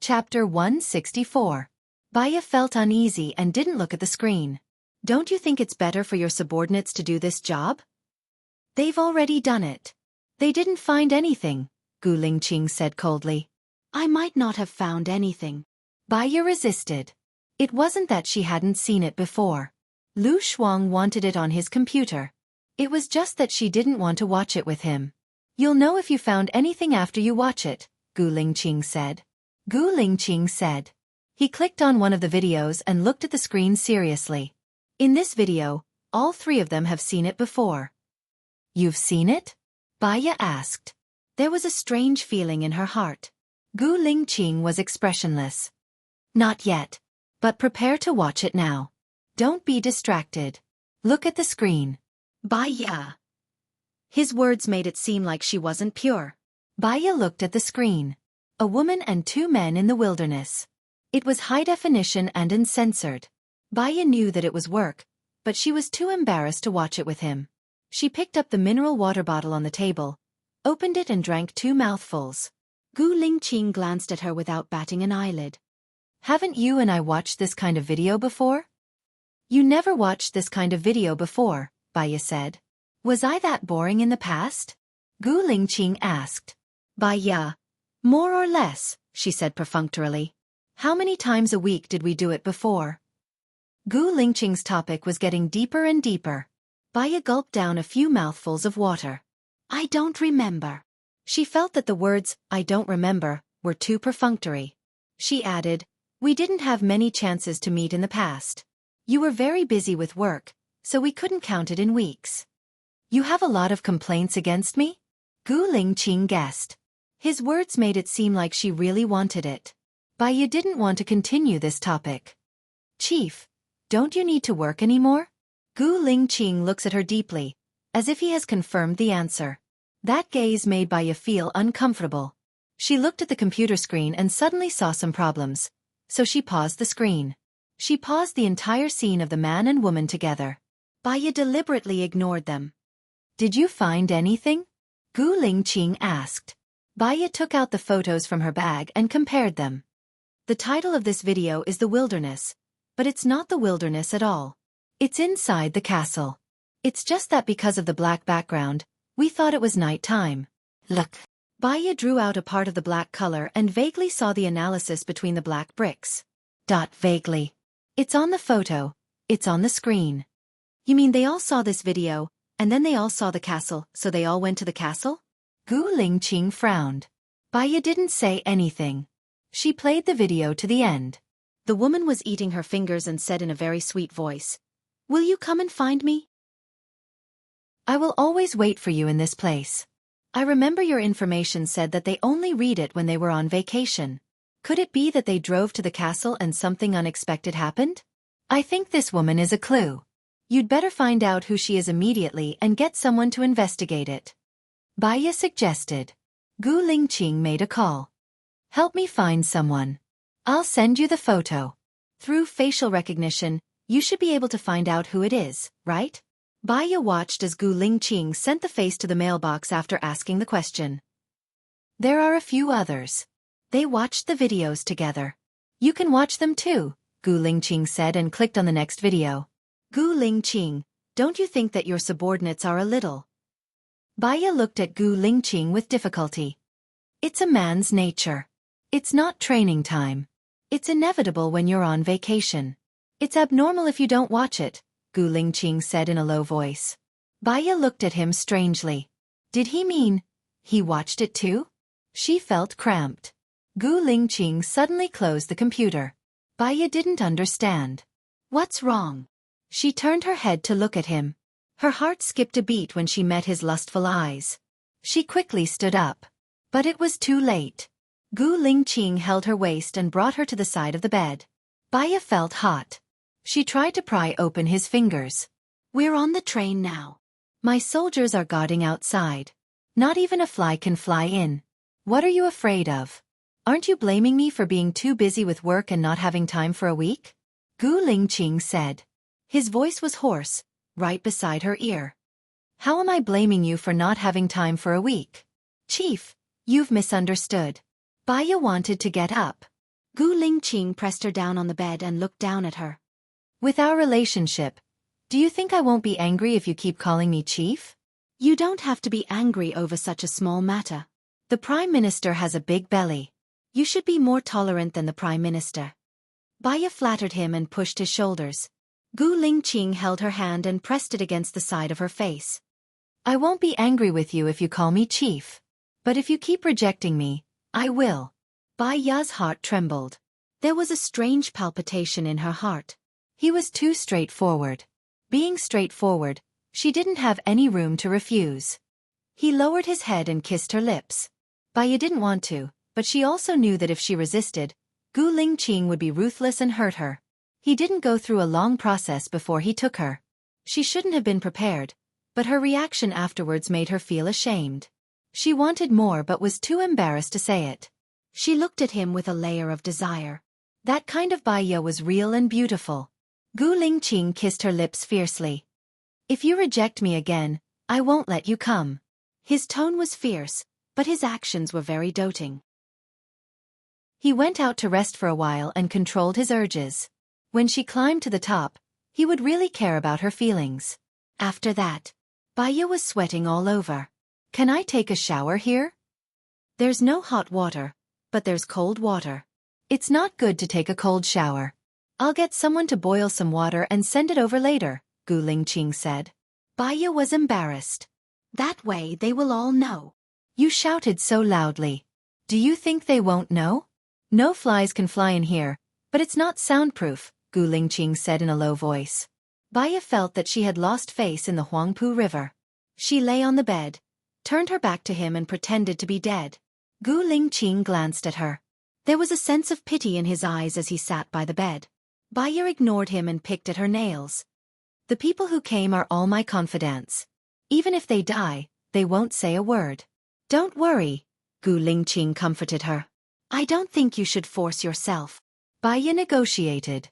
Chapter 164. Baya felt uneasy and didn't look at the screen. Don't you think it's better for your subordinates to do this job? They've already done it. They didn't find anything, Gu Lingqing said coldly. I might not have found anything. Baya resisted. It wasn't that she hadn't seen it before. Lu Shuang wanted it on his computer. It was just that she didn't want to watch it with him. You'll know if you found anything after you watch it, Gu Lingqing said. Gu Lingqing said. He clicked on one of the videos and looked at the screen seriously. In this video, all three of them have seen it before. You've seen it? Baya asked. There was a strange feeling in her heart. Gu Lingqing was expressionless. Not yet. But prepare to watch it now. Don't be distracted. Look at the screen. Baya. His words made it seem like she wasn't pure. Baya looked at the screen. A woman and two men in the wilderness. It was high definition and uncensored. Baya knew that it was work, but she was too embarrassed to watch it with him. She picked up the mineral water bottle on the table, opened it and drank 2 mouthfuls. Gu Lingqing glanced at her without batting an eyelid. Haven't you and I watched this kind of video before? You never watched this kind of video before, Baya said. Was I that boring in the past? Gu Lingqing asked. Baya. More or less, she said perfunctorily. How many times a week did we do it before? Gu Lingqing's topic was getting deeper and deeper. Baya gulped down a few mouthfuls of water. I don't remember. She felt that the words, I don't remember, were too perfunctory. She added, we didn't have many chances to meet in the past. You were very busy with work, so we couldn't count it in weeks. You have a lot of complaints against me? Gu Lingqing guessed. His words made it seem like she really wanted it. Baya didn't want to continue this topic. Chief, don't you need to work anymore? Gu Lingqing looks at her deeply, as if he has confirmed the answer. That gaze made Baya feel uncomfortable. She looked at the computer screen and suddenly saw some problems, so she paused the screen. She paused the entire scene of the man and woman together. Baya deliberately ignored them. Did you find anything? Gu Lingqing asked. Baya took out the photos from her bag and compared them. The title of this video is The Wilderness, but it's not the wilderness at all. It's inside the castle. It's just that because of the black background, we thought it was night time. Look. Baya drew out a part of the black color and vaguely saw the analysis between the black bricks. Vaguely. It's on the photo. It's on the screen. You mean they all saw this video, and then they all saw the castle, so they all went to the castle? Gu Lingqing frowned. Baya didn't say anything. She played the video to the end. The woman was eating her fingers and said in a very sweet voice, Will you come and find me? I will always wait for you in this place. I remember your information said that they only read it when they were on vacation. Could it be that they drove to the castle and something unexpected happened? I think this woman is a clue. You'd better find out who she is immediately and get someone to investigate it. Baya suggested. Gu Lingqing made a call. Help me find someone. I'll send you the photo. Through facial recognition, you should be able to find out who it is, right? Baya watched as Gu Lingqing sent the face to the mailbox after asking the question. There are a few others. They watched the videos together. You can watch them too, Gu Lingqing said and clicked on the next video. Gu Lingqing, don't you think that your subordinates are a little? Baya looked at Gu Lingqing with difficulty. It's a man's nature. It's not training time. It's inevitable when you're on vacation. It's abnormal if you don't watch it, Gu Lingqing said in a low voice. Baya looked at him strangely. Did he mean he watched it too? She felt cramped. Gu Lingqing suddenly closed the computer. Baya didn't understand. What's wrong? She turned her head to look at him. Her heart skipped a beat when she met his lustful eyes. She quickly stood up. But it was too late. Gu Lingqing held her waist and brought her to the side of the bed. Baya felt hot. She tried to pry open his fingers. We're on the train now. My soldiers are guarding outside. Not even a fly can fly in. What are you afraid of? Aren't you blaming me for being too busy with work and not having time for a week? Gu Lingqing said. His voice was hoarse, right beside her ear. How am I blaming you for not having time for a week? Chief, you've misunderstood. Baya wanted to get up. Gu Lingqing pressed her down on the bed and looked down at her. With our relationship, do you think I won't be angry if you keep calling me chief? You don't have to be angry over such a small matter. The Prime Minister has a big belly. You should be more tolerant than the Prime Minister. Baya flattered him and pushed his shoulders. Gu Lingqing held her hand and pressed it against the side of her face. I won't be angry with you if you call me chief. But if you keep rejecting me, I will. Baya's heart trembled. There was a strange palpitation in her heart. He was too straightforward. Being straightforward, she didn't have any room to refuse. He lowered his head and kissed her lips. Baya didn't want to, but she also knew that if she resisted, Gu Lingqing would be ruthless and hurt her. He didn't go through a long process before he took her. She shouldn't have been prepared, but her reaction afterwards made her feel ashamed. She wanted more but was too embarrassed to say it. She looked at him with a layer of desire. That kind of Baya was real and beautiful. Gu Lingqing kissed her lips fiercely. If you reject me again, I won't let you come. His tone was fierce, but his actions were very doting. He went out to rest for a while and controlled his urges. When she climbed to the top, he would really care about her feelings. After that, Baya was sweating all over. Can I take a shower here? There's no hot water, but there's cold water. It's not good to take a cold shower. I'll get someone to boil some water and send it over later, Gu Lingqing said. Baya was embarrassed. That way they will all know. You shouted so loudly. Do you think they won't know? No flies can fly in here, but it's not soundproof, Gu Lingqing said in a low voice. Baya felt that she had lost face in the Huangpu River. She lay on the bed, turned her back to him and pretended to be dead. Gu Lingqing glanced at her. There was a sense of pity in his eyes as he sat by the bed. Baya ignored him and picked at her nails. The people who came are all my confidants. Even if they die, they won't say a word. Don't worry, Gu Lingqing comforted her. I don't think you should force yourself. Baya negotiated.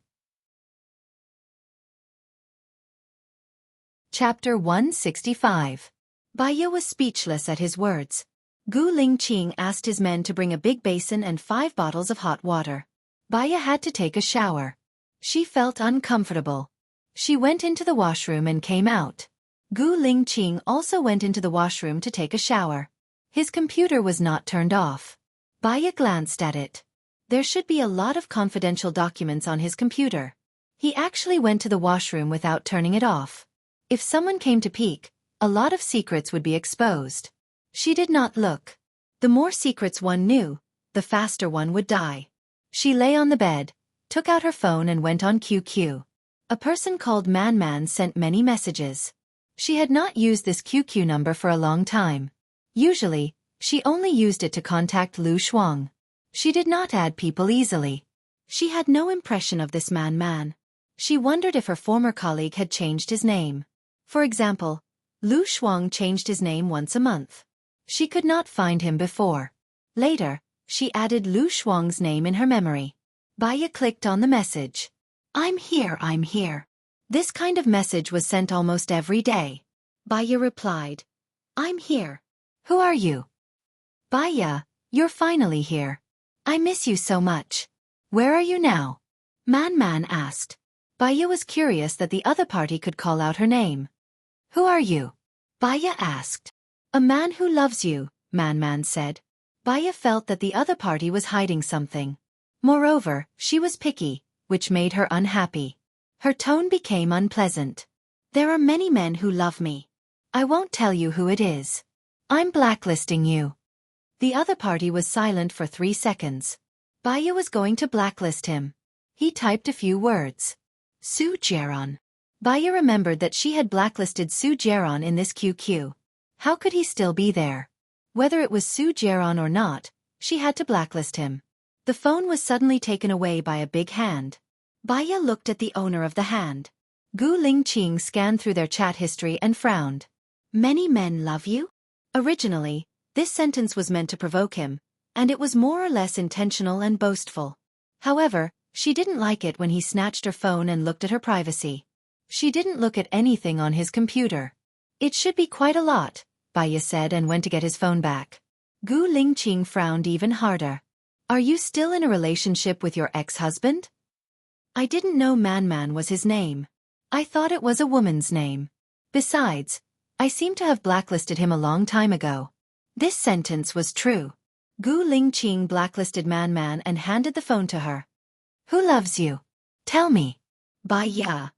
Chapter 165. Baya was speechless at his words. Gu Lingqing asked his men to bring a big basin and 5 bottles of hot water. Baya had to take a shower. She felt uncomfortable. She went into the washroom and came out. Gu Lingqing also went into the washroom to take a shower. His computer was not turned off. Baya glanced at it. There should be a lot of confidential documents on his computer. He actually went to the washroom without turning it off. If someone came to peek, a lot of secrets would be exposed. She did not look. The more secrets one knew, the faster one would die. She lay on the bed, took out her phone and went on QQ. A person called Man sent many messages. She had not used this QQ number for a long time. Usually, she only used it to contact Lu Shuang. She did not add people easily. She had no impression of this Man. She wondered if her former colleague had changed his name. For example, Lu Shuang changed his name once a month. She could not find him before. Later, she added Lu Shuang's name in her memory. Baya clicked on the message. I'm here. This kind of message was sent almost every day. Baya replied. I'm here. Who are you? Baya, you're finally here. I miss you so much. Where are you now? Man asked. Baya was curious that the other party could call out her name. Who are you? Baya asked. A man who loves you, Man said. Baya felt that the other party was hiding something. Moreover, she was picky, which made her unhappy. Her tone became unpleasant. There are many men who love me. I won't tell you who it is. I'm blacklisting you. The other party was silent for 3 seconds. Baya was going to blacklist him. He typed a few words. Su Jiaran. Baya remembered that she had blacklisted Su Jiaran in this QQ. How could he still be there? Whether it was Su Jiaran or not, she had to blacklist him. The phone was suddenly taken away by a big hand. Baya looked at the owner of the hand. Gu Lingqing scanned through their chat history and frowned. Many men love you? Originally, this sentence was meant to provoke him, and it was more or less intentional and boastful. However, she didn't like it when he snatched her phone and looked at her privacy. She didn't look at anything on his computer. It should be quite a lot, Baya said and went to get his phone back. Gu Lingqing frowned even harder. Are you still in a relationship with your ex-husband? I didn't know Man was his name. I thought it was a woman's name. Besides, I seem to have blacklisted him a long time ago. This sentence was true. Gu Lingqing blacklisted Man and handed the phone to her. Who loves you? Tell me. Bai Ya.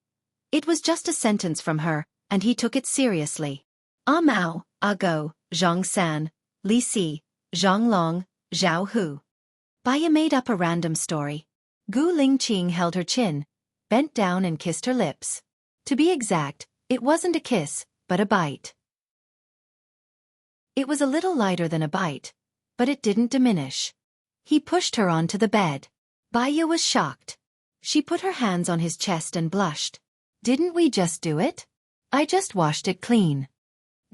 It was just a sentence from her, and he took it seriously. Ah Mao, Ah Go, Zhang San, Li Si, Zhang Long, Zhao Hu. Bai Ya made up a random story. Gu Lingqing held her chin, bent down and kissed her lips. To be exact, it wasn't a kiss, but a bite. It was a little lighter than a bite, but it didn't diminish. He pushed her onto the bed. Bai Ya was shocked. She put her hands on his chest and blushed. Didn't we just do it? I just washed it clean.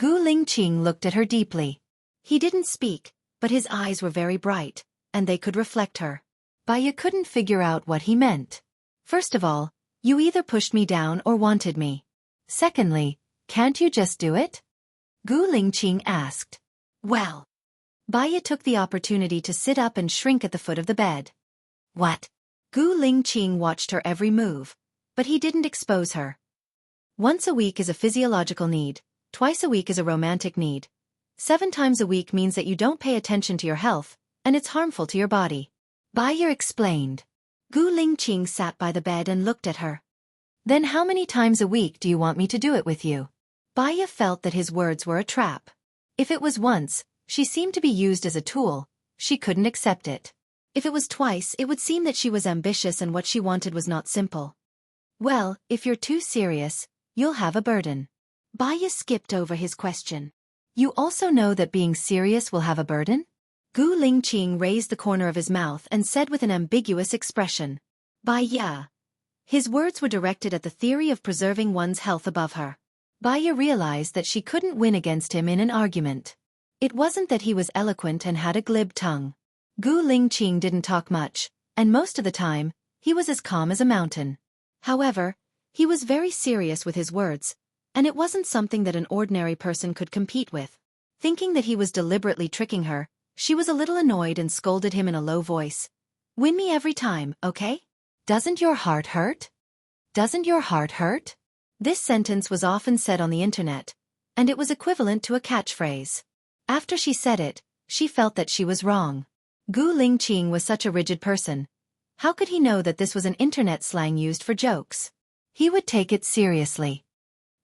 Gu Lingqing looked at her deeply. He didn't speak, but his eyes were very bright, and they could reflect her. Bai Ya couldn't figure out what he meant. First of all, you either pushed me down or wanted me. Secondly, can't you just do it? Gu Lingqing asked. Well. Bai Ya took the opportunity to sit up and shrink at the foot of the bed. What? Gu Lingqing watched her every move, but he didn't expose her. Once a week is a physiological need, twice a week is a romantic need. 7 times a week means that you don't pay attention to your health, and it's harmful to your body. Bai Ya explained. Gu Lingqing sat by the bed and looked at her. Then how many times a week do you want me to do it with you? Bai Ya felt that his words were a trap. If it was once, she seemed to be used as a tool. She couldn't accept it. If it was twice, it would seem that she was ambitious and what she wanted was not simple. Well, if you're too serious, you'll have a burden. Bai Ya skipped over his question. You also know that being serious will have a burden? Gu Lingqing raised the corner of his mouth and said with an ambiguous expression. Bai Ya. His words were directed at the theory of preserving one's health above her. Bai Ya realized that she couldn't win against him in an argument. It wasn't that he was eloquent and had a glib tongue. Gu Lingqing didn't talk much, and most of the time, he was as calm as a mountain. However, he was very serious with his words, and it wasn't something that an ordinary person could compete with. Thinking that he was deliberately tricking her, she was a little annoyed and scolded him in a low voice. Win me every time, okay? Doesn't your heart hurt? Doesn't your heart hurt? This sentence was often said on the internet, and it was equivalent to a catchphrase. After she said it, she felt that she was wrong. Gu Lingqing was such a rigid person. How could he know that this was an internet slang used for jokes? He would take it seriously.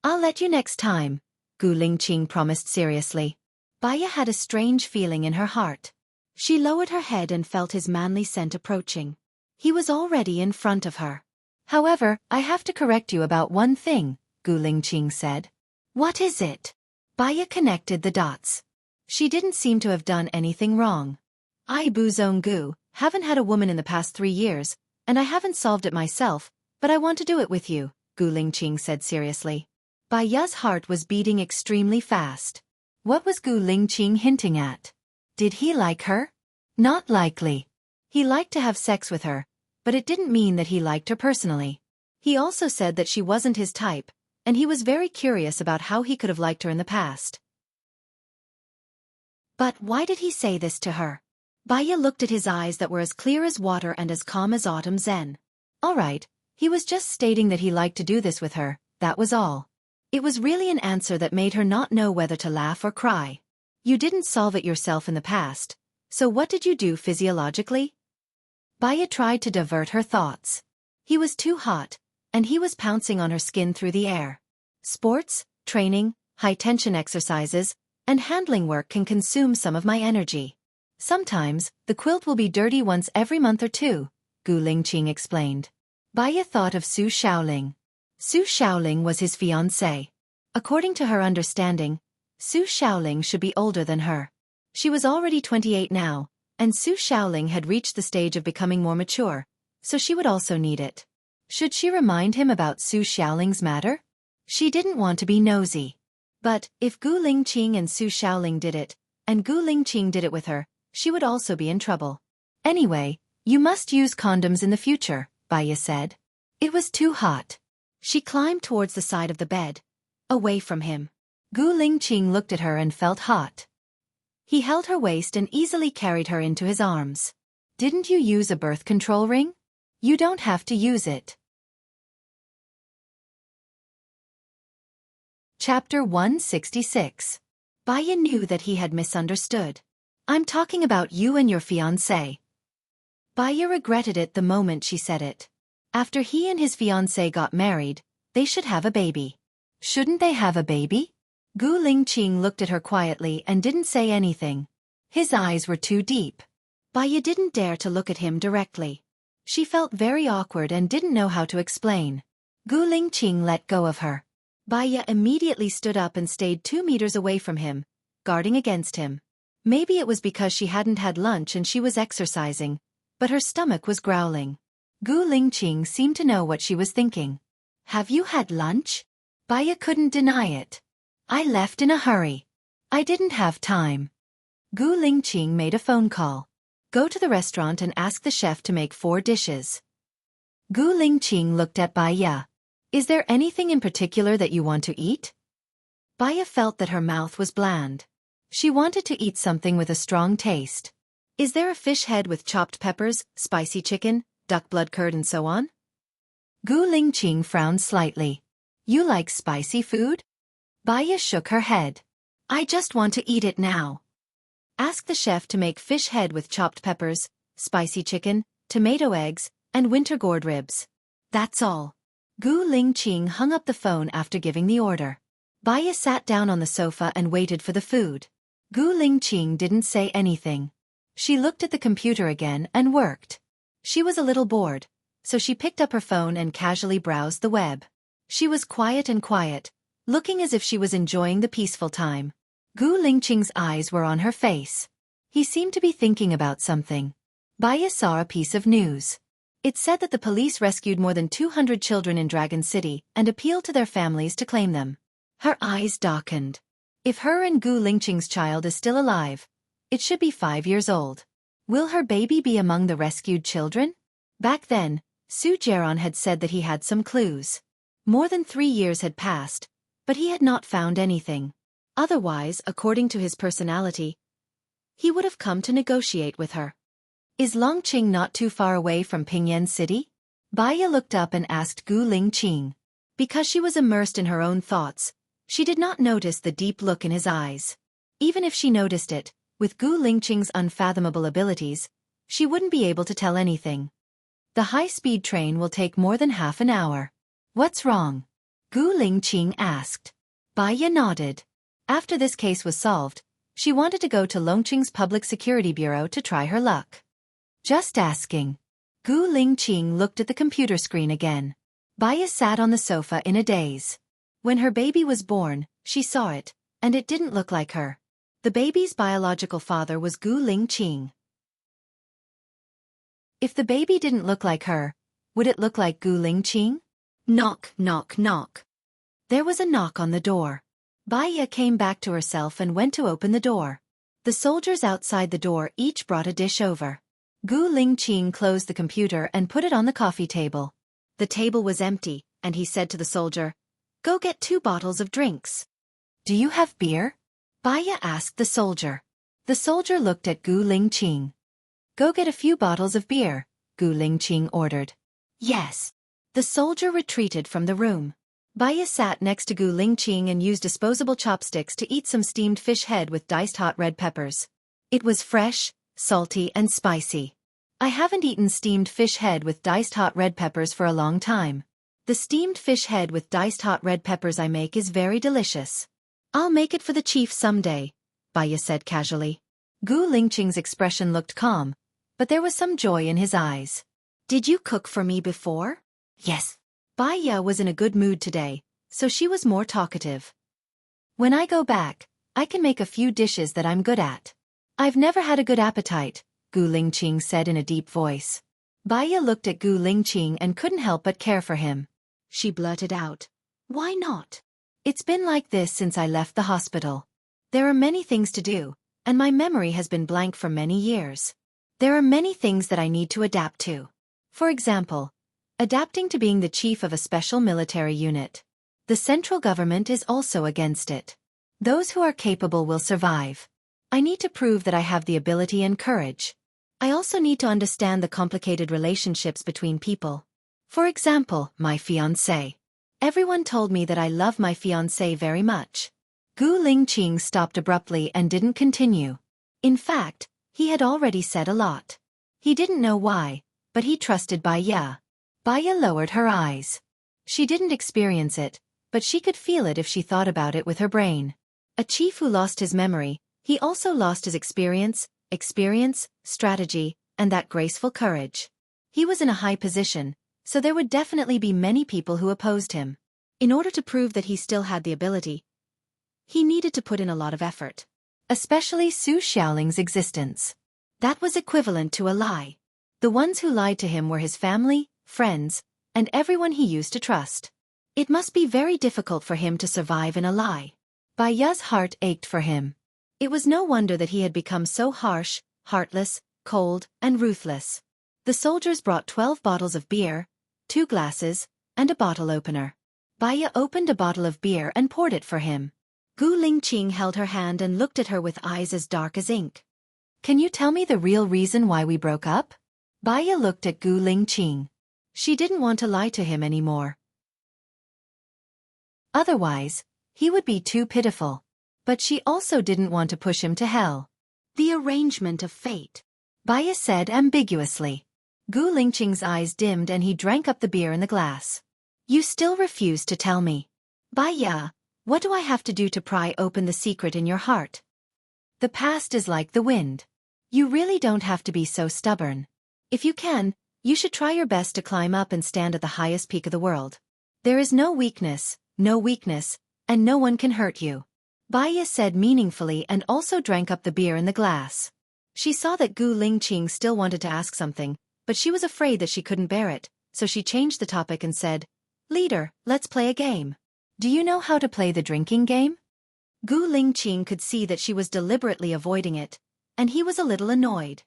I'll let you next time, Gu Lingqing promised seriously. Bai Ya had a strange feeling in her heart. She lowered her head and felt his manly scent approaching. He was already in front of her. However, I have to correct you about one thing, Gu Lingqing said. What is it? Bai Ya connected the dots. She didn't seem to have done anything wrong. I Buzong Gu haven't had a woman in the past 3 years, and I haven't solved it myself, but I want to do it with you, Gu Lingqing said seriously. Bai Ya's heart was beating extremely fast. What was Gu Lingqing hinting at? Did he like her? Not likely. He liked to have sex with her, but it didn't mean that he liked her personally. He also said that she wasn't his type, and he was very curious about how he could have liked her in the past. But why did he say this to her? Bai Ya looked at his eyes that were as clear as water and as calm as autumn zen. All right, he was just stating that he liked to do this with her, that was all. It was really an answer that made her not know whether to laugh or cry. You didn't solve it yourself in the past, so what did you do physiologically? Bai Ya tried to divert her thoughts. He was too hot, and he was pouncing on her skin through the air. Sports, training, high-tension exercises, and handling work can consume some of my energy. Sometimes, the quilt will be dirty once every month or two, Gu Lingqing explained. Bai Ya thought of Su Shaoling. Su Shaoling was his fiancée. According to her understanding, Su Shaoling should be older than her. She was already 28 now, and Su Shaoling had reached the stage of becoming more mature, so she would also need it. Should she remind him about Su Shaoling's matter? She didn't want to be nosy. But, if Gu Lingqing and Su Shaoling did it, and Gu Lingqing did it with her, she would also be in trouble. Anyway, you must use condoms in the future, Bai Ya said. It was too hot. She climbed towards the side of the bed, away from him. Gu Lingqing looked at her and felt hot. He held her waist and easily carried her into his arms. Didn't you use a birth control ring? You don't have to use it. Chapter 166. Baya knew that he had misunderstood. I'm talking about you and your fiancé. Baya regretted it the moment she said it. After he and his fiancé got married, they should have a baby. Shouldn't they have a baby? Gu Lingqing looked at her quietly and didn't say anything. His eyes were too deep. Baya didn't dare to look at him directly. She felt very awkward and didn't know how to explain. Gu Lingqing let go of her. Baya immediately stood up and stayed 2 meters away from him, guarding against him. Maybe it was because she hadn't had lunch and she was exercising, but her stomach was growling. Gu Lingqing seemed to know what she was thinking. Have you had lunch? Baya couldn't deny it. I left in a hurry. I didn't have time. Gu Lingqing made a phone call. Go to the restaurant and ask the chef to make 4 dishes. Gu Lingqing looked at Baya. Is there anything in particular that you want to eat? Baya felt that her mouth was bland. She wanted to eat something with a strong taste. Is there a fish head with chopped peppers, spicy chicken, duck blood curd and so on? Gu Lingqing frowned slightly. You like spicy food? Baya shook her head. I just want to eat it now. Ask the chef to make fish head with chopped peppers, spicy chicken, tomato eggs, and winter gourd ribs. That's all. Gu Lingqing hung up the phone after giving the order. Baya sat down on the sofa and waited for the food. Gu Lingqing didn't say anything. She looked at the computer again and worked. She was a little bored, so she picked up her phone and casually browsed the web. She was quiet, looking as if she was enjoying the peaceful time. Gu Lingqing's eyes were on her face. He seemed to be thinking about something. Baya saw a piece of news. It said that the police rescued more than 200 children in Dragon City and appealed to their families to claim them. Her eyes darkened. If her and Gu Lingqing's child is still alive, it should be 5 years old. Will her baby be among the rescued children? Back then, Su Jiaran had said that he had some clues. More than 3 years had passed, but he had not found anything. Otherwise, according to his personality, he would have come to negotiate with her. Is Longqing not too far away from Pingyan City? Baya looked up and asked Gu Lingqing. Because she was immersed in her own thoughts, she did not notice the deep look in his eyes. Even if she noticed it, with Gu Lingqing's unfathomable abilities, she wouldn't be able to tell anything. The high-speed train will take more than half an hour. What's wrong? Gu Lingqing asked. Baya nodded. After this case was solved, she wanted to go to Longqing's Public Security Bureau to try her luck. Just asking. Gu Lingqing looked at the computer screen again. Baya sat on the sofa in a daze. When her baby was born, she saw it, and it didn't look like her. The baby's biological father was Gu Lingqing. If the baby didn't look like her, would it look like Gu Lingqing? Knock, knock, knock. There was a knock on the door. Baya came back to herself and went to open the door. The soldiers outside the door each brought a dish over. Gu Lingqing closed the computer and put it on the coffee table. The table was empty, and he said to the soldier, Go get 2 bottles of drinks. Do you have beer? Baya asked the soldier. The soldier looked at Gu Lingqing. Go get a few bottles of beer, Gu Lingqing ordered. Yes. The soldier retreated from the room. Baya sat next to Gu Lingqing and used disposable chopsticks to eat some steamed fish head with diced hot red peppers. It was fresh, salty and spicy. I haven't eaten steamed fish head with diced hot red peppers for a long time. The steamed fish head with diced hot red peppers I make is very delicious. I'll make it for the chief someday, Baya said casually. Gu Lingqing's expression looked calm, but there was some joy in his eyes. Did you cook for me before? Yes. Baya was in a good mood today, so she was more talkative. When I go back, I can make a few dishes that I'm good at. I've never had a good appetite, Gu Lingqing said in a deep voice. Baya looked at Gu Lingqing and couldn't help but care for him. She blurted out, Why not? It's been like this since I left the hospital. There are many things to do, and my memory has been blank for many years. There are many things that I need to adapt to. For example, adapting to being the chief of a special military unit. The central government is also against it. Those who are capable will survive. I need to prove that I have the ability and courage. I also need to understand the complicated relationships between people. For example, my fiancé. Everyone told me that I love my fiancé very much. Gu Lingqing stopped abruptly and didn't continue. In fact, he had already said a lot. He didn't know why, but he trusted Bai Ya. Bai Ya lowered her eyes. She didn't experience it, but she could feel it if she thought about it with her brain. A chief who lost his memory, he also lost his experience, strategy, and that graceful courage. He was in a high position, so there would definitely be many people who opposed him. In order to prove that he still had the ability, he needed to put in a lot of effort. Especially Su Xiaoling's existence. That was equivalent to a lie. The ones who lied to him were his family, friends, and everyone he used to trust. It must be very difficult for him to survive in a lie. Bai Ya's heart ached for him. It was no wonder that he had become so harsh, heartless, cold, and ruthless. The soldiers brought 12 bottles of beer, 2 glasses, and a bottle opener. Bai Ya opened a bottle of beer and poured it for him. Gu Lingqing held her hand and looked at her with eyes as dark as ink. Can you tell me the real reason why we broke up? Bai Ya looked at Gu Lingqing. She didn't want to lie to him anymore. Otherwise, he would be too pitiful. But she also didn't want to push him to hell. The arrangement of fate, Bai Ya said ambiguously. Gu Lingqing's eyes dimmed and he drank up the beer in the glass. You still refuse to tell me. Bai Ya, what do I have to do to pry open the secret in your heart? The past is like the wind. You really don't have to be so stubborn. If you can, you should try your best to climb up and stand at the highest peak of the world. There is no weakness, and no one can hurt you. Bai Ya said meaningfully and also drank up the beer in the glass. She saw that Gu Lingqing still wanted to ask something, but she was afraid that she couldn't bear it, so she changed the topic and said, Leader, let's play a game. Do you know how to play the drinking game? Gu Lingqing could see that she was deliberately avoiding it, and he was a little annoyed.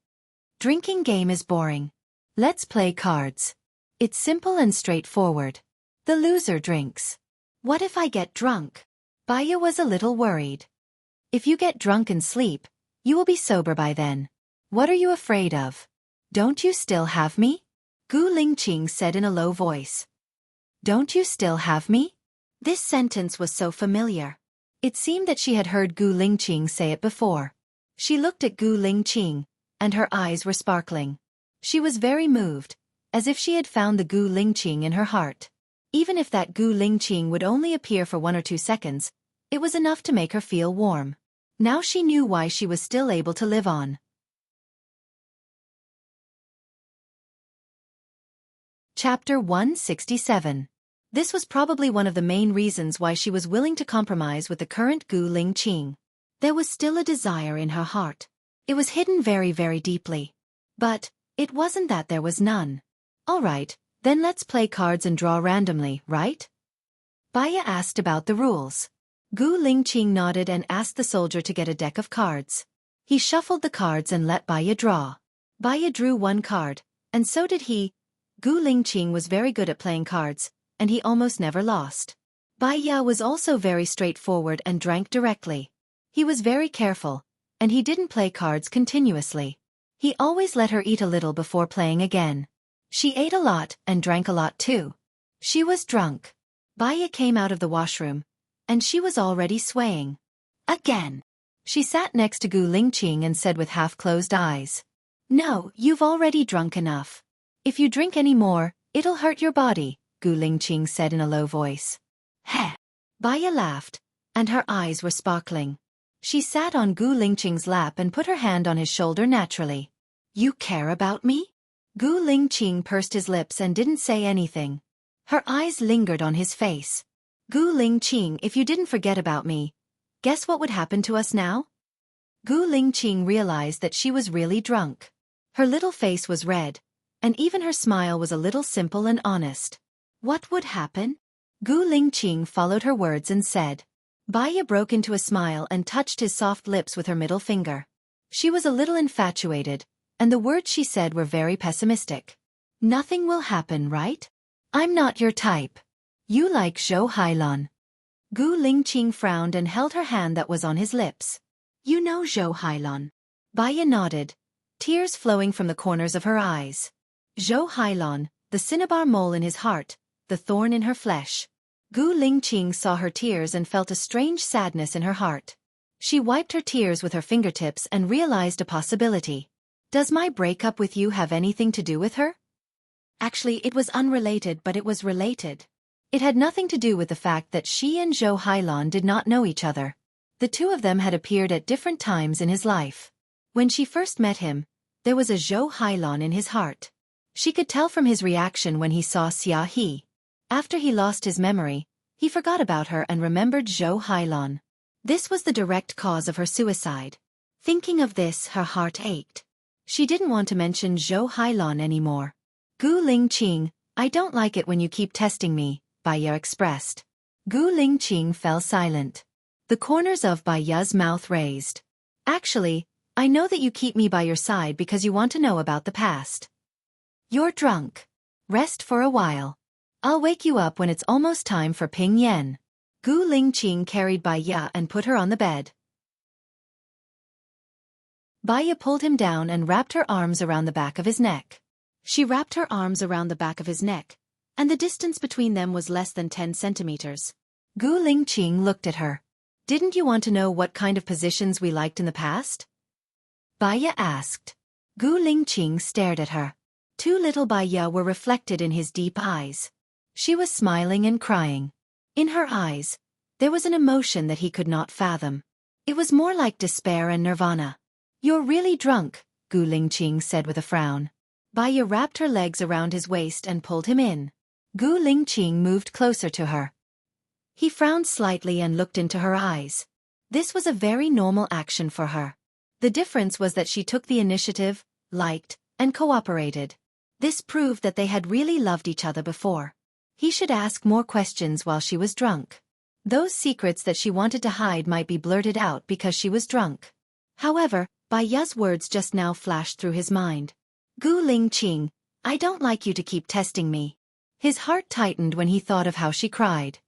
Drinking game is boring. Let's play cards. It's simple and straightforward. The loser drinks. What if I get drunk? Bai Ya was a little worried. If you get drunk and sleep, you will be sober by then. What are you afraid of? Don't you still have me? Gu Lingqing said in a low voice. Don't you still have me? This sentence was so familiar. It seemed that she had heard Gu Lingqing say it before. She looked at Gu Lingqing, and her eyes were sparkling. She was very moved, as if she had found the Gu Lingqing in her heart. Even if that Gu Lingqing would only appear for 1 or 2 seconds, it was enough to make her feel warm. Now she knew why she was still able to live on. Chapter 167. This was probably one of the main reasons why she was willing to compromise with the current Gu Lingqing. There was still a desire in her heart. It was hidden very, very deeply. But it wasn't that there was none. All right, then let's play cards and draw randomly, right? Bai Ya asked about the rules. Gu Lingqing nodded and asked the soldier to get a deck of cards. He shuffled the cards and let Bai Ya draw. Bai Ya drew 1 card, and so did he. Gu Lingqing was very good at playing cards, and he almost never lost. Bai Ya was also very straightforward and drank directly. He was very careful, and he didn't play cards continuously. He always let her eat a little before playing again. She ate a lot and drank a lot too. She was drunk. Bai Ya came out of the washroom, and she was already swaying. Again. She sat next to Gu Lingqing and said with half-closed eyes, No, you've already drunk enough. If you drink any more, it'll hurt your body, Gu Lingqing said in a low voice. Heh. Bai Ya laughed, and her eyes were sparkling. She sat on Gu Lingqing's lap and put her hand on his shoulder naturally. You care about me? Gu Lingqing pursed his lips and didn't say anything. Her eyes lingered on his face. Gu Lingqing, if you didn't forget about me, guess what would happen to us now? Gu Lingqing realized that she was really drunk. Her little face was red, and even her smile was a little simple and honest. What would happen? Gu Lingqing followed her words and said. Bai Ya broke into a smile and touched his soft lips with her middle finger. She was a little infatuated, and the words she said were very pessimistic. Nothing will happen, right? I'm not your type. You like Zhou Hailun. Gu Lingqing frowned and held her hand that was on his lips. You know Zhou Hailun. Bai Ya nodded. tears flowing from the corners of her eyes. Zhou Hailon, the cinnabar mole in his heart, the thorn in her flesh. Gu Lingqing saw her tears and felt a strange sadness in her heart. She wiped her tears with her fingertips and realized a possibility. Does my breakup with you have anything to do with her? Actually, it was unrelated, but it was related. It had nothing to do with the fact that she and Zhou Hailon did not know each other. The two of them had appeared at different times in his life. When she first met him, there was a Zhou Hailon in his heart. She could tell from his reaction when he saw Xia He. After he lost his memory, he forgot about her and remembered Zhou Hailon. This was the direct cause of her suicide. Thinking of this, her heart ached. She didn't want to mention Zhou Hailon anymore. Gu Lingqing, I don't like it when you keep testing me, Baiya expressed. Gu Lingqing fell silent. The corners of Baiya's mouth raised. Actually, I know that you keep me by your side because you want to know about the past. You're drunk. Rest for a while. I'll wake you up when it's almost time for Ping Yan. Gu Lingqing carried Baiya and put her on the bed. Baiya pulled him down and wrapped her arms around the back of his neck. She wrapped her arms around the back of his neck, and the distance between them was less than 10 centimeters. Gu Lingqing looked at her. Didn't you want to know what kind of positions we liked in the past? Baiya asked. Gu Lingqing stared at her. Two little Baiya were reflected in his deep eyes. She was smiling and crying. In her eyes, there was an emotion that he could not fathom. It was more like despair and nirvana. You're really drunk, Gu Lingqing said with a frown. Baiya wrapped her legs around his waist and pulled him in. Gu Lingqing moved closer to her. He frowned slightly and looked into her eyes. This was a very normal action for her. The difference was that she took the initiative, liked, and cooperated. This proved that they had really loved each other before. He should ask more questions while she was drunk. Those secrets that she wanted to hide might be blurted out because she was drunk. However, Baiya's words just now flashed through his mind. Gu Lingqing, I don't like you to keep testing me. His heart tightened when he thought of how she cried.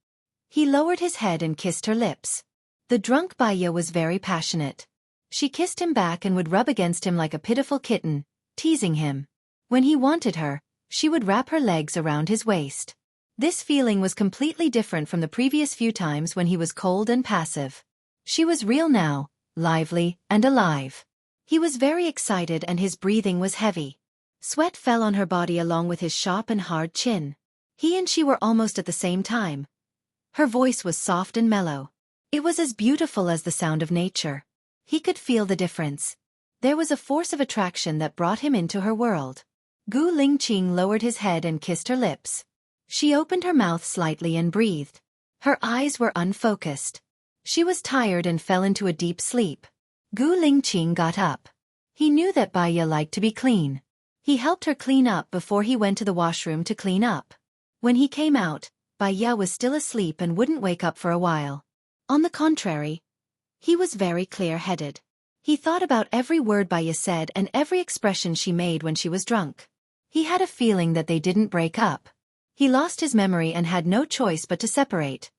He lowered his head and kissed her lips. The drunk Baiya was very passionate. She kissed him back and would rub against him like a pitiful kitten, teasing him. When he wanted her, she would wrap her legs around his waist. This feeling was completely different from the previous few times when he was cold and passive. She was real now, lively and alive. He was very excited and his breathing was heavy. Sweat fell on her body along with his sharp and hard chin. He and she were almost at the same time. Her voice was soft and mellow. It was as beautiful as the sound of nature. He could feel the difference. There was a force of attraction that brought him into her world. Gu Lingqing lowered his head and kissed her lips. She opened her mouth slightly and breathed. Her eyes were unfocused. She was tired and fell into a deep sleep. Gu Lingqing got up. He knew that Baiya liked to be clean. He helped her clean up before he went to the washroom to clean up. When he came out, Baiya was still asleep and wouldn't wake up for a while. On the contrary, he was very clear-headed. He thought about every word Baiya said and every expression she made when she was drunk. He had a feeling that they didn't break up. He lost his memory and had no choice but to separate.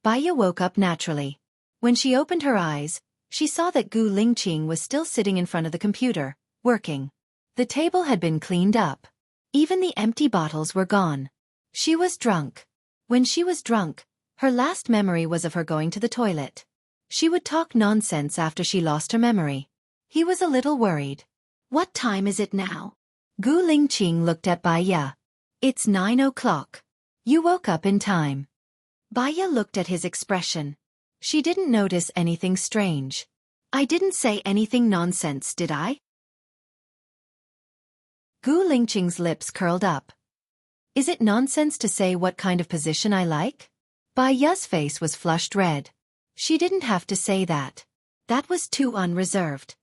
Baiya woke up naturally. When she opened her eyes, she saw that Gu Lingqing was still sitting in front of the computer, working. The table had been cleaned up. Even the empty bottles were gone. She was drunk. When she was drunk, her last memory was of her going to the toilet. She would talk nonsense after she lost her memory. He was a little worried. What time is it now? Gu Lingqing looked at Baiya. It's 9 o'clock. You woke up in time. Baiya looked at his expression. She didn't notice anything strange. I didn't say anything nonsense, did I? Gu Lingqing's lips curled up. Is it nonsense to say what kind of position I like? Baiya's face was flushed red. She didn't have to say that. That was too unreserved.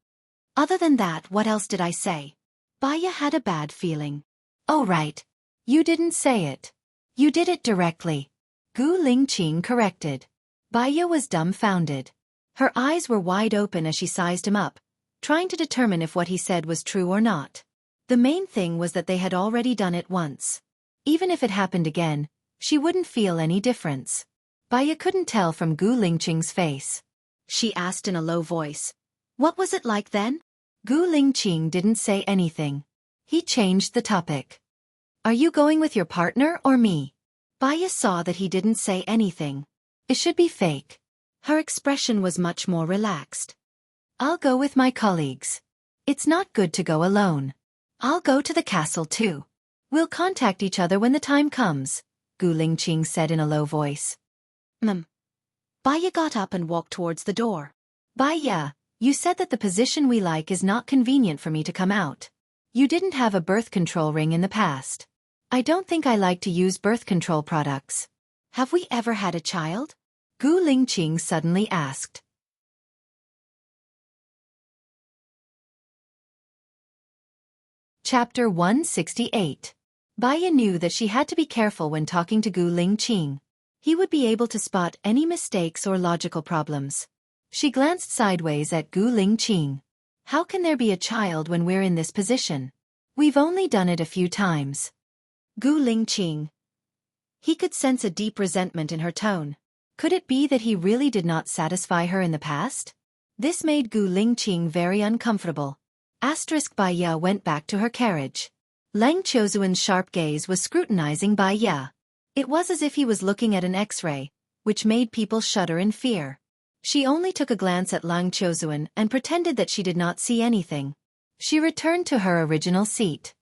Other than that, what else did I say? Baiya had a bad feeling. Oh right. You didn't say it. You did it directly. Gu Lingqing corrected. Baiya was dumbfounded. Her eyes were wide open as she sized him up, trying to determine if what he said was true or not. The main thing was that they had already done it once. Even if it happened again, she wouldn't feel any difference. Baiya couldn't tell from Gu Lingqing's face. She asked in a low voice. What was it like then? Gu Lingqing didn't say anything. He changed the topic. Are you going with your partner or me? Baya saw that he didn't say anything. It should be fake. Her expression was much more relaxed. I'll go with my colleagues. It's not good to go alone. I'll go to the castle too. We'll contact each other when the time comes, Gu Lingqing said in a low voice. Baya got up and walked towards the door. Baya, you said that the position we like is not convenient for me to come out. You didn't have a birth control ring in the past. I don't think I like to use birth control products. Have we ever had a child? Gu Lingqing suddenly asked. Chapter 168. Baya knew that she had to be careful when talking to Gu Lingqing. He would be able to spot any mistakes or logical problems. She glanced sideways at Gu Lingqing. How can there be a child when we're in this position? We've only done it a few times. Gu Lingqing. He could sense a deep resentment in her tone. Could it be that he really did not satisfy her in the past? This made Gu Lingqing very uncomfortable. Baya went back to her carriage. Lang Qiuzuan's sharp gaze was scrutinizing Baya. It was as if he was looking at an X-ray, which made people shudder in fear. She only took a glance at Lang Qiuzuan and pretended that she did not see anything. She returned to her original seat.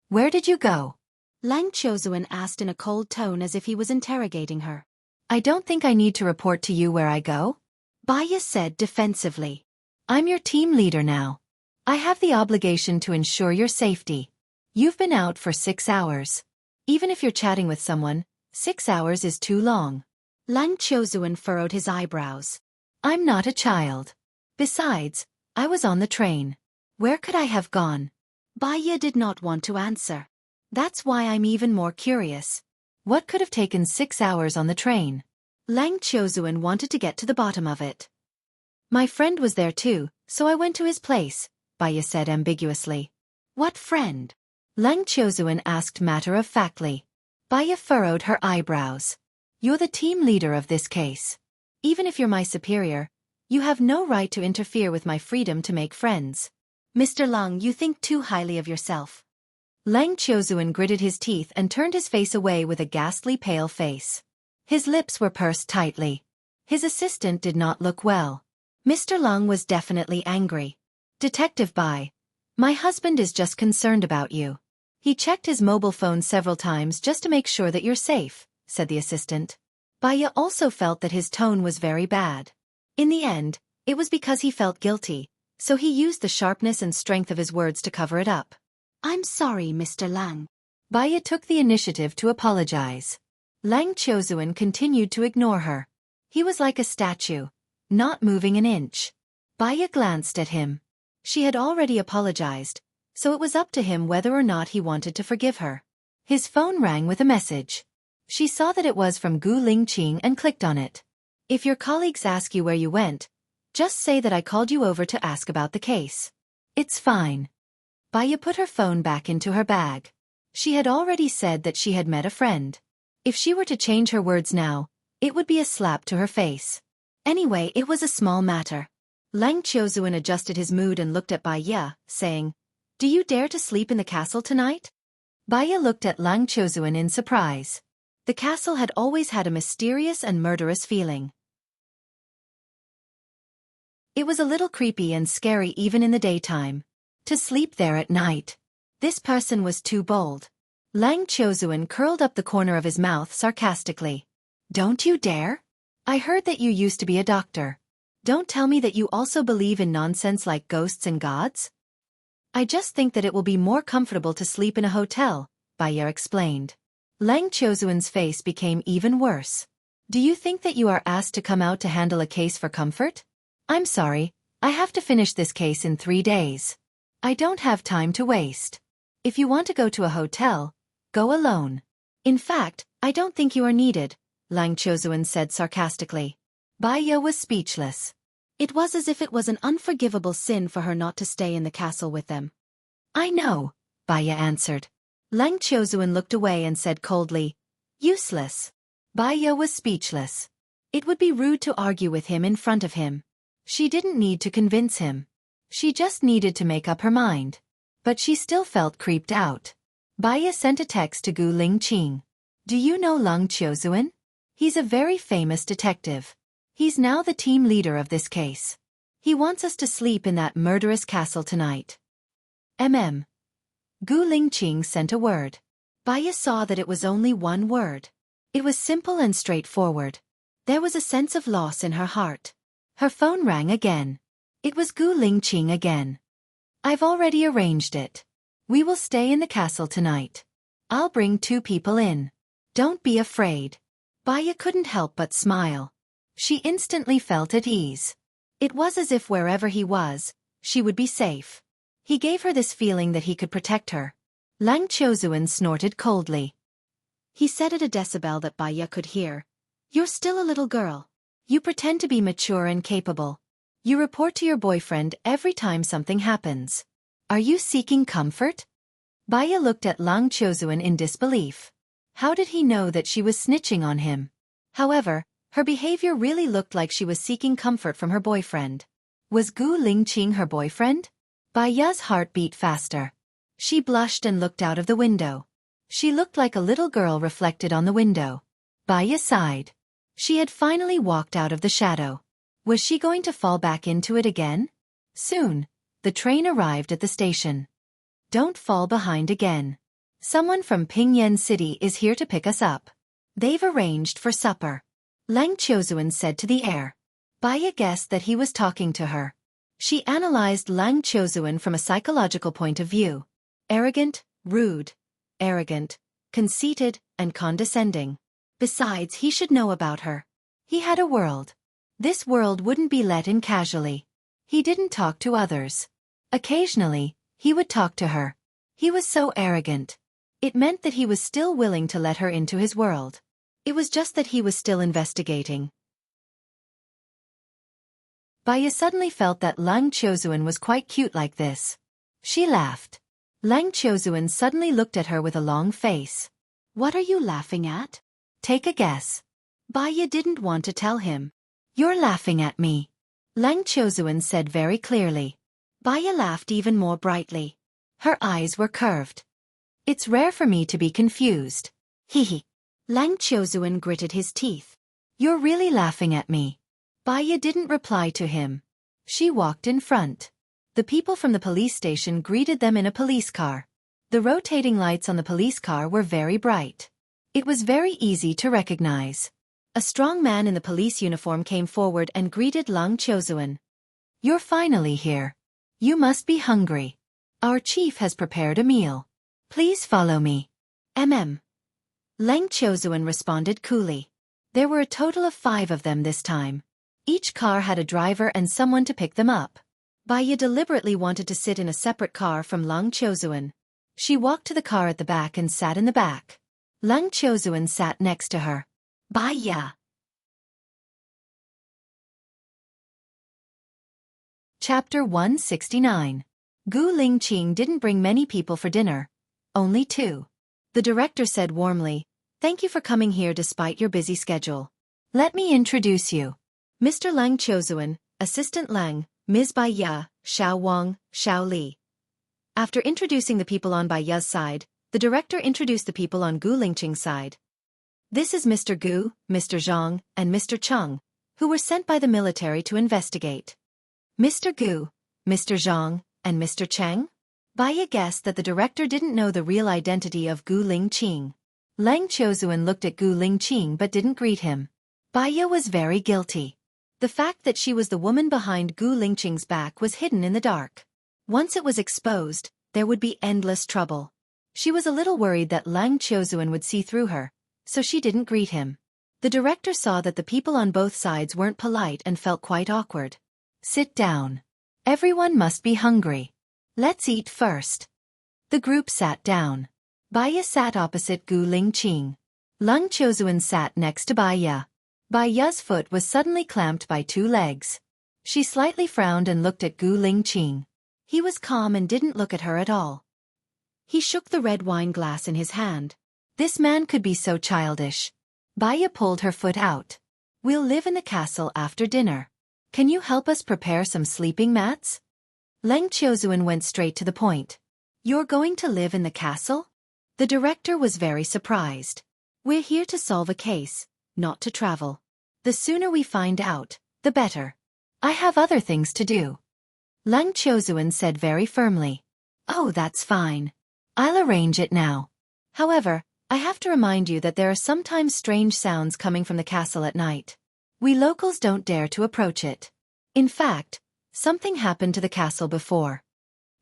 Where did you go? Lang Qiuzuan asked in a cold tone as if he was interrogating her. I don't think I need to report to you where I go, Baya said defensively. I'm your team leader now. I have the obligation to ensure your safety. You've been out for 6 hours. Even if you're chatting with someone, 6 hours is too long. Lang Qiuzuan furrowed his eyebrows. I'm not a child. Besides, I was on the train. Where could I have gone? Baya did not want to answer. That's why I'm even more curious. What could have taken 6 hours on the train? Lang Qiuzuan wanted to get to the bottom of it. My friend was there too, so I went to his place, Baya said ambiguously. What friend? Lang Qiuzuan asked matter-of-factly. Baya furrowed her eyebrows. You're the team leader of this case. Even if you're my superior, you have no right to interfere with my freedom to make friends. Mr. Lang, you think too highly of yourself. Lang Qiuzuan gritted his teeth and turned his face away with a ghastly pale face. His lips were pursed tightly. His assistant did not look well. Mr. Lang was definitely angry. Detective Bai, my husband is just concerned about you. He checked his mobile phone several times just to make sure that you're safe, said the assistant. Baya also felt that his tone was very bad. In the end, it was because he felt guilty, so he used the sharpness and strength of his words to cover it up. I'm sorry, Mr. Lang. Baya took the initiative to apologize. Lang Qiuzuan continued to ignore her. He was like a statue, not moving an inch. Baya glanced at him. She had already apologized, so it was up to him whether or not he wanted to forgive her. His phone rang with a message. She saw that it was from Gu Lingqing and clicked on it. If your colleagues ask you where you went, just say that I called you over to ask about the case. It's fine. Baya put her phone back into her bag. She had already said that she had met a friend. If she were to change her words now, it would be a slap to her face. Anyway, it was a small matter. Lang Qiuzuan adjusted his mood and looked at Baya, saying, Do you dare to sleep in the castle tonight? Baya looked at Lang Qiuzuan in surprise. The castle had always had a mysterious and murderous feeling. It was a little creepy and scary even in the daytime. To sleep there at night. This person was too bold. Lang Qiuzuan curled up the corner of his mouth sarcastically. Don't you dare? I heard that you used to be a doctor. Don't tell me that you also believe in nonsense like ghosts and gods? I just think that it will be more comfortable to sleep in a hotel, Baya explained. Lang Qiuzuan's face became even worse. Do you think that you are asked to come out to handle a case for comfort? I'm sorry, I have to finish this case in 3 days. I don't have time to waste. If you want to go to a hotel, go alone. In fact, I don't think you are needed, Lang Qiuzuan said sarcastically. Baya was speechless. It was as if it was an unforgivable sin for her not to stay in the castle with them. I know, Baya answered. Lang Qiuzuan looked away and said coldly, Useless. Baya was speechless. It would be rude to argue with him in front of him. She didn't need to convince him. She just needed to make up her mind. But she still felt creeped out. Baya sent a text to Gu Lingqing. Do you know Leng Qiuzuan? He's a very famous detective. He's now the team leader of this case. He wants us to sleep in that murderous castle tonight. Gu Lingqing sent a word. Baya saw that it was only one word. It was simple and straightforward. There was a sense of loss in her heart. Her phone rang again. It was Gu Lingqing again. I've already arranged it. We will stay in the castle tonight. I'll bring 2 people in. Don't be afraid. Baya couldn't help but smile. She instantly felt at ease. It was as if wherever he was, she would be safe. He gave her this feeling that he could protect her. Leng Qiuzuan snorted coldly. He said at a decibel that Baya could hear. You're still a little girl. You pretend to be mature and capable. You report to your boyfriend every time something happens. Are you seeking comfort? Baya looked at Leng Qiuzuan in disbelief. How did he know that she was snitching on him? However, her behavior really looked like she was seeking comfort from her boyfriend. Was Gu Lingqing her boyfriend? Baya's heart beat faster. She blushed and looked out of the window. She looked like a little girl reflected on the window. Baya sighed. She had finally walked out of the shadow. Was she going to fall back into it again? Soon, the train arrived at the station. Don't fall behind again. Someone from Pingyan City is here to pick us up. They've arranged for supper. Leng Qiuzuan said to the air. Baya guessed that he was talking to her. She analyzed Leng Qiuzuan from a psychological point of view. Arrogant, rude, arrogant, conceited, and condescending. Besides, he should know about her. He had a world. This world wouldn't be let in casually. He didn't talk to others. Occasionally, he would talk to her. He was so arrogant. It meant that he was still willing to let her into his world. It was just that he was still investigating. Baya suddenly felt that Leng Qiuzuan was quite cute like this. She laughed. Leng Qiuzuan suddenly looked at her with a long face. What are you laughing at? Take a guess. Baya didn't want to tell him. You're laughing at me. Leng Qiuzuan said very clearly. Baya laughed even more brightly. Her eyes were curved. It's rare for me to be confused. Hee. Leng Qiuzuan gritted his teeth. You're really laughing at me. Baya didn't reply to him. She walked in front. The people from the police station greeted them in a police car. The rotating lights on the police car were very bright. It was very easy to recognize. A strong man in the police uniform came forward and greeted Leng Qiuzuan. You're finally here. You must be hungry. Our chief has prepared a meal. Please follow me. Leng Qiuzuan responded coolly. There were a total of 5 of them this time. Each car had a driver and someone to pick them up. Baya deliberately wanted to sit in a separate car from Leng Qiuzuan. She walked to the car at the back and sat in the back. Leng Qiuzuan sat next to her. Baya. Chapter 169. Gu Lingqing didn't bring many people for dinner. Only 2. The director said warmly, "Thank you for coming here despite your busy schedule. Let me introduce you. Mr. Leng Qiuzuan, Assistant Leng, Ms. Baya, Xiao Wang, Xiao Li." After introducing the people on Baya's side, the director introduced the people on Gu Lingqing's side. This is Mr. Gu, Mr. Zhang, and Mr. Cheng, who were sent by the military to investigate. Mr. Gu, Mr. Zhang, and Mr. Cheng? Baya guessed that the director didn't know the real identity of Gu Lingqing. Leng Qiuzuan looked at Gu Lingqing but didn't greet him. Baya was very guilty. The fact that she was the woman behind Gu Lingqing's back was hidden in the dark. Once it was exposed, there would be endless trouble. She was a little worried that Leng Qiuzuan would see through her, so she didn't greet him. The director saw that the people on both sides weren't polite and felt quite awkward. Sit down. Everyone must be hungry. Let's eat first. The group sat down. Baya sat opposite Gu Lingqing. Leng Qiuzuan sat next to Baya. Baya's foot was suddenly clamped by 2 legs. She slightly frowned and looked at Gu Lingqing. He was calm and didn't look at her at all. He shook the red wine glass in his hand. This man could be so childish. Baya pulled her foot out. We'll live in the castle after dinner. Can you help us prepare some sleeping mats? Leng Qiuzuan went straight to the point. You're going to live in the castle? The director was very surprised. We're here to solve a case, not to travel. The sooner we find out, the better. I have other things to do. Leng Qiuzuan said very firmly. Oh, that's fine. I'll arrange it now. However, I have to remind you that there are sometimes strange sounds coming from the castle at night. We locals don't dare to approach it. In fact, something happened to the castle before.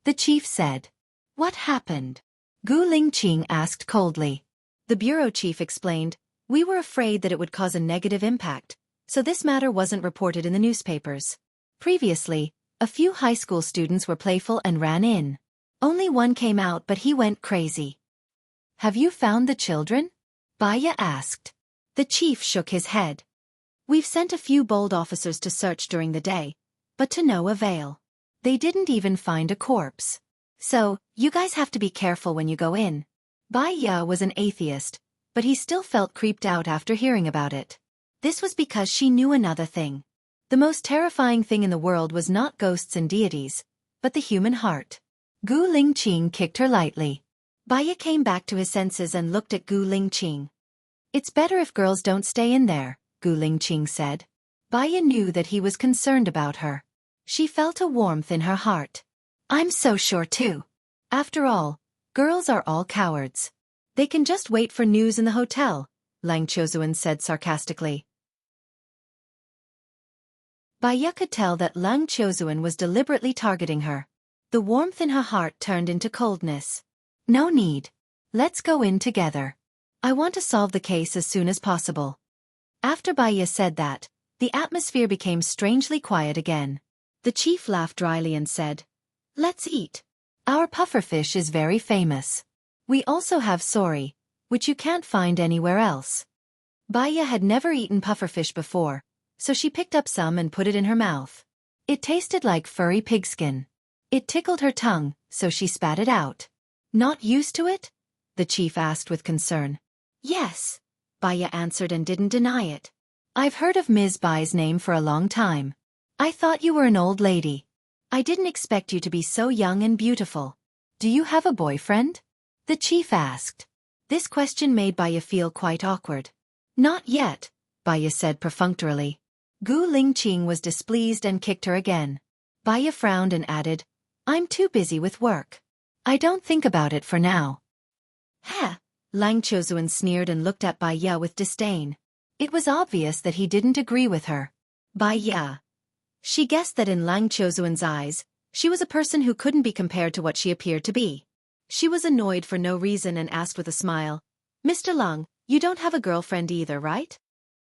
The chief said. What happened? Gu Lingqing asked coldly. The bureau chief explained, we were afraid that it would cause a negative impact, so this matter wasn't reported in the newspapers. Previously, a few high school students were playful and ran in. Only one came out but he went crazy. Have you found the children? Baya asked. The chief shook his head. We've sent a few bold officers to search during the day, but to no avail. They didn't even find a corpse. So, you guys have to be careful when you go in. Baya was an atheist, but he still felt creeped out after hearing about it. This was because she knew another thing. The most terrifying thing in the world was not ghosts and deities, but the human heart. Gu Lingqing kicked her lightly. Baya came back to his senses and looked at Gu Lingqing. It's better if girls don't stay in there, Gu Lingqing said. Baya knew that he was concerned about her. She felt a warmth in her heart. I'm so sure too. After all, girls are all cowards. They can just wait for news in the hotel, Leng Qiuzuan said sarcastically. Baya could tell that Leng Qiuzuan was deliberately targeting her. The warmth in her heart turned into coldness. No need. Let's go in together. I want to solve the case as soon as possible. After Baya said that, the atmosphere became strangely quiet again. The chief laughed dryly and said, Let's eat. Our pufferfish is very famous. We also have sori, which you can't find anywhere else. Baya had never eaten pufferfish before, so she picked up some and put it in her mouth. It tasted like furry pigskin. It tickled her tongue, so she spat it out. Not used to it? The chief asked with concern. Yes, Baya answered and didn't deny it. I've heard of Ms. Bai's name for a long time. I thought you were an old lady. I didn't expect you to be so young and beautiful. Do you have a boyfriend? The chief asked. This question made Baya feel quite awkward. Not yet, Baya said perfunctorily. Gu Lingqing was displeased and kicked her again. Baya frowned and added, I'm too busy with work. I don't think about it for now. Ha! Leng Qiuzuan sneered and looked at Baya with disdain. It was obvious that he didn't agree with her. Baya. She guessed that in Leng Qiuzuan's eyes, she was a person who couldn't be compared to what she appeared to be. She was annoyed for no reason and asked with a smile, Mr. Leng, you don't have a girlfriend either, right?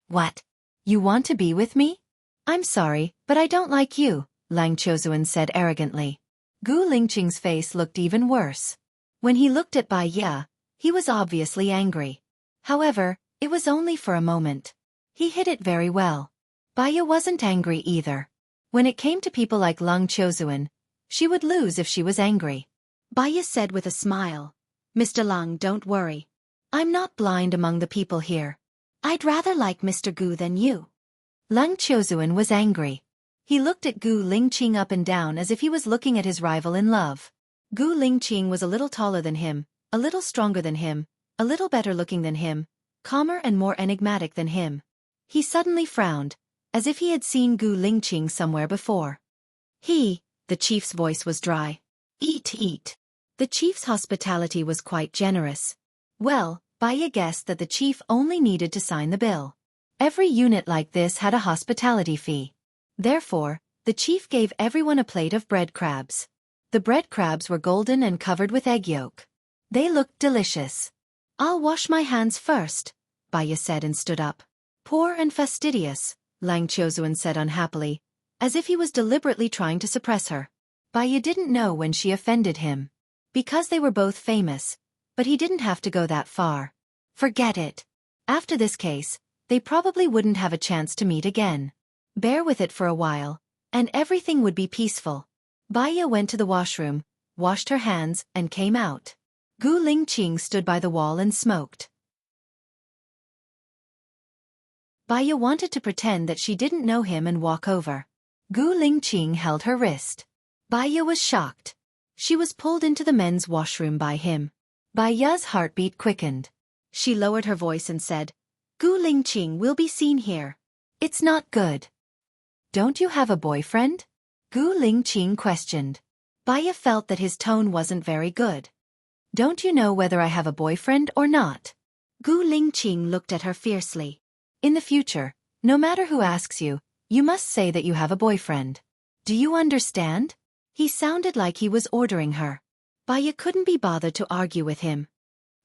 What? You want to be with me? I'm sorry, but I don't like you, Leng Qiuzuan said arrogantly. Gu Lingqing's face looked even worse. When he looked at Baya, he was obviously angry. However, it was only for a moment. He hid it very well. Baya wasn't angry either. When it came to people like Leng Qiuzuan, she would lose if she was angry. Baya said with a smile, Mr. Leng, don't worry. I'm not blind among the people here. I'd rather like Mr. Gu than you. Leng Qiuzuan was angry. He looked at Gu Lingqing up and down as if he was looking at his rival in love. Gu Lingqing was a little taller than him, a little stronger than him, a little better looking than him, calmer and more enigmatic than him. He suddenly frowned, as if he had seen Gu Lingqing somewhere before. The chief's voice was dry. Eat. The chief's hospitality was quite generous. Well, Baya guessed that the chief only needed to sign the bill. Every unit like this had a hospitality fee. Therefore, the chief gave everyone a plate of bread crabs. The bread crabs were golden and covered with egg yolk. They looked delicious. I'll wash my hands first, Baya said and stood up. Poor and fastidious, Leng Qiuzuan said unhappily, as if he was deliberately trying to suppress her. Baya didn't know when she offended him. Because they were both famous, but he didn't have to go that far. Forget it. After this case, they probably wouldn't have a chance to meet again. Bear with it for a while, and everything would be peaceful. Baya went to the washroom, washed her hands, and came out. Gu Lingqing stood by the wall and smoked. Baya wanted to pretend that she didn't know him and walk over. Gu Lingqing held her wrist. Baya was shocked. She was pulled into the men's washroom by him. Baya's heartbeat quickened. She lowered her voice and said, Gu Lingqing will be seen here. It's not good. Don't you have a boyfriend? Gu Lingqing questioned. Baya felt that his tone wasn't very good. Don't you know whether I have a boyfriend or not? Gu Lingqing looked at her fiercely. In the future, no matter who asks you, you must say that you have a boyfriend. Do you understand? He sounded like he was ordering her. Baya couldn't be bothered to argue with him.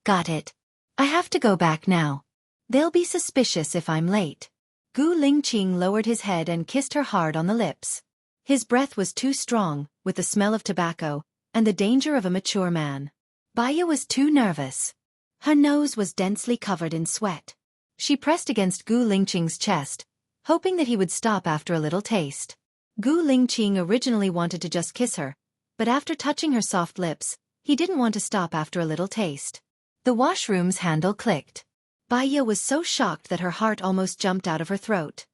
Got it. I have to go back now. They'll be suspicious if I'm late. Gu Lingqing lowered his head and kissed her hard on the lips. His breath was too strong, with the smell of tobacco, and the danger of a mature man. Baya was too nervous. Her nose was densely covered in sweat. She pressed against Gu Lingqing's chest, hoping that he would stop after a little taste. Gu Lingqing originally wanted to just kiss her, but after touching her soft lips, he didn't want to stop after a little taste. The washroom's handle clicked. Baya was so shocked that her heart almost jumped out of her throat.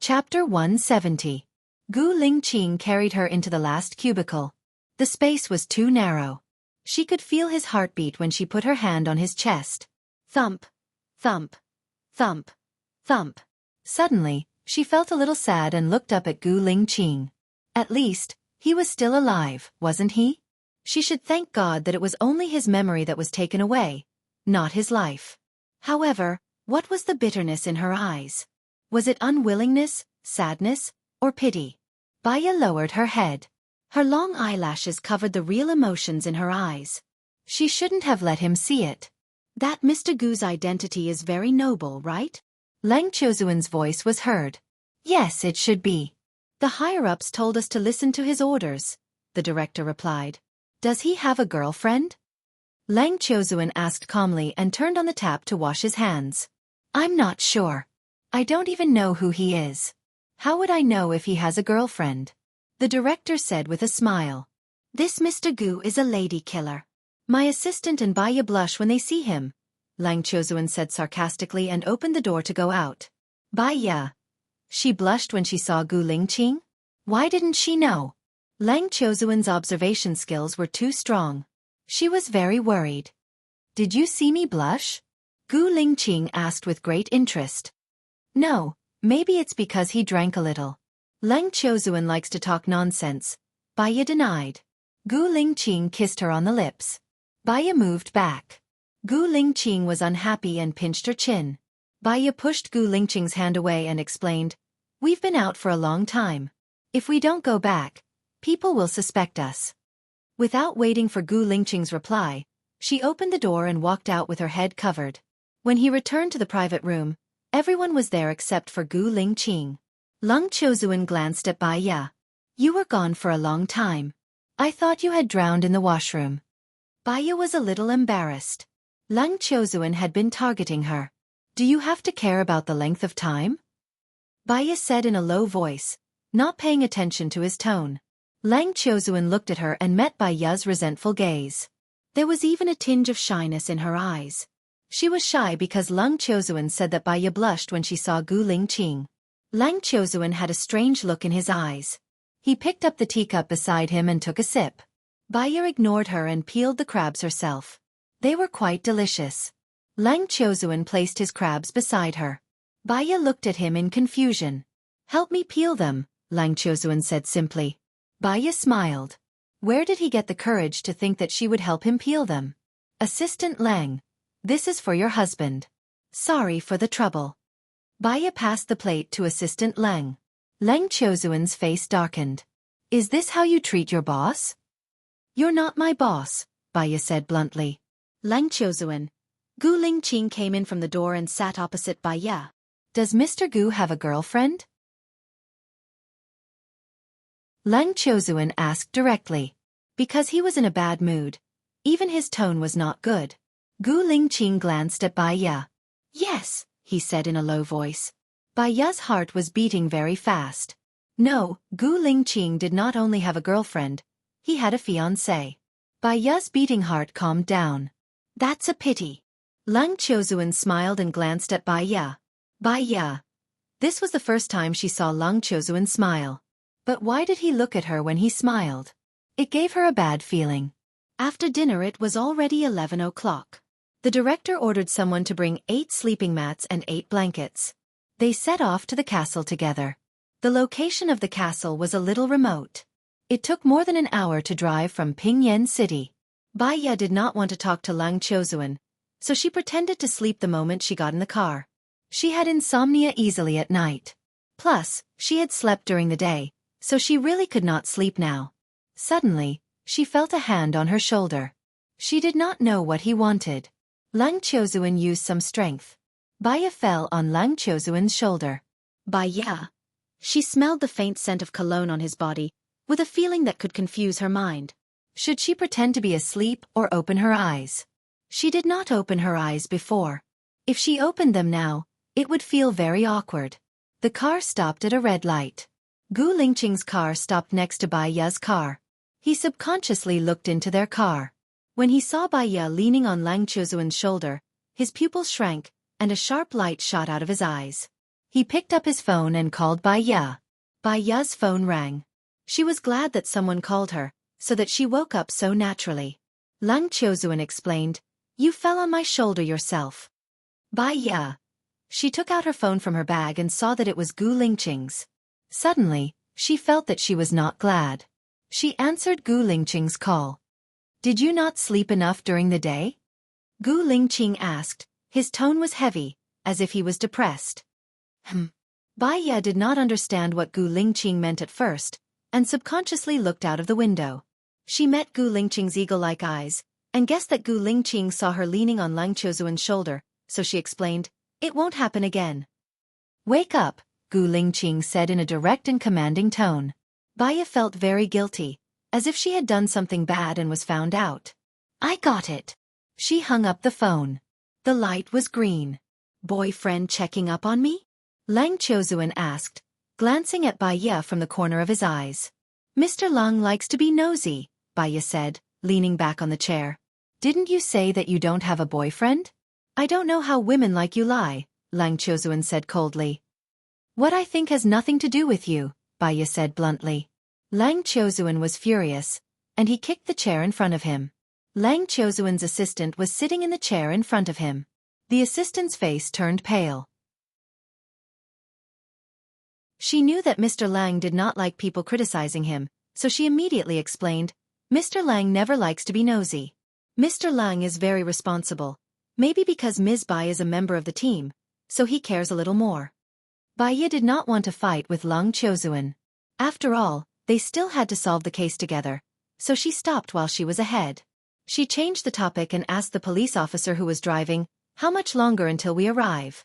Chapter 170. Gu Lingqing carried her into the last cubicle. The space was too narrow. She could feel his heartbeat when she put her hand on his chest. Thump, thump, thump, thump. Suddenly, she felt a little sad and looked up at Gu Lingqing. At least, he was still alive, wasn't he? She should thank God that it was only his memory that was taken away, not his life. However, what was the bitterness in her eyes? Was it unwillingness, sadness, or pity? Baya lowered her head. Her long eyelashes covered the real emotions in her eyes. She shouldn't have let him see it. That Mr. Gu's identity is very noble, right? Lang Chozuan's voice was heard. Yes, it should be. The higher-ups told us to listen to his orders, the director replied. Does he have a girlfriend? Lang Chozuan asked calmly and turned on the tap to wash his hands. I'm not sure. I don't even know who he is. How would I know if he has a girlfriend? The director said with a smile. This Mr. Gu is a lady killer. My assistant and Baya blush when they see him, Lang Chozuan said sarcastically and opened the door to go out. Baya. She blushed when she saw Gu Lingqing? Why didn't she know? Lang Chozuan's observation skills were too strong. She was very worried. Did you see me blush? Gu Lingqing asked with great interest. No, maybe it's because he drank a little. Lang Chozuan likes to talk nonsense, Baya denied. Gu Lingqing kissed her on the lips. Baya moved back. Gu Lingqing was unhappy and pinched her chin. Baya pushed Gu Lingqing's hand away and explained, We've been out for a long time. If we don't go back, people will suspect us. Without waiting for Gu Lingqing's reply, she opened the door and walked out with her head covered. When he returned to the private room, everyone was there except for Gu Lingqing. Lang Chozuan glanced at Baya. You were gone for a long time. I thought you had drowned in the washroom. Baya was a little embarrassed. Lang Chozuan had been targeting her. Do you have to care about the length of time? Baya said in a low voice, not paying attention to his tone. Lang Chozuan looked at her and met Baya's resentful gaze. There was even a tinge of shyness in her eyes. She was shy because Lang Chozuan said that Baya blushed when she saw Gu Lingqing. Lang Chozuan had a strange look in his eyes. He picked up the teacup beside him and took a sip. Baya ignored her and peeled the crabs herself. They were quite delicious. Lang Chozuan placed his crabs beside her. Baya looked at him in confusion. Help me peel them, Lang Chozuan said simply. Baya smiled. Where did he get the courage to think that she would help him peel them? Assistant Lang. This is for your husband. Sorry for the trouble. Baya passed the plate to Assistant Lang. Lang Chozuan's face darkened. Is this how you treat your boss? You're not my boss, Baya said bluntly. Lang Chozuan. Gu Lingqing came in from the door and sat opposite Baya. Does Mr. Gu have a girlfriend? Lang Chozuan asked directly. Because he was in a bad mood. Even his tone was not good. Gu Lingqing glanced at Baya. Yes, he said in a low voice. Baya's heart was beating very fast. No, Gu Lingqing did not only have a girlfriend, he had a fiancé. Baya's beating heart calmed down. That's a pity. Lang Chozuan smiled and glanced at Baya. Baya. This was the first time she saw Lung Chozuan smile. But why did he look at her when he smiled? It gave her a bad feeling. After dinner it was already 11 o'clock. The director ordered someone to bring 8 sleeping mats and 8 blankets. They set off to the castle together. The location of the castle was a little remote. It took more than an hour to drive from Pingyan City. Baya did not want to talk to Lung Chozuan, so she pretended to sleep the moment she got in the car. She had insomnia easily at night. Plus, she had slept during the day, so she really could not sleep now. Suddenly, she felt a hand on her shoulder. She did not know what he wanted. Lung Chozuan used some strength. Baya fell on Lung Chozuan's shoulder. Baya. She smelled the faint scent of cologne on his body, with a feeling that could confuse her mind. Should she pretend to be asleep or open her eyes? She did not open her eyes before. If she opened them now, it would feel very awkward. The car stopped at a red light. Gu Lingqing's car stopped next to Baya's car. He subconsciously looked into their car. When he saw Baya leaning on Lung Chozuan's shoulder, his pupils shrank, and a sharp light shot out of his eyes. He picked up his phone and called Baya. Baya's phone rang. She was glad that someone called her, so that she woke up so naturally. Lung Chozuan explained, "You fell on my shoulder yourself." Baya. She took out her phone from her bag and saw that it was Gu Lingqing's. Suddenly, she felt that she was not glad. She answered Gu Lingqing's call. "Did you not sleep enough during the day?" Gu Lingqing asked. His tone was heavy, as if he was depressed. Baya did not understand what Gu Lingqing meant at first, and subconsciously looked out of the window. She met Gu Lingqing's eagle-like eyes, and guessed that Gu Lingqing saw her leaning on Lung Chozuan's shoulder, so she explained, "It won't happen again." "Wake up," Gu Lingqing said in a direct and commanding tone. Baya felt very guilty, as if she had done something bad and was found out. "I got it." She hung up the phone. The light was green. "Boyfriend checking up on me?" Lung Chozuan asked, glancing at Baya from the corner of his eyes. "Mr. Lung likes to be nosy," Baya said, leaning back on the chair. "Didn't you say that you don't have a boyfriend?" "I don't know how women like you lie," Lung Chozuan said coldly. "What I think has nothing to do with you," Baya said bluntly. Lung Chozuan was furious, and he kicked the chair in front of him. Lung Chozuan's assistant was sitting in the chair in front of him. The assistant's face turned pale. She knew that Mr. Lang did not like people criticizing him, so she immediately explained, "Mr. Lang never likes to be nosy. Mr. Lang is very responsible, maybe because Ms. Bai is a member of the team, so he cares a little more." Baya did not want to fight with Lung Chozuan. After all, they still had to solve the case together, so she stopped while she was ahead. She changed the topic and asked the police officer who was driving, "How much longer until we arrive?"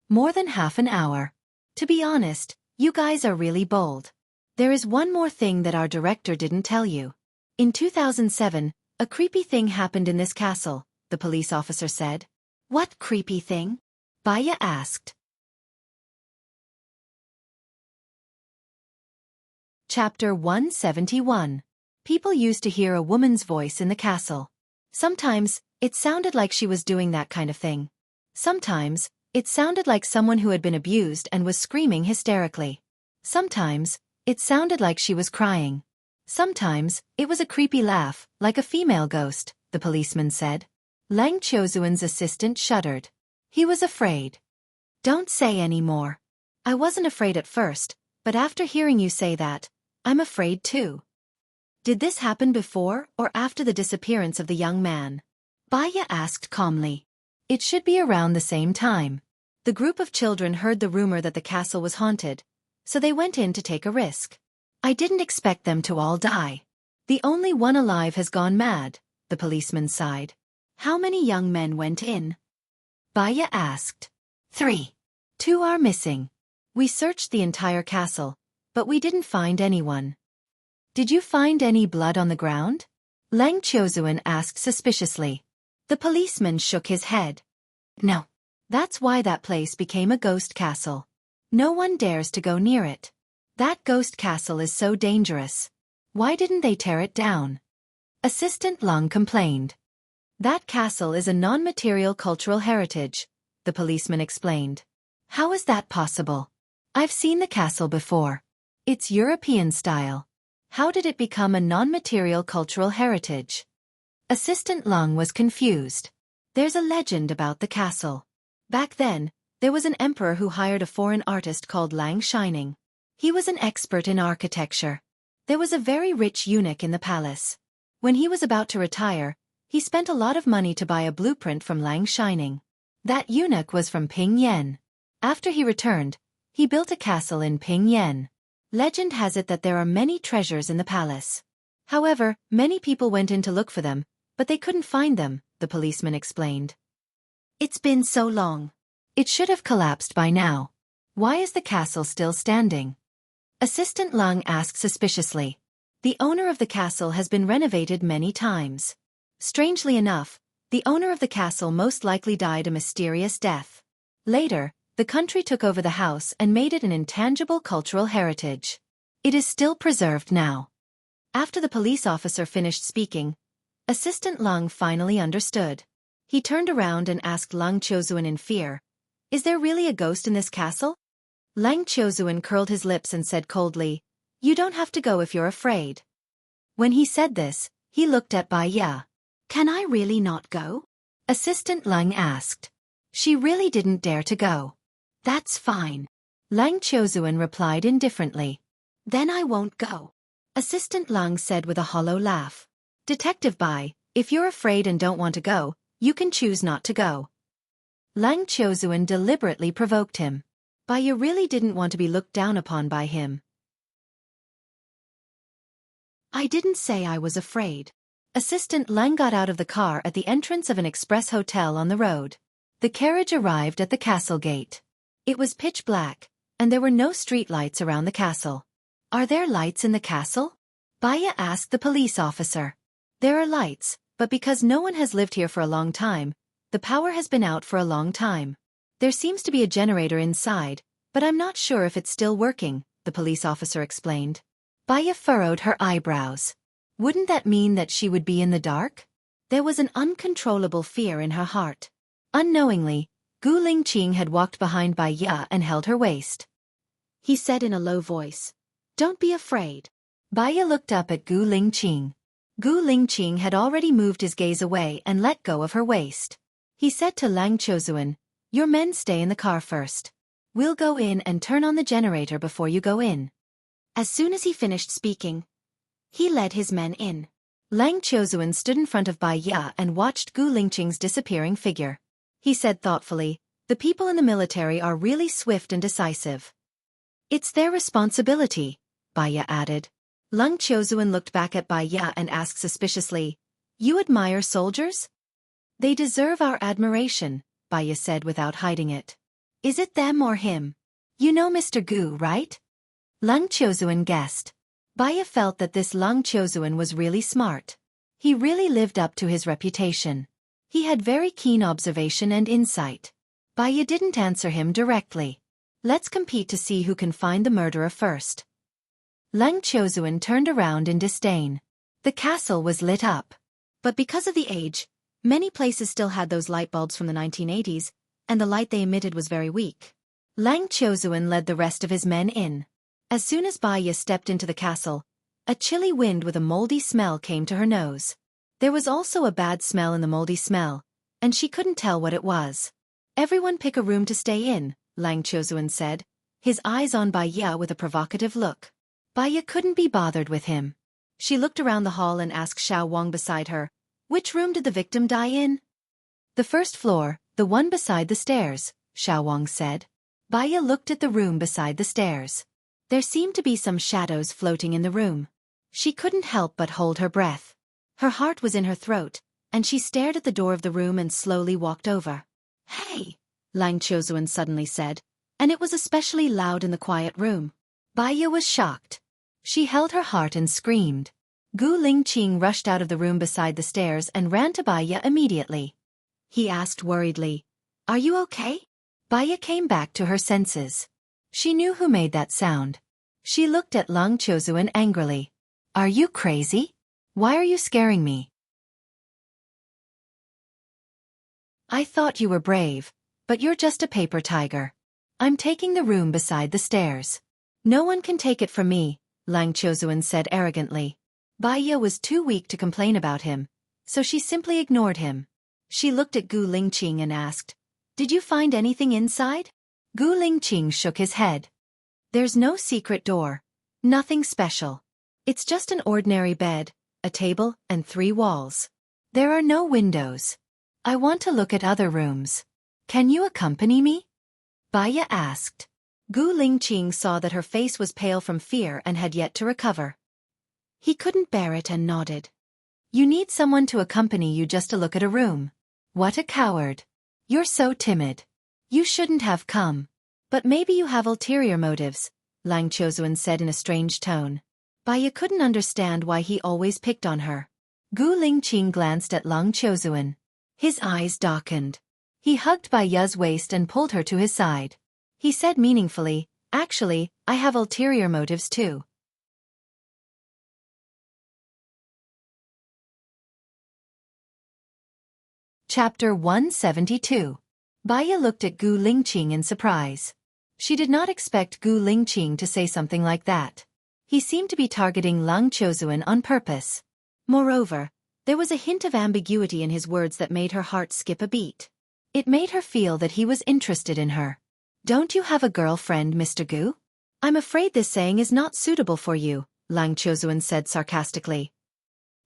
"More than half an hour. To be honest, you guys are really bold. There is one more thing that our director didn't tell you. In 2007, a creepy thing happened in this castle," the police officer said. "What creepy thing?" Baya asked. Chapter 171. People used to hear a woman's voice in the castle. Sometimes, it sounded like she was doing that kind of thing. Sometimes, it sounded like someone who had been abused and was screaming hysterically. Sometimes, it sounded like she was crying. Sometimes, it was a creepy laugh, like a female ghost, the policeman said. Lung Chozuan's assistant shuddered. He was afraid. "Don't say any more. I wasn't afraid at first, but after hearing you say that, I'm afraid too." "Did this happen before or after the disappearance of the young man?" Baya asked calmly. "It should be around the same time." The group of children heard the rumor that the castle was haunted, so they went in to take a risk. "I didn't expect them to all die. The only one alive has gone mad," the policeman sighed. "How many young men went in?" Baya asked. 3. 2 are missing. We searched the entire castle, but we didn't find anyone." "Did you find any blood on the ground?" Lung Chozuan asked suspiciously. The policeman shook his head. "No. That's why that place became a ghost castle. No one dares to go near it. That ghost castle is so dangerous. Why didn't they tear it down?" Assistant Lung complained. "That castle is a non-material cultural heritage," the policeman explained. How is that possible? I've seen the castle before. It's European style. How did it become a non-material cultural heritage? Assistant Lung was confused. There's a legend about the castle. Back then, there was an emperor who hired a foreign artist called Lang Shining. He was an expert in architecture. There was a very rich eunuch in the palace. When he was about to retire, he spent a lot of money to buy a blueprint from Lang Shining. That eunuch was from Ping Yen. After he returned, he built a castle in Ping Yen. Legend has it that there are many treasures in the palace. However, many people went in to look for them, but they couldn't find them, the policeman explained. It's been so long. It should have collapsed by now. Why is the castle still standing? Assistant Lung asked suspiciously. The owner of the castle has been renovated many times. Strangely enough, the owner of the castle most likely died a mysterious death. Later, the country took over the house and made it an intangible cultural heritage. It is still preserved now. After the police officer finished speaking, Assistant Lung finally understood. He turned around and asked Lung Chiozuan in fear, "Is there really a ghost in this castle?" Lang Chiozuan curled his lips and said coldly, "You don't have to go if you're afraid." When he said this, he looked at Bai Ya. "Can I really not go?" Assistant Lung asked. She really didn't dare to go. "That's fine." Lang Chiozuan replied indifferently. "Then I won't go." Assistant Lung said with a hollow laugh. "Detective Bai, if you're afraid and don't want to go, you can choose not to go." Lang Chiozuan deliberately provoked him. Bai Ya really didn't want to be looked down upon by him. "I didn't say I was afraid." Assistant Lang got out of the car at the entrance of an express hotel on the road. The carriage arrived at the castle gate. It was pitch black, and there were no street lights around the castle. "Are there lights in the castle?" Bai Ya asked the police officer. "There are lights, but because no one has lived here for a long time, the power has been out for a long time. There seems to be a generator inside, but I'm not sure if it's still working," the police officer explained. Bai Ya furrowed her eyebrows. Wouldn't that mean that she would be in the dark? There was an uncontrollable fear in her heart. Unknowingly, Gu Lingqing had walked behind Bai Ya and held her waist. He said in a low voice, "Don't be afraid." Bai Ya looked up at Gu Lingqing. Gu Lingqing had already moved his gaze away and let go of her waist. He said to Lang Chiozuan, "Your men stay in the car first. We'll go in and turn on the generator before you go in." As soon as he finished speaking, he led his men in. Lang Chiozuan stood in front of Bai Ya and watched Gu Lingqing's disappearing figure. He said thoughtfully, "The people in the military are really swift and decisive." "It's their responsibility," Bai Ya added. Lang Chiozuan looked back at Bai Ya and asked suspiciously, "You admire soldiers?" "They deserve our admiration," Bai Ya said without hiding it. "Is it them or him? You know Mr. Gu, right?" Lang Chiozuan guessed. Bai Ya felt that this Lang Chiozuan was really smart. He really lived up to his reputation. He had very keen observation and insight. Bai Ya didn't answer him directly. "Let's compete to see who can find the murderer first." Lang Chiozuan turned around in disdain. The castle was lit up. But because of the age, many places still had those light bulbs from the 1980s, and the light they emitted was very weak. Lang Chiozuan led the rest of his men in. As soon as Bai Ya stepped into the castle, a chilly wind with a moldy smell came to her nose. There was also a bad smell in the moldy smell, and she couldn't tell what it was. "Everyone pick a room to stay in," Lang Chiozuan said, his eyes on Bai Ya with a provocative look. Bai Ya couldn't be bothered with him. She looked around the hall and asked Xiao Wang beside her, "Which room did the victim die in?" "The first floor, the one beside the stairs," Xiao Wang said. Bai Ya looked at the room beside the stairs. There seemed to be some shadows floating in the room. She couldn't help but hold her breath. Her heart was in her throat, and she stared at the door of the room and slowly walked over. "Hey!" Lang Chiozuan suddenly said, and it was especially loud in the quiet room. Bai Ya was shocked. She held her heart and screamed. Gu Lingqing rushed out of the room beside the stairs and ran to Bai Ya immediately. He asked worriedly, "Are you okay?" Bai Ya came back to her senses. She knew who made that sound. She looked at Lang Chiozuan angrily. "Are you crazy? Why are you scaring me?" "I thought you were brave, but you're just a paper tiger." I'm taking the room beside the stairs. No one can take it from me, Lang Chozuan said arrogantly. Baiya was too weak to complain about him, so she simply ignored him. She looked at Gu Lingqing and asked, "Did you find anything inside?" Gu Lingqing shook his head. "There's no secret door. Nothing special. It's just an ordinary bed, a table, and 3 walls. There are no windows. I want to look at other rooms. Can you accompany me?" Baiya asked. Gu Lingqing saw that her face was pale from fear and had yet to recover. He couldn't bear it and nodded. "You need someone to accompany you just to look at a room. What a coward. You're so timid. You shouldn't have come. But maybe you have ulterior motives," Lang Chozuan said in a strange tone. Baiya couldn't understand why he always picked on her. Gu Lingqing glanced at Lang Chozuan. His eyes darkened. He hugged Baiya's waist and pulled her to his side. He said meaningfully, "Actually, I have ulterior motives too." Chapter 172. Baiya looked at Gu Lingqing in surprise. She did not expect Gu Lingqing to say something like that. He seemed to be targeting Lang Chozuan on purpose. Moreover, there was a hint of ambiguity in his words that made her heart skip a beat. It made her feel that he was interested in her. "Don't you have a girlfriend, Mr. Gu?" "I'm afraid this saying is not suitable for you," Lang Chozuan said sarcastically.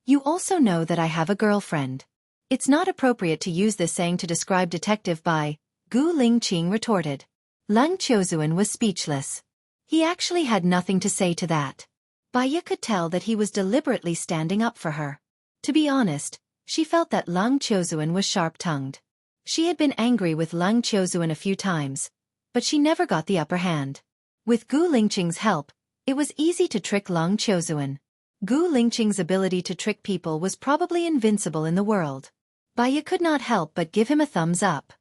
"You also know that I have a girlfriend. It's not appropriate to use this saying to describe Detective Bai," Gu Lingqing retorted. Lang Chozuan was speechless. He actually had nothing to say to that. Baiya could tell that he was deliberately standing up for her. To be honest, she felt that Lang Chozuan was sharp-tongued. She had been angry with Lang Chozuan a few times, but she never got the upper hand. With Gu Lingqing's help, it was easy to trick Lang Chozuan. Gu Lingqing's ability to trick people was probably invincible in the world. Baiya could not help but give him a thumbs up.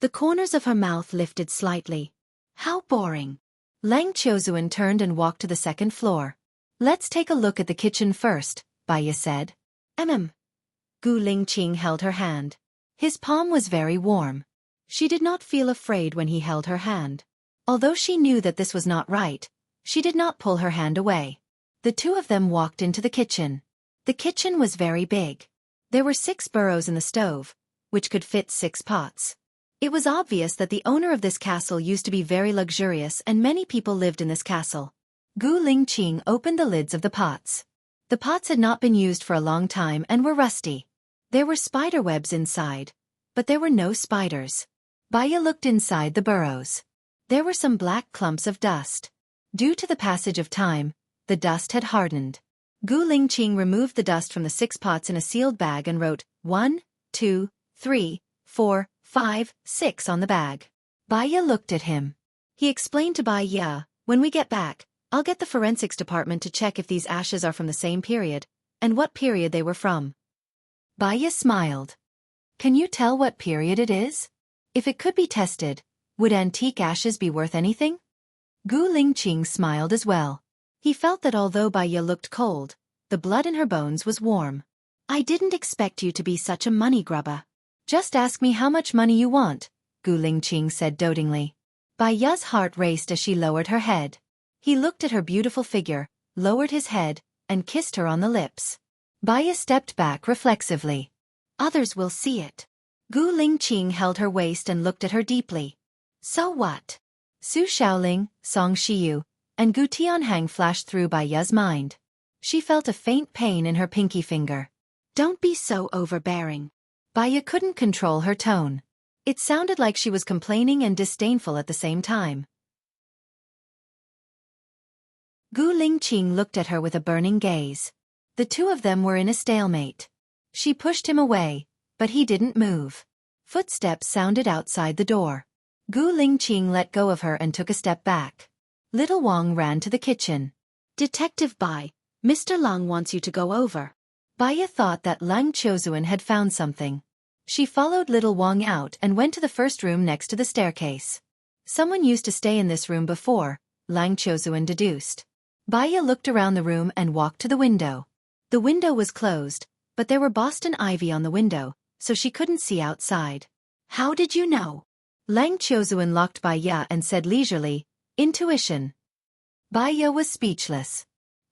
The corners of her mouth lifted slightly. How boring. Lang Chozuan turned and walked to the 2nd floor. "Let's take a look at the kitchen first," Baiya said. Gu Lingqing held her hand. His palm was very warm. She did not feel afraid when he held her hand. Although she knew that this was not right, she did not pull her hand away. The two of them walked into the kitchen. The kitchen was very big. There were 6 burrows in the stove, which could fit 6 pots. It was obvious that the owner of this castle used to be very luxurious and many people lived in this castle. Gu Lingqing opened the lids of the pots. The pots had not been used for a long time and were rusty. There were spider webs inside, but there were no spiders. Baiya looked inside the burrows. There were some black clumps of dust. Due to the passage of time, the dust had hardened. Gu Lingqing removed the dust from the 6 pots in a sealed bag and wrote 1, 2, 3, 4, 5, 6 on the bag. Baiya looked at him. He explained to Baiya, "When we get back, I'll get the forensics department to check if these ashes are from the same period, and what period they were from." Baiya smiled. "Can you tell what period it is? If it could be tested, would antique ashes be worth anything?" Gu Lingqing smiled as well. He felt that although Baiya looked cold, the blood in her bones was warm. "I didn't expect you to be such a money grubber. Just ask me how much money you want," Gu Lingqing said dotingly. Baiya's heart raced as she lowered her head. He looked at her beautiful figure, lowered his head, and kissed her on the lips. Baiya stepped back reflexively. "Others will see it." Gu Lingqing held her waist and looked at her deeply. "So what?" Su Shaoling, Song Shiyu, and Gu Tianhang flashed through Baiya's mind. She felt a faint pain in her pinky finger. "Don't be so overbearing." Baiya couldn't control her tone. It sounded like she was complaining and disdainful at the same time. Gu Lingqing looked at her with a burning gaze. The two of them were in a stalemate. She pushed him away, but he didn't move. Footsteps sounded outside the door. Gu Lingqing let go of her and took a step back. Little Wang ran to the kitchen. "Detective Bai, Mr. Lang wants you to go over." Baiya thought that Lang Chozuan had found something. She followed Little Wang out and went to the first room next to the staircase. Someone used to stay in this room before, Lang Chozuan deduced. Baiya looked around the room and walked to the window. The window was closed, but there were Boston ivy on the window, so she couldn't see outside. "How did you know?" Lang Qiuzuan looked Bai Ya and said leisurely, "Intuition." Bai Ya was speechless.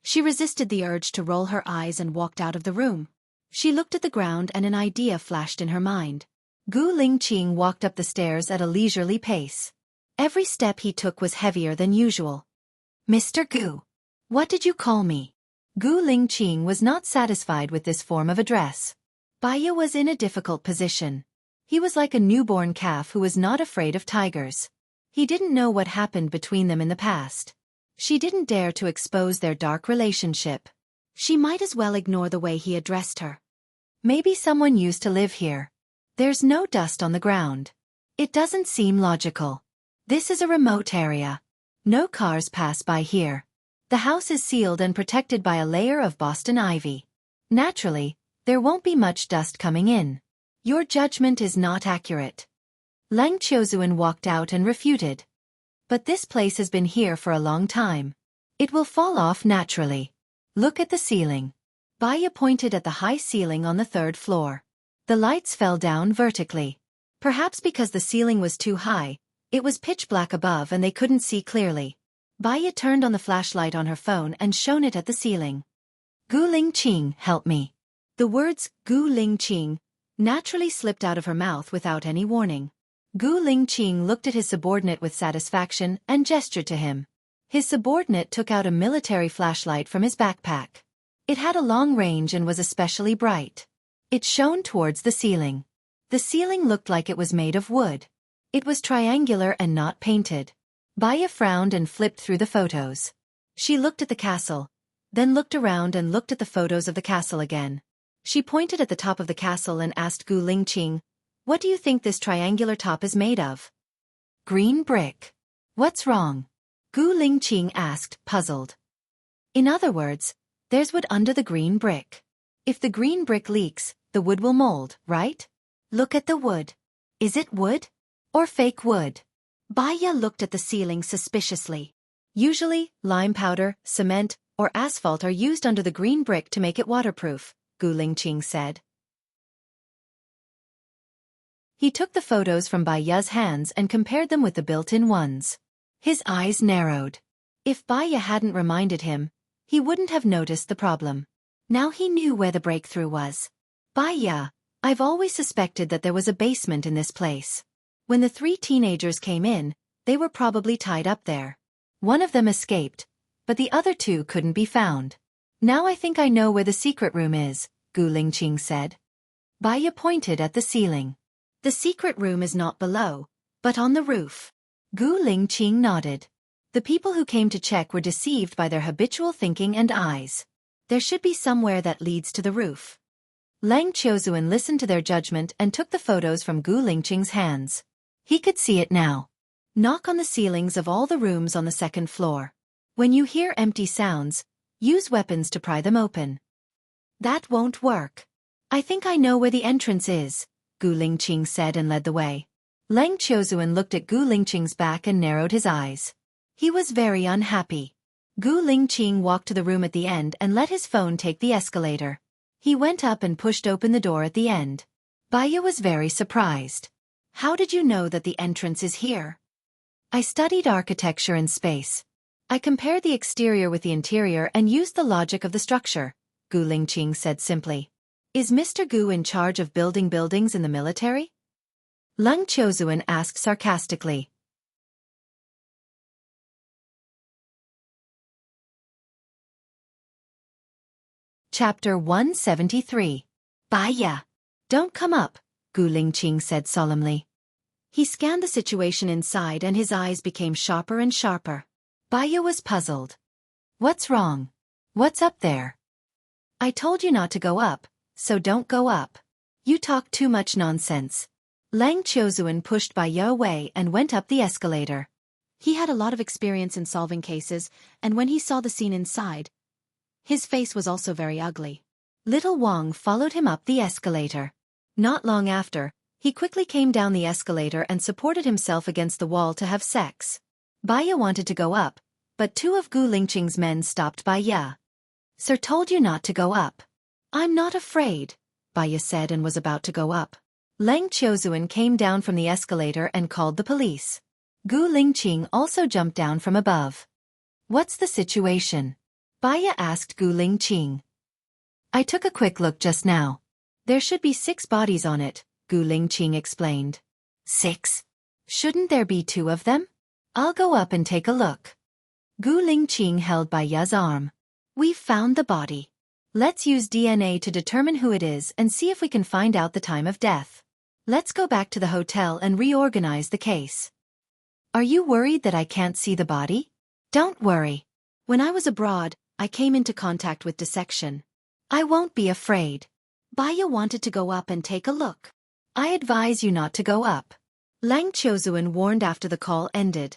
She resisted the urge to roll her eyes and walked out of the room. She looked at the ground and an idea flashed in her mind. Gu Lingqing walked up the stairs at a leisurely pace. Every step he took was heavier than usual. "Mr. Gu. What did you call me?" Gu Lingqing was not satisfied with this form of address. Bai Ya was in a difficult position. He was like a newborn calf who was not afraid of tigers. He didn't know what happened between them in the past. She didn't dare to expose their dark relationship. She might as well ignore the way he addressed her. Maybe someone used to live here. There's no dust on the ground. It doesn't seem logical. This is a remote area. No cars pass by here. The house is sealed and protected by a layer of Boston ivy. Naturally, there won't be much dust coming in. Your judgment is not accurate. Lang Qiuzuan walked out and refuted. But this place has been here for a long time. It will fall off naturally. Look at the ceiling. Bai Ya pointed at the high ceiling on the third floor. The lights fell down vertically. Perhaps because the ceiling was too high, it was pitch black above and they couldn't see clearly. Bai Ya turned on the flashlight on her phone and shone it at the ceiling. "Gu Lingqing, help me." The words Gu Lingqing naturally slipped out of her mouth without any warning. Gu Lingqing looked at his subordinate with satisfaction and gestured to him. His subordinate took out a military flashlight from his backpack. It had a long range and was especially bright. It shone towards the ceiling. The ceiling looked like it was made of wood. It was triangular and not painted. Bai Ya frowned and flipped through the photos. She looked at the castle, then looked around and looked at the photos of the castle again. She pointed at the top of the castle and asked Gu Lingqing, "What do you think this triangular top is made of?" "Green brick." "What's wrong?" Gu Lingqing asked, puzzled. "In other words, there's wood under the green brick. If the green brick leaks, the wood will mold, right? Look at the wood. Is it wood? Or fake wood?" Bai Ya looked at the ceiling suspiciously. Usually, lime powder, cement, or asphalt are used under the green brick to make it waterproof, Gu Lingqing said. He took the photos from Bai Ya's hands and compared them with the built-in ones. His eyes narrowed. If Bai Ya hadn't reminded him, he wouldn't have noticed the problem. Now he knew where the breakthrough was. "Bai Ya, I've always suspected that there was a basement in this place. When the 3 teenagers came in, they were probably tied up there. One of them escaped, but the other 2 couldn't be found. Now I think I know where the secret room is," Gu Lingqing said. Bai Ya pointed at the ceiling. "The secret room is not below, but on the roof." Gu Lingqing nodded. The people who came to check were deceived by their habitual thinking and eyes. There should be somewhere that leads to the roof. Lang Qiuzuan listened to their judgment and took the photos from Gu Lingqing's hands. He could see it now. Knock on the ceilings of all the rooms on the second floor. When you hear empty sounds, use weapons to pry them open. That won't work. I think I know where the entrance is, Gu Lingqing said and led the way. Lang Qiuzuan looked at Gu Lingqing's back and narrowed his eyes. He was very unhappy. Gu Lingqing walked to the room at the end and let his phone take the escalator. He went up and pushed open the door at the end. Bai Ya was very surprised. "How did you know that the entrance is here?" "I studied architecture and space. I compared the exterior with the interior and used the logic of the structure," Gu Lingqing said simply. "Is Mr. Gu in charge of building buildings in the military?" Lang Qiuzuan asked sarcastically. Chapter 173. Bai Ya. "Don't come up," Gu Lingqing said solemnly. He scanned the situation inside and his eyes became sharper and sharper. Bai Ya was puzzled. "What's wrong? What's up there?" "I told you not to go up, so don't go up. You talk too much nonsense." Lang Qiuzuan pushed Bai Ya away and went up the escalator. He had a lot of experience in solving cases, and when he saw the scene inside, his face was also very ugly. Little Wang followed him up the escalator. Not long after, he quickly came down the escalator and supported himself against the wall to have sex. Bai Ya wanted to go up, but 2 of Gu Lingqing's men stopped Bai Ya. "Sir told you not to go up." "I'm not afraid," Bai Ya said and was about to go up. Leng Qiuzuan came down from the escalator and called the police. Gu Lingqing also jumped down from above. What's the situation? Baya asked Gu Lingqing. I took a quick look just now. There should be 6 bodies on it, Gu Lingqing explained. 6? Shouldn't there be 2 of them? I'll go up and take a look. Gu Lingqing held Baya's arm. We've found the body. Let's use DNA to determine who it is and see if we can find out the time of death. Let's go back to the hotel and reorganize the case. Are you worried that I can't see the body? Don't worry. When I was abroad, I came into contact with dissection. I won't be afraid. Baya wanted to go up and take a look. I advise you not to go up. Leng Qiuzuan warned after the call ended.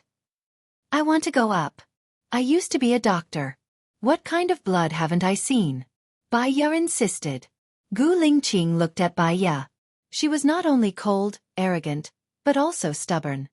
I want to go up. I used to be a doctor. What kind of blood haven't I seen? Baya insisted. Gu Lingqing looked at Baya. She was not only cold, arrogant, but also stubborn.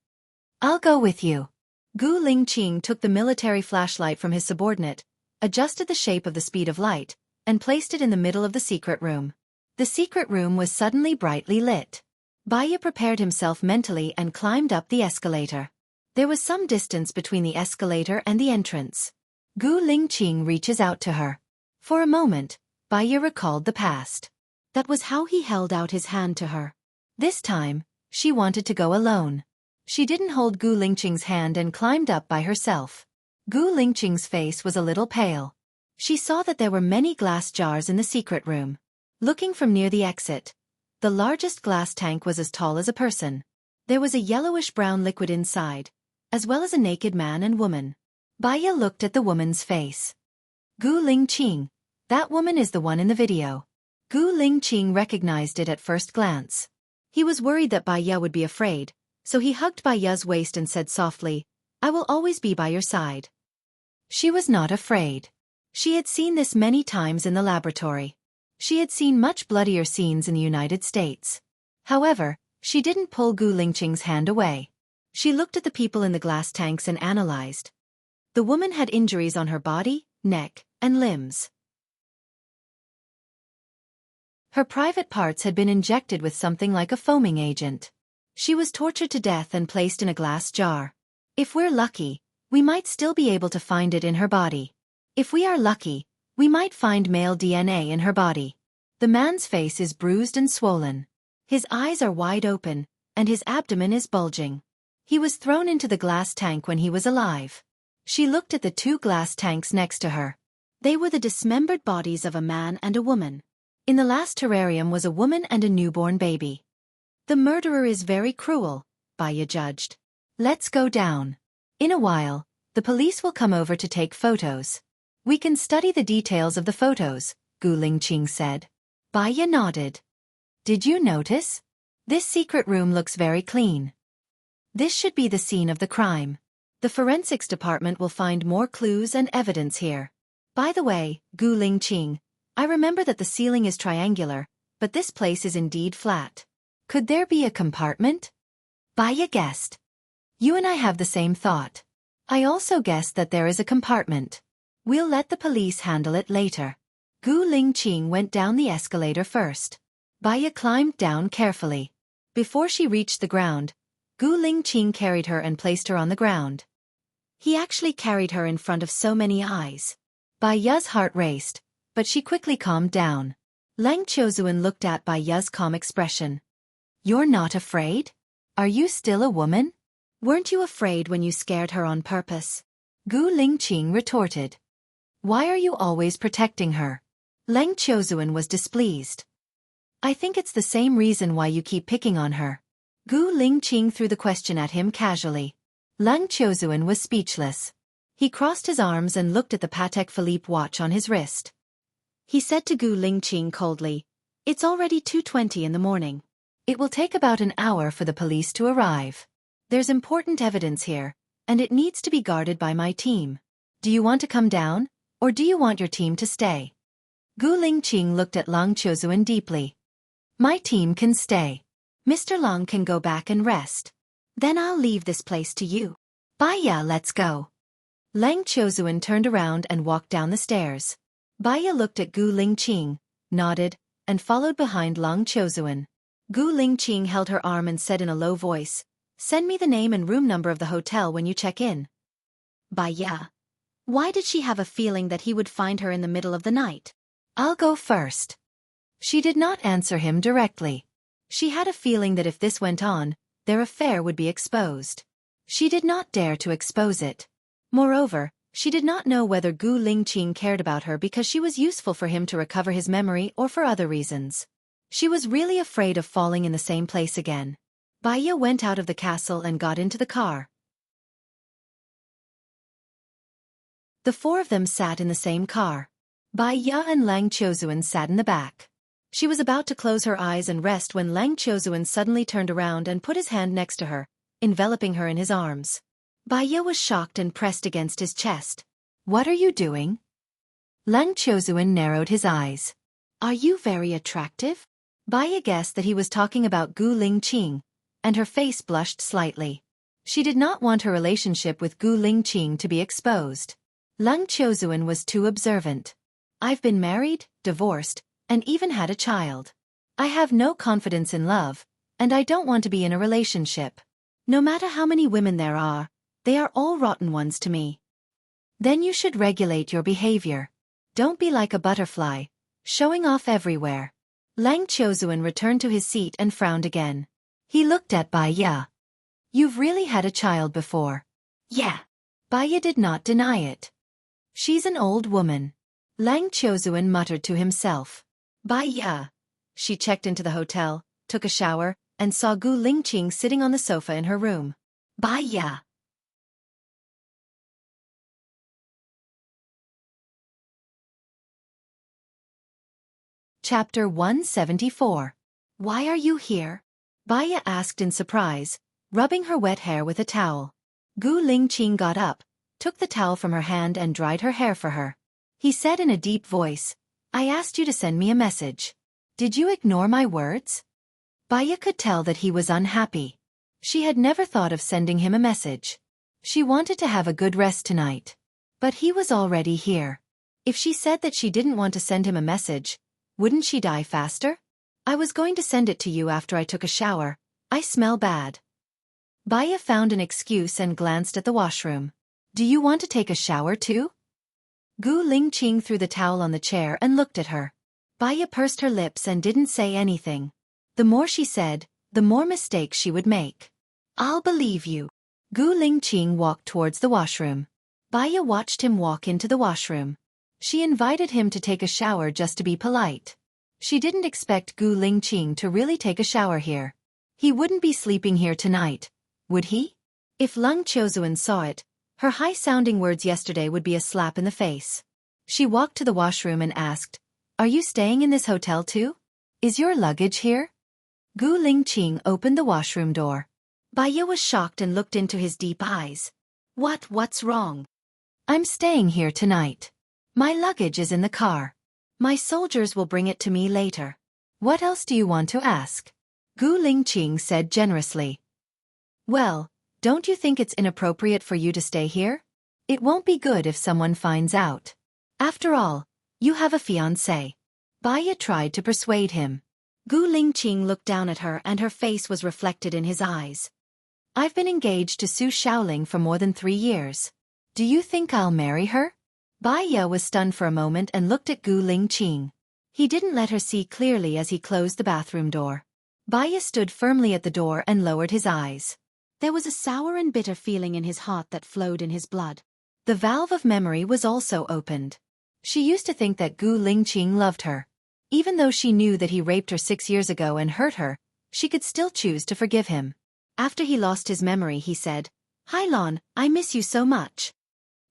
I'll go with you. Gu Lingqing took the military flashlight from his subordinate, adjusted the shape of the speed of light, and placed it in the middle of the secret room. The secret room was suddenly brightly lit. Baya prepared himself mentally and climbed up the escalator. There was some distance between the escalator and the entrance. Gu Lingqing reaches out to her. For a moment, Baya recalled the past. That was how he held out his hand to her. This time, she wanted to go alone. She didn't hold Gu Lingqing's hand and climbed up by herself. Gu Lingqing's face was a little pale. She saw that there were many glass jars in the secret room. Looking from near the exit, the largest glass tank was as tall as a person. There was a yellowish-brown liquid inside, as well as a naked man and woman. Baya looked at the woman's face. Gu Lingqing, that woman is the one in the video. Gu Lingqing recognized it at first glance. He was worried that Baya would be afraid, so he hugged Baya's waist and said softly, I will always be by your side. She was not afraid. She had seen this many times in the laboratory. She had seen much bloodier scenes in the United States. However, she didn't pull Gu Lingqing's hand away. She looked at the people in the glass tanks and analyzed. The woman had injuries on her body, neck, and limbs. Her private parts had been injected with something like a foaming agent. She was tortured to death and placed in a glass jar. If we're lucky, we might still be able to find it in her body. If we are lucky, we might find male DNA in her body. The man's face is bruised and swollen. His eyes are wide open, and his abdomen is bulging. He was thrown into the glass tank when he was alive. She looked at the 2 glass tanks next to her. They were the dismembered bodies of a man and a woman. In the last terrarium was a woman and a newborn baby. The murderer is very cruel, Baya judged. Let's go down. In a while, the police will come over to take photos. We can study the details of the photos, Gu Lingqing said. Baya nodded. Did you notice? This secret room looks very clean. This should be the scene of the crime. The forensics department will find more clues and evidence here. By the way, Gu Lingqing, I remember that the ceiling is triangular, but this place is indeed flat. Could there be a compartment? Baya guessed. You and I have the same thought. I also guessed that there is a compartment. We'll let the police handle it later. Gu Lingqing went down the escalator first. Baya climbed down carefully. Before she reached the ground, Gu Lingqing carried her and placed her on the ground. He actually carried her in front of so many eyes. Baya's heart raced, but she quickly calmed down. Leng Qiuzuan looked at Baya's calm expression. You're not afraid? Are you still a woman? Weren't you afraid when you scared her on purpose? Gu Lingqing retorted. Why are you always protecting her? Leng Qiuzuan was displeased. I think it's the same reason why you keep picking on her. Gu Lingqing threw the question at him casually. Leng Qiuzuan was speechless. He crossed his arms and looked at the Patek Philippe watch on his wrist. He said to Gu Lingqing coldly, It's already 2:20 in the morning. It will take about an hour for the police to arrive. There's important evidence here, and it needs to be guarded by my team. Do you want to come down, or do you want your team to stay? Gu Lingqing looked at Leng Qiuzuan deeply. My team can stay. Mr. Long can go back and rest. Then I'll leave this place to you. Baya, let's go. Leng Qiuzuan turned around and walked down the stairs. Baya looked at Gu Lingqing, nodded, and followed behind Leng Qiuzuan. Gu Lingqing held her arm and said in a low voice, "Send me the name and room number of the hotel when you check in." Baya. Why did she have a feeling that he would find her in the middle of the night? "I'll go first." She did not answer him directly. She had a feeling that if this went on, their affair would be exposed. She did not dare to expose it. Moreover, she did not know whether Gu Lingqing cared about her because she was useful for him to recover his memory or for other reasons. She was really afraid of falling in the same place again. Baya went out of the castle and got into the car. The four of them sat in the same car. Baya and Lang Qiuzuan sat in the back. She was about to close her eyes and rest when Lang Qiuzuan suddenly turned around and put his hand next to her, enveloping her in his arms. Baya was shocked and pressed against his chest. "What are you doing?" Lang Qiuzuan narrowed his eyes. "Are you very attractive?" Baya guessed that he was talking about Gu Lingqing, and her face blushed slightly. She did not want her relationship with Gu Lingqing to be exposed. Lang Qiuzuan was too observant. "I've been married, divorced, and even had a child. I have no confidence in love, and I don't want to be in a relationship. No matter how many women there are, they are all rotten ones to me." "Then you should regulate your behavior. Don't be like a butterfly, showing off everywhere." Lang Qiuzuan returned to his seat and frowned again. He looked at Baya. "You've really had a child before." "Yeah." Baya did not deny it. "She's an old woman." Lang Qiuzuan muttered to himself. Baya. She checked into the hotel, took a shower, and saw Gu Lingqing sitting on the sofa in her room. Baya. Chapter 174. Why are you here? Baya asked in surprise, rubbing her wet hair with a towel. Gu Lingqing got up, took the towel from her hand and dried her hair for her. He said in a deep voice, "I asked you to send me a message. Did you ignore my words?" Baya could tell that he was unhappy. She had never thought of sending him a message. She wanted to have a good rest tonight. But he was already here. If she said that she didn't want to send him a message, wouldn't she die faster? "I was going to send it to you after I took a shower. I smell bad." Baya found an excuse and glanced at the washroom. "Do you want to take a shower too?" Gu Lingqing threw the towel on the chair and looked at her. Baya pursed her lips and didn't say anything. The more she said, the more mistakes she would make. "I'll believe you." Gu Lingqing walked towards the washroom. Baya watched him walk into the washroom. She invited him to take a shower just to be polite. She didn't expect Gu Lingqing to really take a shower here. He wouldn't be sleeping here tonight, would he? If Lang Qiuzuan saw it, her high-sounding words yesterday would be a slap in the face. She walked to the washroom and asked, "Are you staying in this hotel too? Is your luggage here?" Gu Lingqing opened the washroom door. Baya was shocked and looked into his deep eyes. What's wrong?" "I'm staying here tonight. My luggage is in the car. My soldiers will bring it to me later. What else do you want to ask?" Gu Lingqing said generously. "Well, don't you think it's inappropriate for you to stay here? It won't be good if someone finds out. After all, you have a fiancé." Baya tried to persuade him. Gu Lingqing looked down at her and her face was reflected in his eyes. "I've been engaged to Su Shaoling for more than 3 years. Do you think I'll marry her?" Baya was stunned for a moment and looked at Gu Lingqing. He didn't let her see clearly as he closed the bathroom door. Baya stood firmly at the door and lowered his eyes. There was a sour and bitter feeling in his heart that flowed in his blood. The valve of memory was also opened. She used to think that Gu Lingqing loved her. Even though she knew that he raped her 6 years ago and hurt her, she could still choose to forgive him. After he lost his memory, he said, "Hailon, I miss you so much."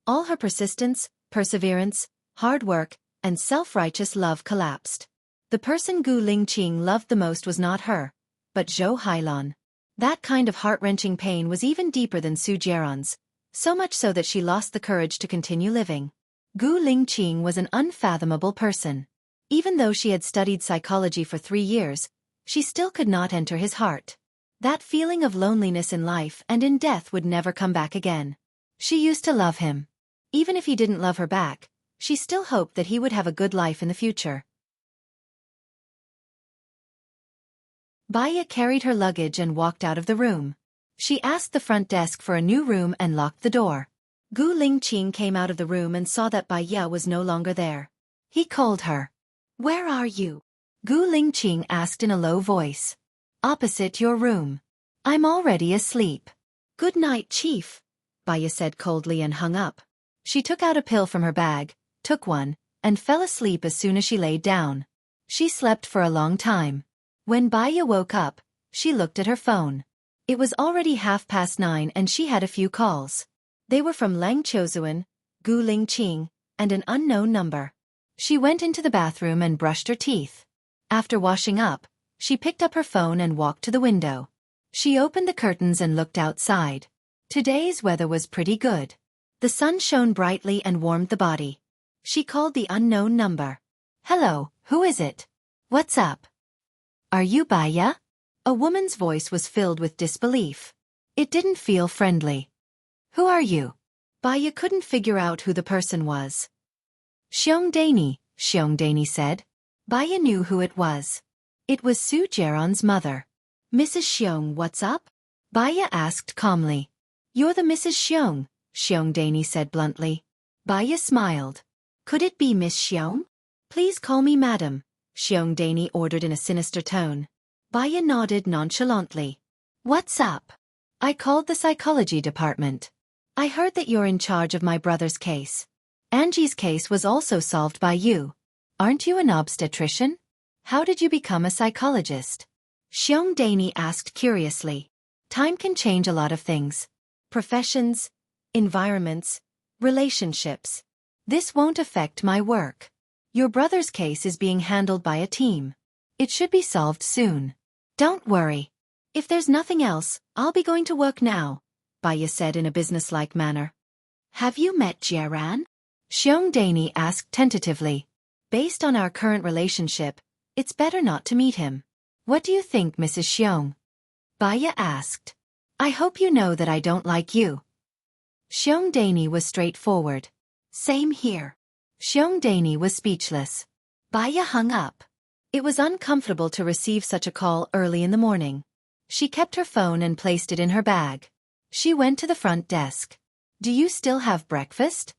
All her persistence, perseverance, hard work, and self-righteous love collapsed. The person Gu Lingqing loved the most was not her, but Zhou Hailon. That kind of heart-wrenching pain was even deeper than Su Jieran's, so much so that she lost the courage to continue living. Gu Lingqing was an unfathomable person. Even though she had studied psychology for 3 years, she still could not enter his heart. That feeling of loneliness in life and in death would never come back again. She used to love him. Even if he didn't love her back, she still hoped that he would have a good life in the future. Baya carried her luggage and walked out of the room. She asked the front desk for a new room and locked the door. Gu Lingqing came out of the room and saw that Baya was no longer there. He called her. "Where are you?" Gu Lingqing asked in a low voice. "Opposite your room. I'm already asleep." "Good night, Chief," Baya said coldly and hung up. She took out a pill from her bag, took one, and fell asleep as soon as she laid down. She slept for a long time. When Baya woke up, she looked at her phone. It was already 9:30 and she had a few calls. They were from Lang Chozuan, Gu Lingqing, and an unknown number. She went into the bathroom and brushed her teeth. After washing up, she picked up her phone and walked to the window. She opened the curtains and looked outside. Today's weather was pretty good. The sun shone brightly and warmed the body. She called the unknown number. "Hello, who is it? What's up? Are you Baya?" A woman's voice was filled with disbelief. It didn't feel friendly. "Who are you?" Baya couldn't figure out who the person was. Xiong Dani said. Baya knew who it was. It was Su Jiaron's mother. "Mrs. Xiong, what's up?" Baya asked calmly. "You're the Mrs. Xiong Dani said bluntly. Baya smiled. "Could it be Miss Xiong?" "Please call me Madam," Xiong Dani ordered in a sinister tone. Baya nodded nonchalantly. "What's up?" "I called the psychology department. I heard that you're in charge of my brother's case. Angie's case was also solved by you. Aren't you an obstetrician? How did you become a psychologist?" Xiong Dani asked curiously. Time can change a lot of things. Professions, environments, relationships. This won't affect my work. Your brother's case is being handled by a team. It should be solved soon. Don't worry. If there's nothing else, I'll be going to work now, Baya said in a businesslike manner. "Have you met Jiaran?" Xiong Dani asked tentatively. "Based on our current relationship, it's better not to meet him. What do you think, Mrs. Xiong?" Baya asked. "I hope you know that I don't like you." Xiong Dani was straightforward. "Same here." Xiong Dani was speechless. Baya hung up. It was uncomfortable to receive such a call early in the morning. She kept her phone and placed it in her bag. She went to the front desk. "Do you still have breakfast?"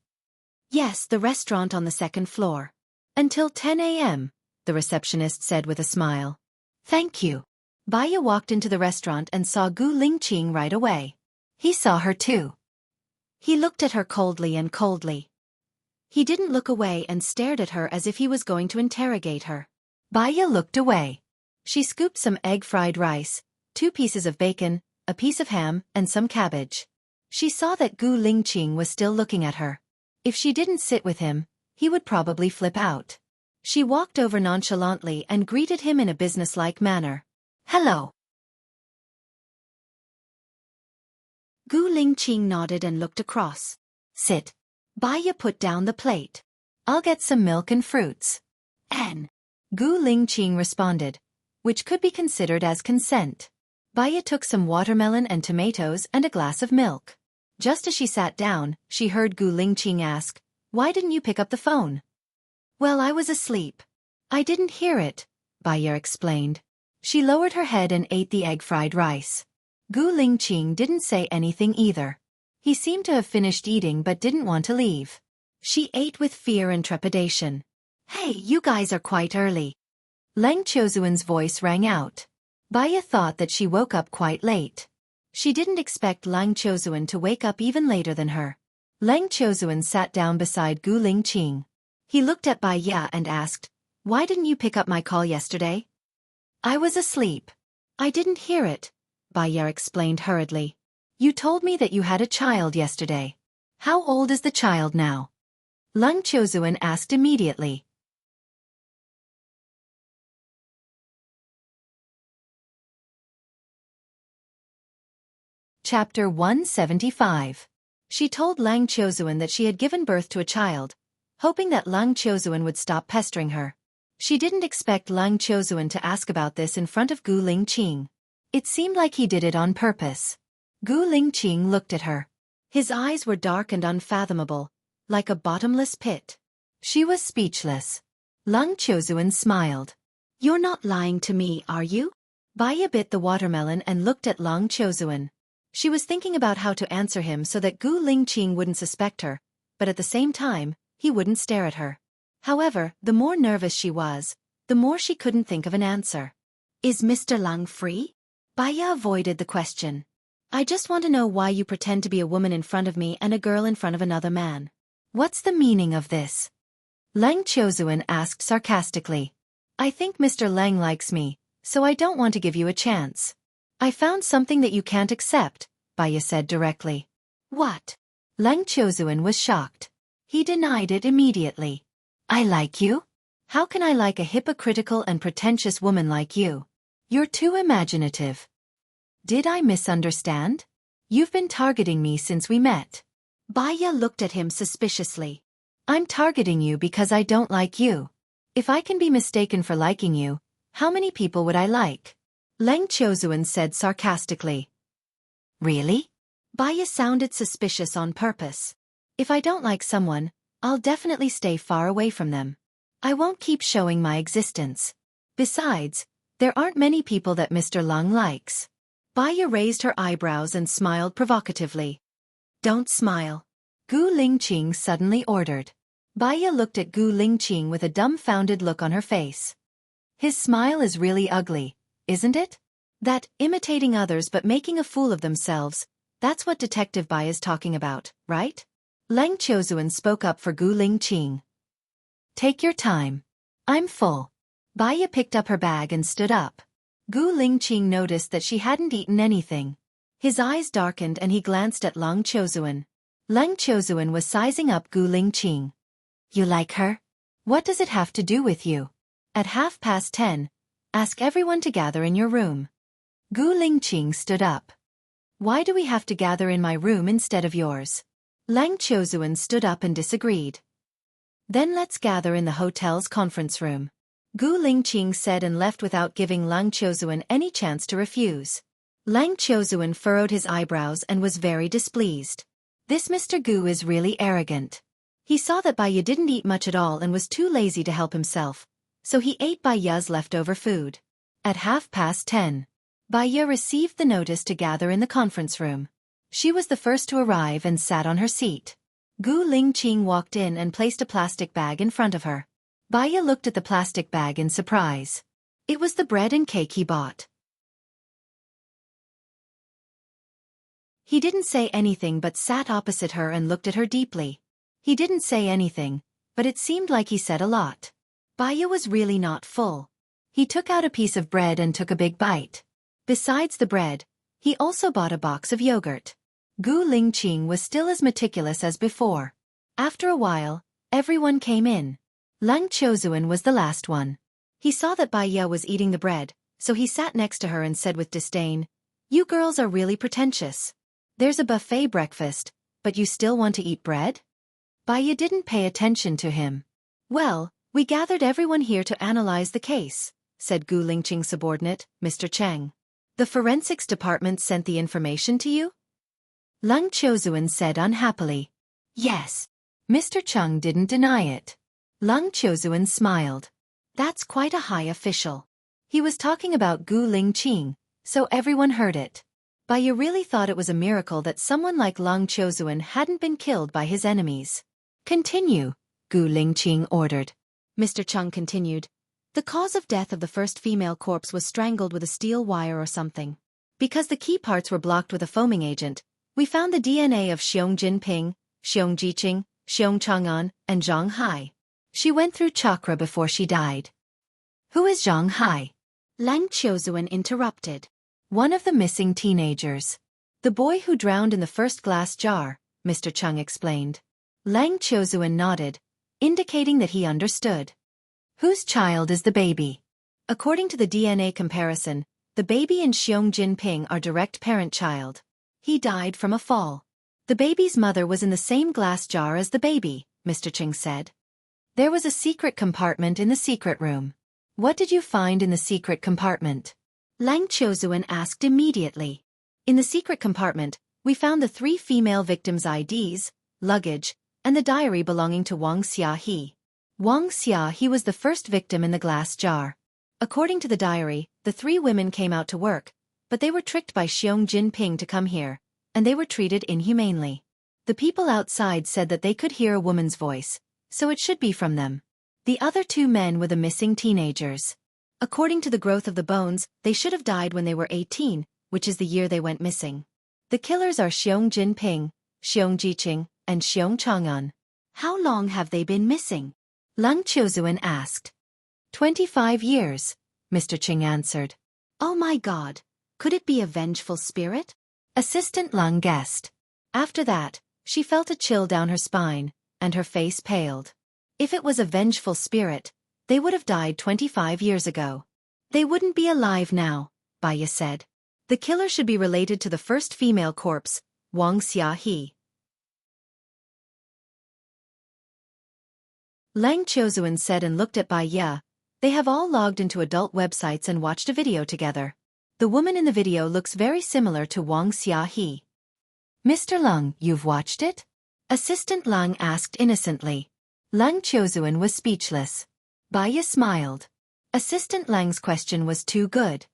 "Yes, the restaurant on the second floor. Until 10 a.m., the receptionist said with a smile. "Thank you." Baya walked into the restaurant and saw Gu Lingqing right away. He saw her too. He looked at her coldly. He didn't look away and stared at her as if he was going to interrogate her. Baya looked away. She scooped some egg-fried rice, 2 pieces of bacon, a piece of ham, and some cabbage. She saw that Gu Lingqing was still looking at her. If she didn't sit with him, he would probably flip out. She walked over nonchalantly and greeted him in a businesslike manner. "Hello." Gu Lingqing nodded and looked across. "Sit." Baya put down the plate. "I'll get some milk and fruits." "N." Gu Lingqing responded, which could be considered as consent. Baya took some watermelon and tomatoes and a glass of milk. Just as she sat down, she heard Gu Lingqing ask, "Why didn't you pick up the phone?" "Well, I was asleep. I didn't hear it," Baya explained. She lowered her head and ate the egg-fried rice. Gu Lingqing didn't say anything either. He seemed to have finished eating but didn't want to leave. She ate with fear and trepidation. "Hey, you guys are quite early." Lang Chozuan's voice rang out. Baya thought that she woke up quite late. She didn't expect Lang Chozuan to wake up even later than her. Lang Chozuan sat down beside Gu Lingqing. He looked at Baya and asked, "Why didn't you pick up my call yesterday?" "I was asleep. I didn't hear it," Baya explained hurriedly. "You told me that you had a child yesterday. How old is the child now?" Lang Chozuan asked immediately. Chapter 175. She told Lang Chozuan that she had given birth to a child, hoping that Lang Chozuan would stop pestering her. She didn't expect Lang Chozuan to ask about this in front of Gu Lingqing. It seemed like he did it on purpose. Gu Lingqing looked at her. His eyes were dark and unfathomable, like a bottomless pit. She was speechless. Lang Chozuan smiled. "You're not lying to me, are you?" Baya bit the watermelon and looked at Lang Chozuan. She was thinking about how to answer him so that Gu Lingqing wouldn't suspect her, but at the same time, he wouldn't stare at her. However, the more nervous she was, the more she couldn't think of an answer. Is Mr. Lang free? Baya avoided the question. I just want to know why you pretend to be a woman in front of me and a girl in front of another man. What's the meaning of this? Lang Chozuan asked sarcastically. I think Mr. Lang likes me, so I don't want to give you a chance. I found something that you can't accept, Baya said directly. What? Lang Chozuan was shocked. He denied it immediately. I like you? How can I like a hypocritical and pretentious woman like you? You're too imaginative. Did I misunderstand? You've been targeting me since we met. Baya looked at him suspiciously. I'm targeting you because I don't like you. If I can be mistaken for liking you, how many people would I like? Lang Chozuan said sarcastically. Really? Baya sounded suspicious on purpose. If I don't like someone, I'll definitely stay far away from them. I won't keep showing my existence. Besides, there aren't many people that Mr. Lang likes. Baya raised her eyebrows and smiled provocatively. Don't smile. Gu Lingqing suddenly ordered. Baya looked at Gu Lingqing with a dumbfounded look on her face. His smile is really ugly, isn't it? That, imitating others but making a fool of themselves, that's what Detective Baya's talking about, right? Lang Chozuan spoke up for Gu Lingqing. Take your time. I'm full. Baya picked up her bag and stood up. Gu Lingqing noticed that she hadn't eaten anything. His eyes darkened and he glanced at Lang Chozuan. Lang Chozuan was sizing up Gu Lingqing. You like her? What does it have to do with you? At 10:30, ask everyone to gather in your room. Gu Lingqing stood up. Why do we have to gather in my room instead of yours? Lang Chozuan stood up and disagreed. Then let's gather in the hotel's conference room. Gu Lingqing said and left without giving Lang Chozuan any chance to refuse. Lang Chozuan furrowed his eyebrows and was very displeased. This Mr. Gu is really arrogant. He saw that Baya didn't eat much at all and was too lazy to help himself, so he ate Baya's leftover food. At 10:30, Baya received the notice to gather in the conference room. She was the first to arrive and sat on her seat. Gu Lingqing walked in and placed a plastic bag in front of her. Baya looked at the plastic bag in surprise. It was the bread and cake he bought. He didn't say anything but sat opposite her and looked at her deeply. He didn't say anything, but it seemed like he said a lot. Baya was really not full. He took out a piece of bread and took a big bite. Besides the bread, he also bought a box of yogurt. Gu Lingqing was still as meticulous as before. After a while, everyone came in. Lang Chozuan was the last one. He saw that Baya was eating the bread, so he sat next to her and said with disdain, You girls are really pretentious. There's a buffet breakfast, but you still want to eat bread? Baya didn't pay attention to him. Well, we gathered everyone here to analyze the case, said Gu Lingqing's subordinate, Mr. Cheng. The forensics department sent the information to you? Lang Chozuan said unhappily. Yes. Mr. Cheng didn't deny it. Lang Chozuan smiled. That's quite a high official. He was talking about Gu Lingqing, so everyone heard it. Baya really thought it was a miracle that someone like Lang Chozuan hadn't been killed by his enemies. Continue, Gu Lingqing ordered. Mr. Cheng continued. The cause of death of the first female corpse was strangled with a steel wire or something. Because the key parts were blocked with a foaming agent, we found the DNA of Xiong Jinping, Xiong Jiqing, Xiong Chang'an, and Zhang Hai. She went through chakra before she died. Who is Zhang Hai? Lang Chozuan interrupted. One of the missing teenagers. The boy who drowned in the first glass jar, Mr. Cheng explained. Lang Chozuan nodded, indicating that he understood. Whose child is the baby? According to the DNA comparison, the baby and Xiong Jinping are direct parent-child. He died from a fall. The baby's mother was in the same glass jar as the baby, Mr. Cheng said. There was a secret compartment in the secret room. What did you find in the secret compartment? Lang Chozuan asked immediately. In the secret compartment, we found the 3 female victims' IDs, luggage, and the diary belonging to Wang Xiahe. Wang Xiahe was the first victim in the glass jar. According to the diary, the three women came out to work, but they were tricked by Xiong Jinping to come here, and they were treated inhumanely. The people outside said that they could hear a woman's voice, so it should be from them. The other two men were the missing teenagers. According to the growth of the bones, they should have died when they were 18, which is the year they went missing. The killers are Xiong Jinping, Xiong Jiqing, and Xiong Chang'an. How long have they been missing? Leng Qiuzuan asked. 25 years, Mr. Qing answered. Oh my God, could it be a vengeful spirit? Assistant Leng guessed. After that, she felt a chill down her spine, and her face paled. If it was a vengeful spirit, they would have died 25 years ago. They wouldn't be alive now, Baya said. The killer should be related to the first female corpse, Wang Xiahe. Leng Qiuzuan said and looked at Baya. They have all logged into adult websites and watched a video together. The woman in the video looks very similar to Wang Xiahe. Mr. Leng, you've watched it? Assistant Leng asked innocently. Leng Qiuzuan was speechless. Baya smiled. Assistant Leng's question was too good.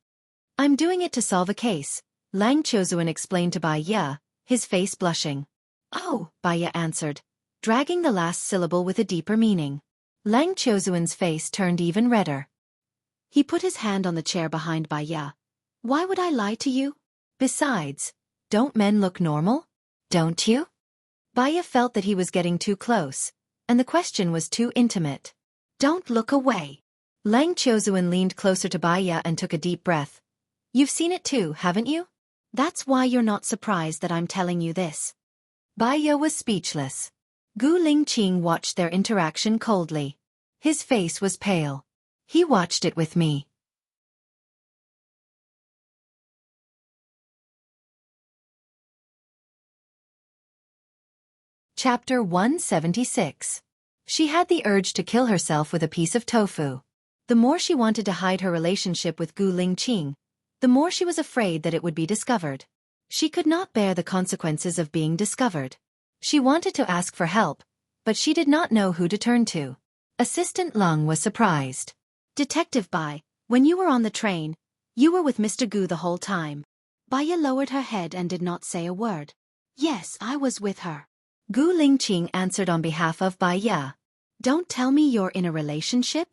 I'm doing it to solve a case, Leng Qiuzuan explained to Baya, his face blushing. Oh, Baya answered, dragging the last syllable with a deeper meaning. Leng Qiuzuan's face turned even redder. He put his hand on the chair behind Baya. Why would I lie to you? Besides, don't men look normal? Don't you? Baya felt that he was getting too close, and the question was too intimate. Don't look away. Leng Qiuzuan leaned closer to Baya and took a deep breath. You've seen it too, haven't you? That's why you're not surprised that I'm telling you this. Baya was speechless. Gu Lingqing watched their interaction coldly. His face was pale. He watched it with me. Chapter 176. She had the urge to kill herself with a piece of tofu. The more she wanted to hide her relationship with Gu Lingqing, the more she was afraid that it would be discovered. She could not bear the consequences of being discovered. She wanted to ask for help, but she did not know who to turn to. Assistant Leng was surprised. Detective Bai, when you were on the train, you were with Mr. Gu the whole time. Baya lowered her head and did not say a word. Yes, I was with her. Gu Lingqing answered on behalf of Baya. Don't tell me you're in a relationship?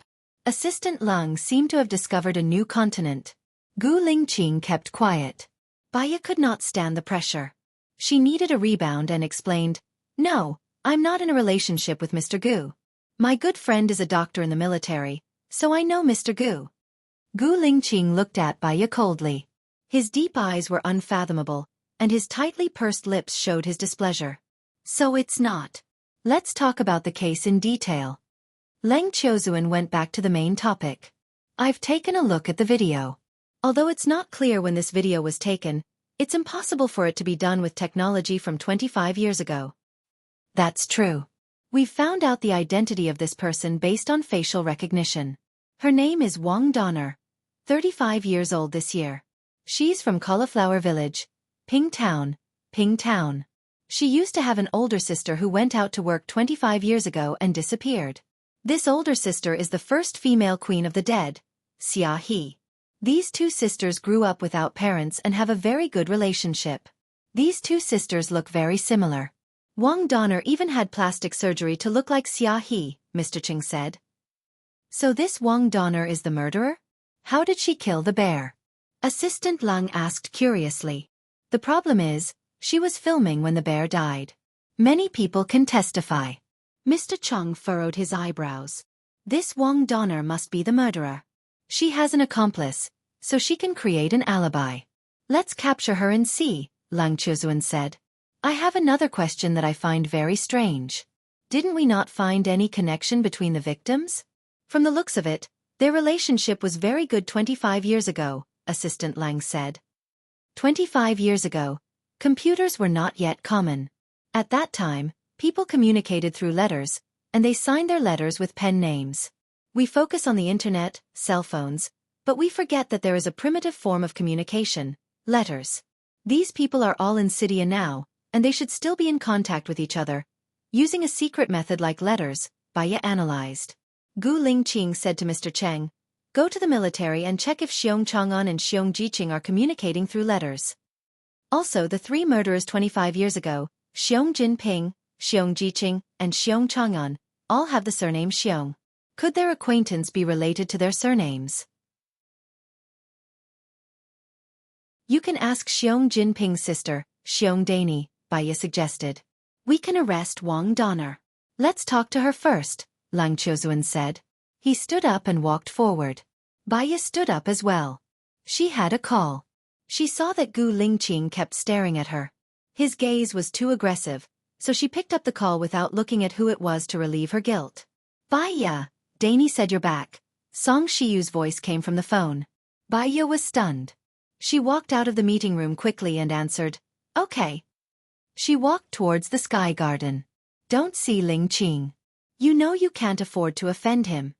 Assistant Leng seemed to have discovered a new continent. Gu Lingqing kept quiet. Baya could not stand the pressure. She needed a rebound and explained, No, I'm not in a relationship with Mr. Gu. My good friend is a doctor in the military, so I know Mr. Gu. Gu Lingqing looked at Baya coldly. His deep eyes were unfathomable, and his tightly pursed lips showed his displeasure. So it's not. Let's talk about the case in detail. Leng Qiuzuan went back to the main topic. I've taken a look at the video. Although it's not clear when this video was taken, it's impossible for it to be done with technology from 25 years ago. That's true. We've found out the identity of this person based on facial recognition. Her name is Wang Donner, 35 years old this year. She's from Cauliflower Village, Ping Town, Ping Town. She used to have an older sister who went out to work 25 years ago and disappeared. This older sister is the first female queen of the dead, Xia He. These two sisters grew up without parents and have a very good relationship. These two sisters look very similar. Wang Donner even had plastic surgery to look like Xia He, Mr. Qing said. So this Wang Donner is the murderer? How did she kill the bear? Assistant Leng asked curiously. The problem is, she was filming when the bear died. Many people can testify. Mr. Chung furrowed his eyebrows. This Wang Donner must be the murderer. She has an accomplice, so she can create an alibi. Let's capture her and see, Leng Qiuzuan said. I have another question that I find very strange. Didn't we not find any connection between the victims? From the looks of it, their relationship was very good 25 years ago, Assistant Leng said. 25 years ago, computers were not yet common. At that time, people communicated through letters, and they signed their letters with pen names. We focus on the internet, cell phones, but we forget that there is a primitive form of communication, letters. These people are all in Cydia now, and they should still be in contact with each other, using a secret method like letters, Baya analyzed. Gu Lingqing said to Mr. Cheng, Go to the military and check if Xiong Chang'an and Xiong Jiqing are communicating through letters. Also, the 3 murderers 25 years ago, Xiong Jinping, Xiong Jiqing, and Xiong Chang'an, all have the surname Xiong. Could their acquaintance be related to their surnames? You can ask Xiong Jinping's sister, Xiong Dani, Baya suggested. We can arrest Wang Donner. Let's talk to her first, Lang Qiuzuan said. He stood up and walked forward. Baya stood up as well. She had a call. She saw that Gu Lingqing kept staring at her. His gaze was too aggressive, so she picked up the call without looking at who it was to relieve her guilt. Baya, Dani said, you're back. Song Shiyu's voice came from the phone. Baya was stunned. She walked out of the meeting room quickly and answered, okay. She walked towards the sky garden. Don't see Lingqing. You know you can't afford to offend him.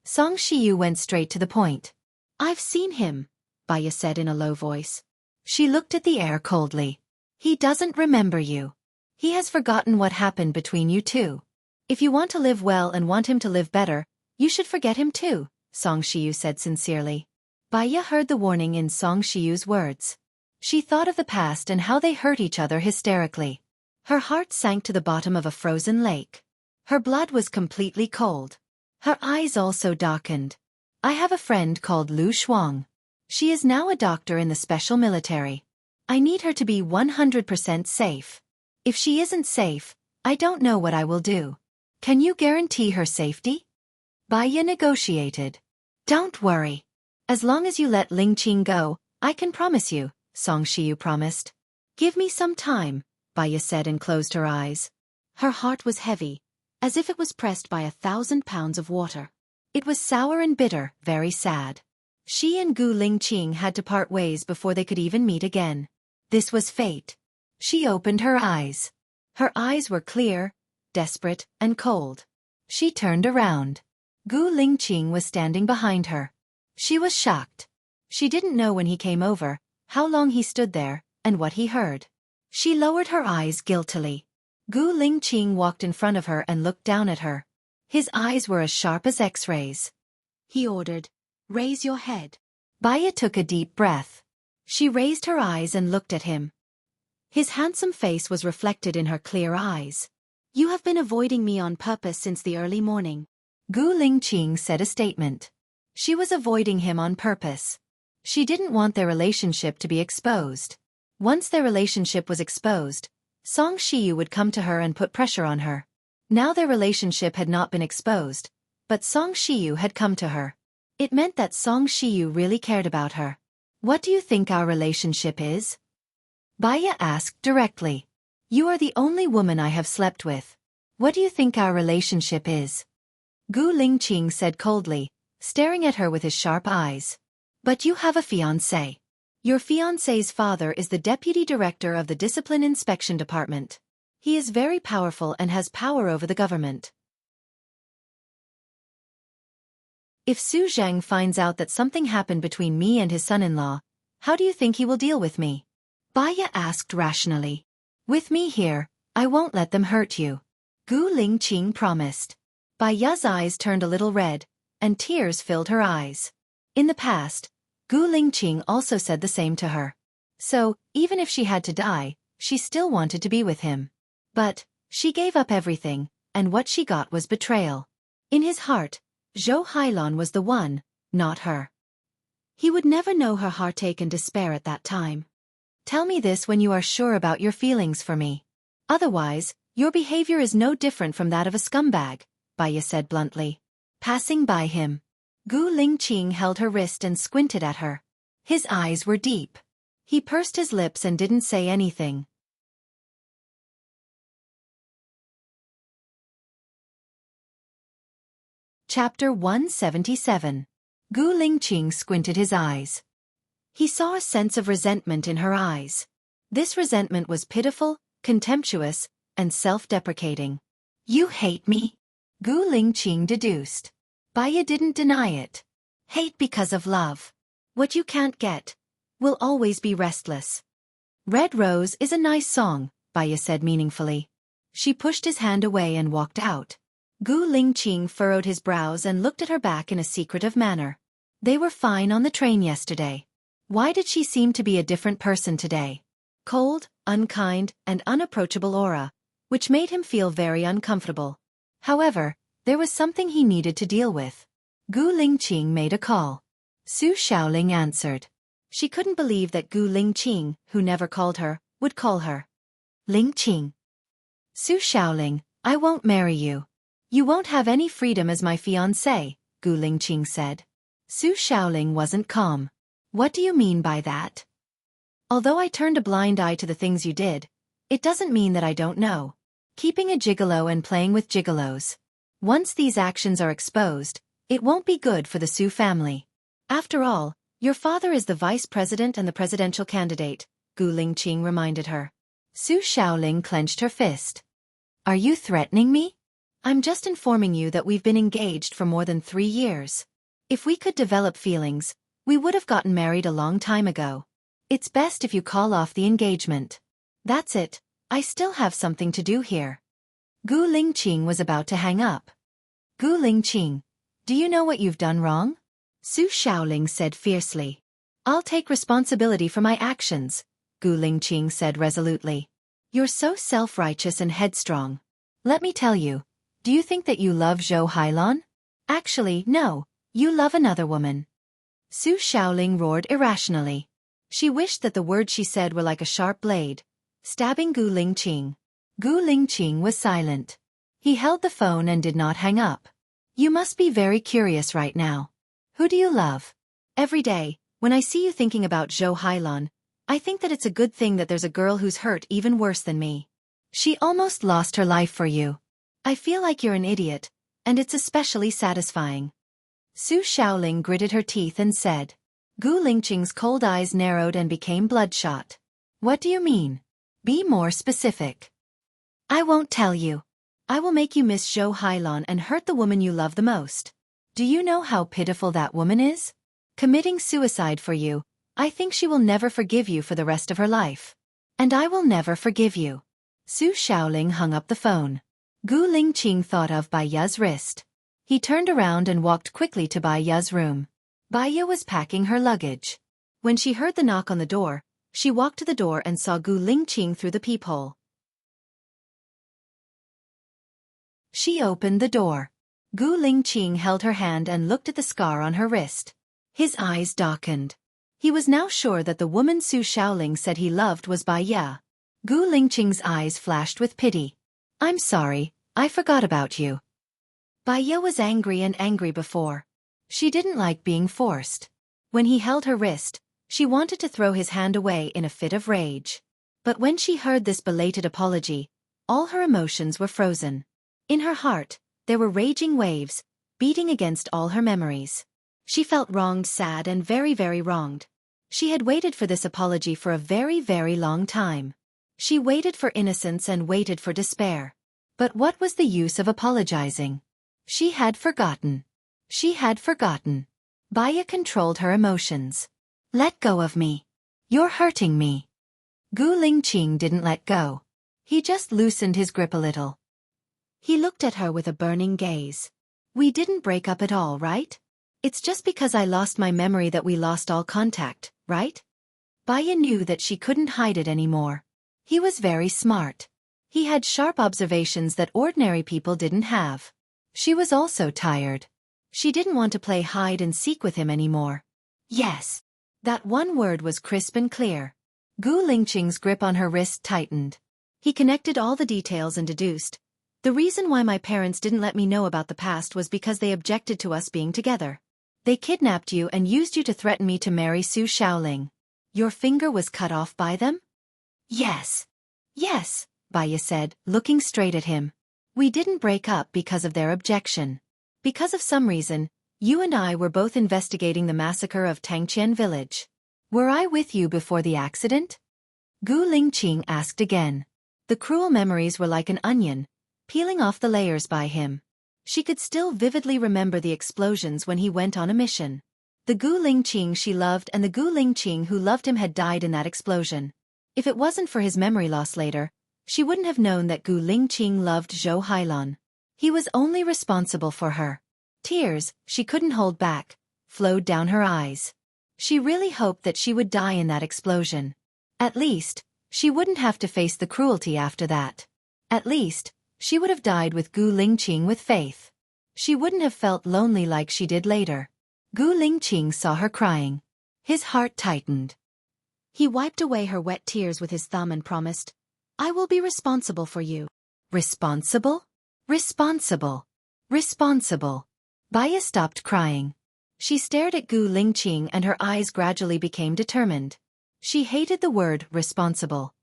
Song Shiyu went straight to the point. I've seen him, Baya said in a low voice. She looked at the air coldly. He doesn't remember you. He has forgotten what happened between you two. If you want to live well and want him to live better, you should forget him too, Song Shiyu said sincerely. Baya heard the warning in Song Shiyu's words. She thought of the past and how they hurt each other hysterically. Her heart sank to the bottom of a frozen lake. Her blood was completely cold. Her eyes also darkened. I have a friend called Lu Shuang. She is now a doctor in the special military. I need her to be 100% safe. If she isn't safe, I don't know what I will do. Can you guarantee her safety? Baya negotiated. Don't worry. As long as you let Lingqing go, I can promise you, Song Shiyu promised. Give me some time, Baya said and closed her eyes. Her heart was heavy, as if it was pressed by 1,000 pounds of water. It was sour and bitter, very sad. She and Gu Lingqing had to part ways before they could even meet again. This was fate. She opened her eyes. Her eyes were clear, desperate, and cold. She turned around. Gu Lingqing was standing behind her. She was shocked. She didn't know when he came over, how long he stood there, and what he heard. She lowered her eyes guiltily. Gu Lingqing walked in front of her and looked down at her. His eyes were as sharp as X-rays. He ordered, "Raise your head." Baya took a deep breath. She raised her eyes and looked at him. His handsome face was reflected in her clear eyes. "You have been avoiding me on purpose since the early morning," Gu Lingqing said a statement. She was avoiding him on purpose. She didn't want their relationship to be exposed. Once their relationship was exposed, Song Shiyu would come to her and put pressure on her. Now their relationship had not been exposed, but Song Shiyu had come to her. It meant that Song Shiyu really cared about her. "What do you think our relationship is?" Baya asked directly. "You are the only woman I have slept with. What do you think our relationship is?" Gu Lingqing said coldly, staring at her with his sharp eyes. "But you have a fiancé. Your fiancé's father is the deputy director of the Discipline Inspection Department. He is very powerful and has power over the government. If Su Zheng finds out that something happened between me and his son-in-law, how do you think he will deal with me?" Baya asked rationally. "With me here, I won't let them hurt you," Gu Lingqing promised. Baya's eyes turned a little red, and tears filled her eyes. In the past, Gu Lingqing also said the same to her. So, even if she had to die, she still wanted to be with him. But, she gave up everything, and what she got was betrayal. In his heart, Zhou Hailan was the one, not her. He would never know her heartache and despair at that time. "Tell me this when you are sure about your feelings for me. Otherwise, your behavior is no different from that of a scumbag," Baya said bluntly. Passing by him, Gu Lingqing held her wrist and squinted at her. His eyes were deep. He pursed his lips and didn't say anything. Chapter 177. Gu Lingqing squinted his eyes. He saw a sense of resentment in her eyes. This resentment was pitiful, contemptuous, and self-deprecating. "You hate me?" Gu Lingqing deduced. Baya didn't deny it. "Hate because of love. What you can't get will always be restless." "Red Rose is a nice song," Baya said meaningfully. She pushed his hand away and walked out. Gu Lingqing furrowed his brows and looked at her back in a secretive manner. They were fine on the train yesterday. Why did she seem to be a different person today? Cold, unkind, and unapproachable aura, which made him feel very uncomfortable. However, there was something he needed to deal with. Gu Lingqing made a call. Su Xiaoling answered. She couldn't believe that Gu Lingqing, who never called her, would call her Lingqing. Su Xiaoling, I won't marry you. You won't have any freedom as my fiancé, Gu Lingqing said. Su Xiaoling wasn't calm. What do you mean by that? Although I turned a blind eye to the things you did, it doesn't mean that I don't know. Keeping a gigolo and playing with gigolos. Once these actions are exposed, it won't be good for the Su family. After all, your father is the vice president and the presidential candidate, Gu Lingqing reminded her. Su Xiaoling clenched her fist. Are you threatening me? I'm just informing you that we've been engaged for more than 3 years. If we could develop feelings, we would have gotten married a long time ago. It's best if you call off the engagement. That's it, I still have something to do here. Gu Lingqing was about to hang up. Gu Lingqing, do you know what you've done wrong? Su Xiaoling said fiercely. I'll take responsibility for my actions, Gu Lingqing said resolutely. You're so self-righteous and headstrong. Let me tell you, do you think that you love Zhou Hailan? Actually, no, you love another woman. Su Xiaoling roared irrationally. She wished that the words she said were like a sharp blade, stabbing Gu Lingqing. Gu Lingqing was silent. He held the phone and did not hang up. You must be very curious right now. Who do you love? Every day, when I see you thinking about Zhou Hailan, I think that it's a good thing that there's a girl who's hurt even worse than me. She almost lost her life for you. I feel like you're an idiot, and it's especially satisfying. Su Xiaoling gritted her teeth and said. Gu Lingqing's cold eyes narrowed and became bloodshot. What do you mean? Be more specific. I won't tell you. I will make you miss Zhou Hailan and hurt the woman you love the most. Do you know how pitiful that woman is? Committing suicide for you, I think she will never forgive you for the rest of her life. And I will never forgive you. Su Xiaoling hung up the phone. Gu Lingqing thought of Bai Ya's wrist. He turned around and walked quickly to Bai Ya's room. Bai Ya was packing her luggage. When she heard the knock on the door, she walked to the door and saw Gu Lingqing through the peephole. She opened the door. Gu Lingqing held her hand and looked at the scar on her wrist. His eyes darkened. He was now sure that the woman Su Xiaoling said he loved was Bai Ya. Gu Lingqing's eyes flashed with pity. I'm sorry, I forgot about you. Bai Ya was angry before. She didn't like being forced. When he held her wrist, she wanted to throw his hand away in a fit of rage. But when she heard this belated apology, all her emotions were frozen. In her heart, there were raging waves, beating against all her memories. She felt wronged, sad and very, very wronged. She had waited for this apology for a very, very long time. She waited for innocence and waited for despair. But what was the use of apologizing? She had forgotten. She had forgotten. Bai Ya controlled her emotions. Let go of me. You're hurting me. Gu Lingqing didn't let go. He just loosened his grip a little. He looked at her with a burning gaze. We didn't break up at all, right? It's just because I lost my memory that we lost all contact, right? Bai Ya knew that she couldn't hide it anymore. He was very smart. He had sharp observations that ordinary people didn't have. She was also tired. She didn't want to play hide and seek with him anymore. Yes. That one word was crisp and clear. Gu Lingqing's grip on her wrist tightened. He connected all the details and deduced. The reason why my parents didn't let me know about the past was because they objected to us being together. They kidnapped you and used you to threaten me to marry Su Xiaoling. Your finger was cut off by them? Yes. Yes, Bai Ya said, looking straight at him. We didn't break up because of their objection. Because of some reason, you and I were both investigating the massacre of Tangqian village. Were I with you before the accident? Gu Lingqing asked again. The cruel memories were like an onion, peeling off the layers by him. She could still vividly remember the explosions when he went on a mission. The Gu Lingqing she loved and the Gu Lingqing who loved him had died in that explosion. If it wasn't for his memory loss later, she wouldn't have known that Gu Lingqing loved Zhou Hailan. He was only responsible for her. Tears, she couldn't hold back, flowed down her eyes. She really hoped that she would die in that explosion. At least, she wouldn't have to face the cruelty after that. At least, she would have died with Gu Lingqing with faith. She wouldn't have felt lonely like she did later. Gu Lingqing saw her crying. His heart tightened. He wiped away her wet tears with his thumb and promised, "I will be responsible for you." Responsible? Responsible. Responsible. Baya stopped crying. She stared at Gu Lingqing and her eyes gradually became determined. She hated the word responsible.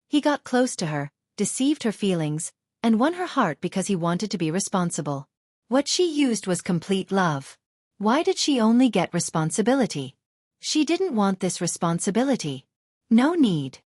He got close to her, deceived her feelings, and won her heart because he wanted to be responsible. What she used was complete love. Why did she only get responsibility? She didn't want this responsibility. No need.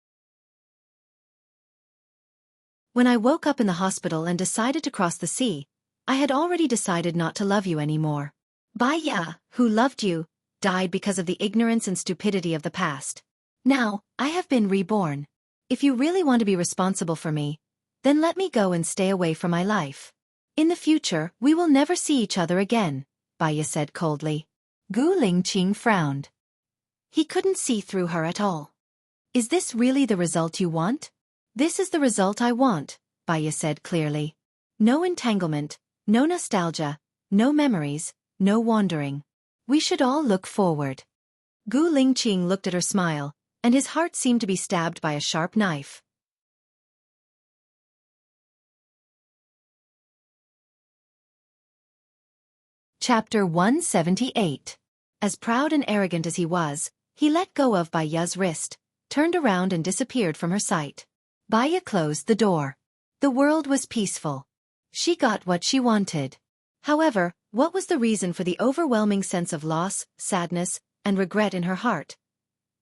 When I woke up in the hospital and decided to cross the sea, I had already decided not to love you anymore. Baya, who loved you, died because of the ignorance and stupidity of the past. Now, I have been reborn. If you really want to be responsible for me, then let me go and stay away from my life. In the future, we will never see each other again, Baya said coldly. Gu Lingqing frowned. He couldn't see through her at all. Is this really the result you want? This is the result I want, Baya said clearly. No entanglement, no nostalgia, no memories, no wandering. We should all look forward. Gu Lingqing looked at her smile, and his heart seemed to be stabbed by a sharp knife. Chapter 178. As proud and arrogant as he was, he let go of Baya's wrist, turned around and disappeared from her sight. Baya closed the door. The world was peaceful. She got what she wanted. However, what was the reason for the overwhelming sense of loss, sadness, and regret in her heart?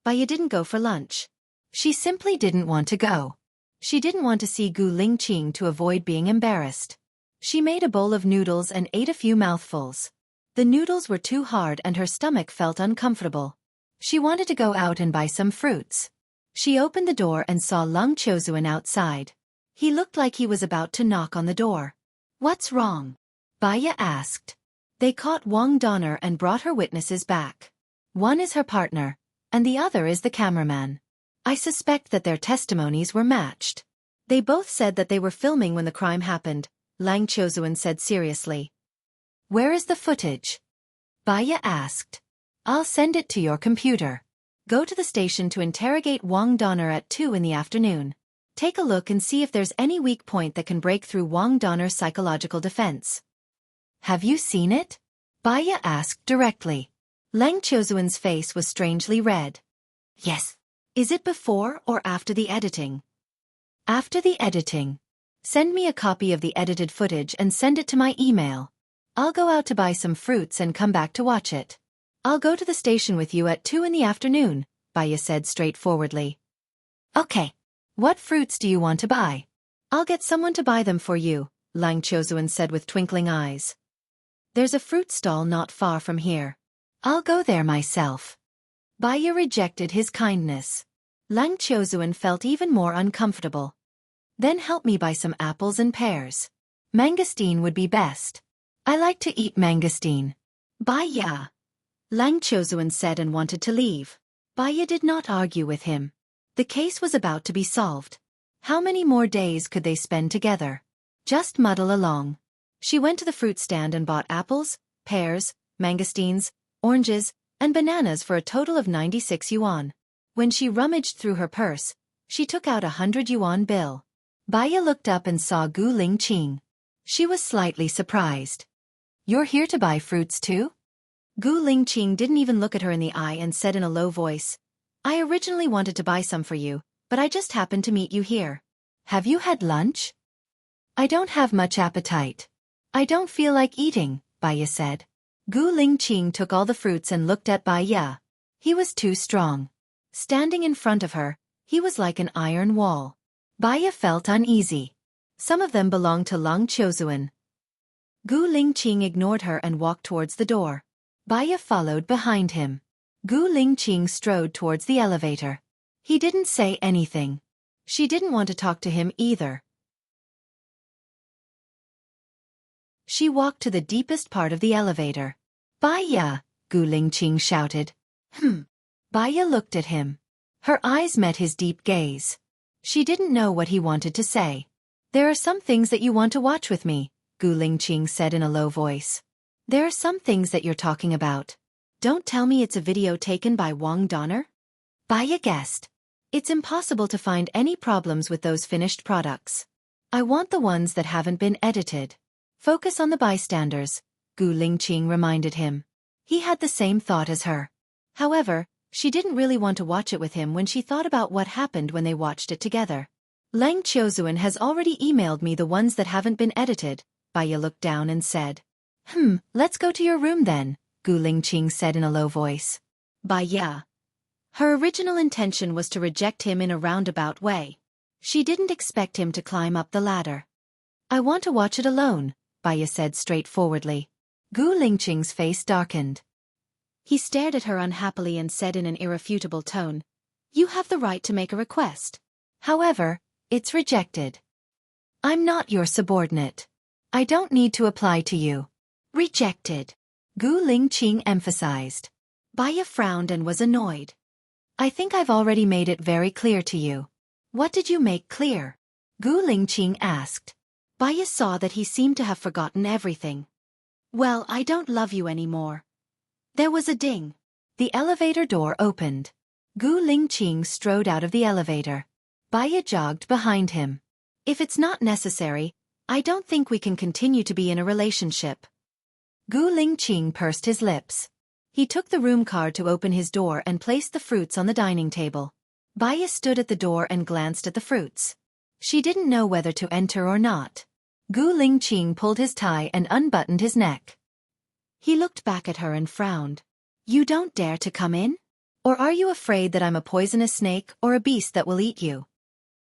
Baya didn't go for lunch. She simply didn't want to go. She didn't want to see Gu Lingqing to avoid being embarrassed. She made a bowl of noodles and ate a few mouthfuls. The noodles were too hard and her stomach felt uncomfortable. She wanted to go out and buy some fruits. She opened the door and saw Leng Qiuzuan outside. He looked like he was about to knock on the door. What's wrong? Baya asked. They caught Wang Donner and brought her witnesses back. One is her partner, and the other is the cameraman. I suspect that their testimonies were matched. They both said that they were filming when the crime happened, Leng Qiuzuan said seriously. Where is the footage? Baya asked. I'll send it to your computer. Go to the station to interrogate Wang Donner at 2 in the afternoon. Take a look and see if there's any weak point that can break through Wang Donner's psychological defense. Have you seen it? Baya asked directly. Leng Qiuzuan's face was strangely red. Yes. Is it before or after the editing? After the editing. Send me a copy of the edited footage and send it to my email. I'll go out to buy some fruits and come back to watch it. I'll go to the station with you at 2 in the afternoon, Baya said straightforwardly. Okay. What fruits do you want to buy? I'll get someone to buy them for you, Leng Qiuzuan said with twinkling eyes. There's a fruit stall not far from here. I'll go there myself. Baya rejected his kindness. Leng Qiuzuan felt even more uncomfortable. Then help me buy some apples and pears. Mangosteen would be best. I like to eat mangosteen. Baya. Leng Qiuzuan said and wanted to leave. Baya did not argue with him. The case was about to be solved. How many more days could they spend together? Just muddle along. She went to the fruit stand and bought apples, pears, mangosteens, oranges, and bananas for a total of 96 yuan. When she rummaged through her purse, she took out a 100 yuan bill. Baya looked up and saw Gu Lingqing. She was slightly surprised. You're here to buy fruits too? Gu Lingqing didn't even look at her in the eye and said in a low voice, I originally wanted to buy some for you, but I just happened to meet you here. Have you had lunch? I don't have much appetite. I don't feel like eating, Baya said. Gu Lingqing took all the fruits and looked at Baya. He was too strong. Standing in front of her, he was like an iron wall. Baya felt uneasy. Some of them belonged to Leng Qiuzuan. Gu Lingqing ignored her and walked towards the door. Baya followed behind him. Gu Lingqing strode towards the elevator. He didn't say anything. She didn't want to talk to him either. She walked to the deepest part of the elevator. Baya, Gu Lingqing shouted. Baya looked at him. Her eyes met his deep gaze. She didn't know what he wanted to say. There are some things that you want to watch with me, Gu Lingqing said in a low voice. There are some things that you're talking about. Don't tell me it's a video taken by Wang Donner? Baya guessed. It's impossible to find any problems with those finished products. I want the ones that haven't been edited. Focus on the bystanders, Gu Lingqing reminded him. He had the same thought as her. However, she didn't really want to watch it with him when she thought about what happened when they watched it together. Lang Qiuzuan has already emailed me the ones that haven't been edited, Baya looked down and said. Let's go to your room then, Gu Lingqing said in a low voice. Baya. Her original intention was to reject him in a roundabout way. She didn't expect him to climb up the ladder. I want to watch it alone, Baya said straightforwardly. Gu Lingqing's face darkened. He stared at her unhappily and said in an irrefutable tone, You have the right to make a request. However, it's rejected. I'm not your subordinate. I don't need to apply to you. Rejected. Gu Lingqing emphasized. Baya frowned and was annoyed. I think I've already made it very clear to you. What did you make clear? Gu Lingqing asked. Baya saw that he seemed to have forgotten everything. Well, I don't love you anymore. There was a ding. The elevator door opened. Gu Lingqing strode out of the elevator. Baya jogged behind him. If it's not necessary, I don't think we can continue to be in a relationship. Gu Lingqing pursed his lips. He took the room card to open his door and placed the fruits on the dining table. Baya stood at the door and glanced at the fruits. She didn't know whether to enter or not. Gu Lingqing pulled his tie and unbuttoned his neck. He looked back at her and frowned. You don't dare to come in? Or are you afraid that I'm a poisonous snake or a beast that will eat you?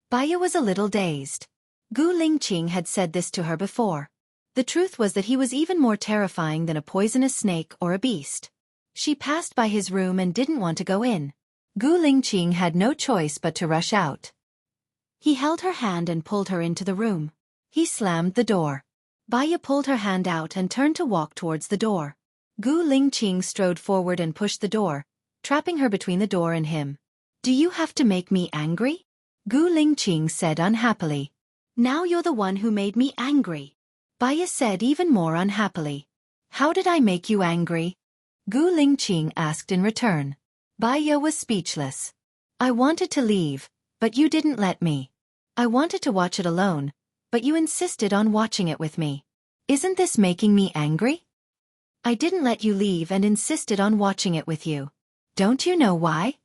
Baya was a little dazed. Gu Lingqing had said this to her before. The truth was that he was even more terrifying than a poisonous snake or a beast. She passed by his room and didn't want to go in. Gu Lingqing had no choice but to rush out. He held her hand and pulled her into the room. He slammed the door. Baya pulled her hand out and turned to walk towards the door. Gu Lingqing strode forward and pushed the door, trapping her between the door and him. Do you have to make me angry? Gu Lingqing said unhappily. Now you're the one who made me angry. Baya said even more unhappily. How did I make you angry? Gu Lingqing asked in return. Baya was speechless. I wanted to leave, but you didn't let me. I wanted to watch it alone, but you insisted on watching it with me. Isn't this making me angry? I didn't let you leave and insisted on watching it with you. Don't you know why?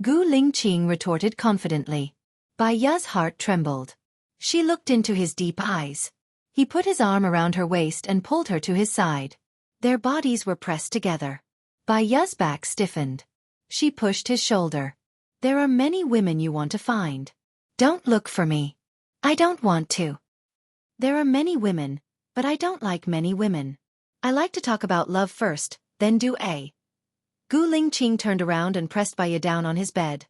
Gu Lingqing retorted confidently. Baya's heart trembled. She looked into his deep eyes. He put his arm around her waist and pulled her to his side. Their bodies were pressed together. Baya's back stiffened. She pushed his shoulder. There are many women you want to find. Don't look for me. I don't want to. There are many women, but I don't like many women. I like to talk about love first, then do a. Gu Lingqing turned around and pressed Baya down on his bed.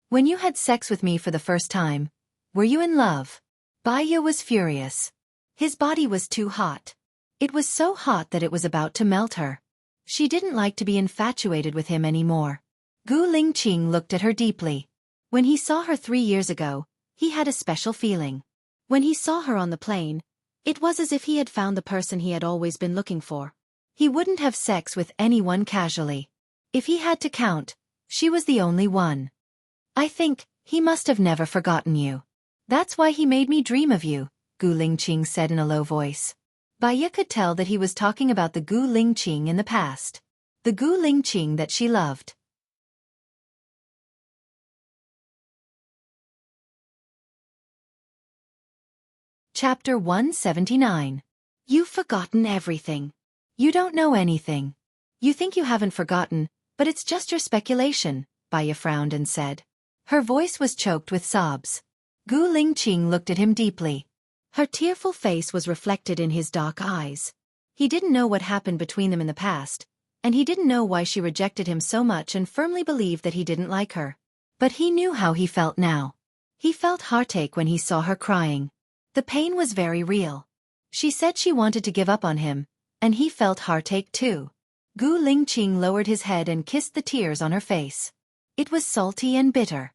When you had sex with me for the first time, were you in love? Baya was furious. His body was too hot. It was so hot that it was about to melt her. She didn't like to be infatuated with him anymore. Gu Lingqing looked at her deeply. When he saw her 3 years ago, he had a special feeling. When he saw her on the plane, it was as if he had found the person he had always been looking for. He wouldn't have sex with anyone casually. If he had to count, she was the only one. I think he must have never forgotten you. That's why he made me dream of you, Gu Lingqing said in a low voice. Baya could tell that he was talking about the Gu Lingqing in the past. The Gu Lingqing that she loved. Chapter 179. You've forgotten everything. You don't know anything. You think you haven't forgotten, but it's just your speculation, Baya frowned and said. Her voice was choked with sobs. Gu Lingqing looked at him deeply. Her tearful face was reflected in his dark eyes. He didn't know what happened between them in the past, and he didn't know why she rejected him so much and firmly believed that he didn't like her. But he knew how he felt now. He felt heartache when he saw her crying. The pain was very real. She said she wanted to give up on him, and he felt heartache too. Gu Lingqing lowered his head and kissed the tears on her face. It was salty and bitter.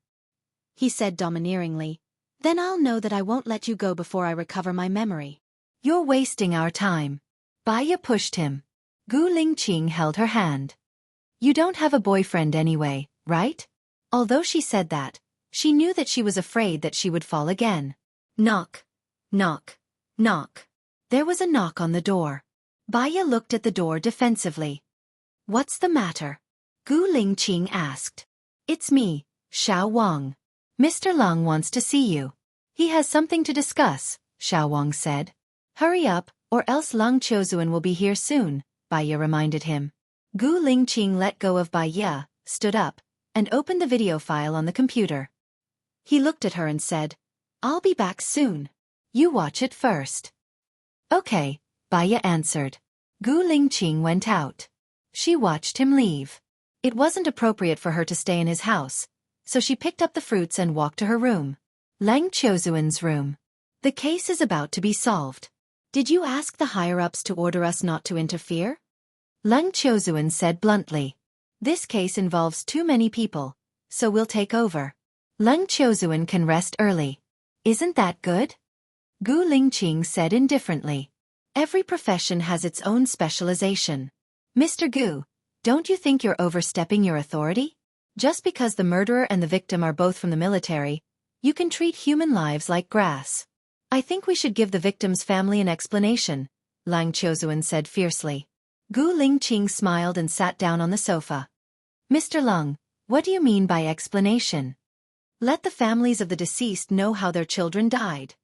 He said domineeringly, "Then I'll know that I won't let you go before I recover my memory." "You're wasting our time." Baya pushed him. Gu Lingqing held her hand. "You don't have a boyfriend anyway, right?" Although she said that, she knew that she was afraid that she would fall again. Knock. Knock. Knock. There was a knock on the door. Baya looked at the door defensively. "What's the matter?" Gu Lingqing asked. "It's me, Xiao Wang. Mr. Long wants to see you. He has something to discuss," Xiao Wang said. "Hurry up, or else Lang Qiuzuan will be here soon," Baya reminded him. Gu Lingqing let go of Baya, stood up, and opened the video file on the computer. He looked at her and said, "I'll be back soon. You watch it first." "Okay," Baya answered. Gu Lingqing went out. She watched him leave. It wasn't appropriate for her to stay in his house, so she picked up the fruits and walked to her room. Lang Qiuzuan's room. "The case is about to be solved. Did you ask the higher-ups to order us not to interfere?" Lang Qiuzuan said bluntly. "This case involves too many people, so we'll take over. Lang Qiuzuan can rest early. Isn't that good?" Gu Lingqing said indifferently. "Every profession has its own specialization. Mr. Gu, don't you think you're overstepping your authority? Just because the murderer and the victim are both from the military, you can treat human lives like grass." "I think we should give the victim's family an explanation," Lang Qiuzuan said fiercely. Gu Lingqing smiled and sat down on the sofa. "Mr. Lang, what do you mean by explanation?" "Let the families of the deceased know how their children died."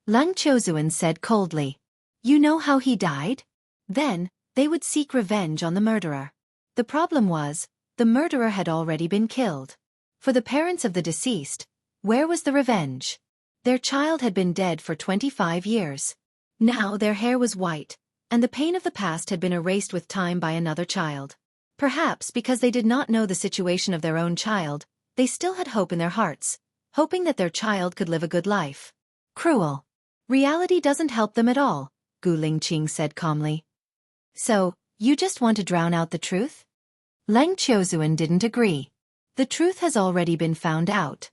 Lang Qiuzuan said coldly. "You know how he died?" Then, they would seek revenge on the murderer. The problem was, the murderer had already been killed. For the parents of the deceased, where was the revenge? Their child had been dead for 25 years. Now their hair was white, and the pain of the past had been erased with time by another child. Perhaps because they did not know the situation of their own child, they still had hope in their hearts, hoping that their child could live a good life. Cruel. Reality doesn't help them at all, Gu Lingqing said calmly. "So, you just want to drown out the truth?" Lang Qiuzuan didn't agree. "The truth has already been found out.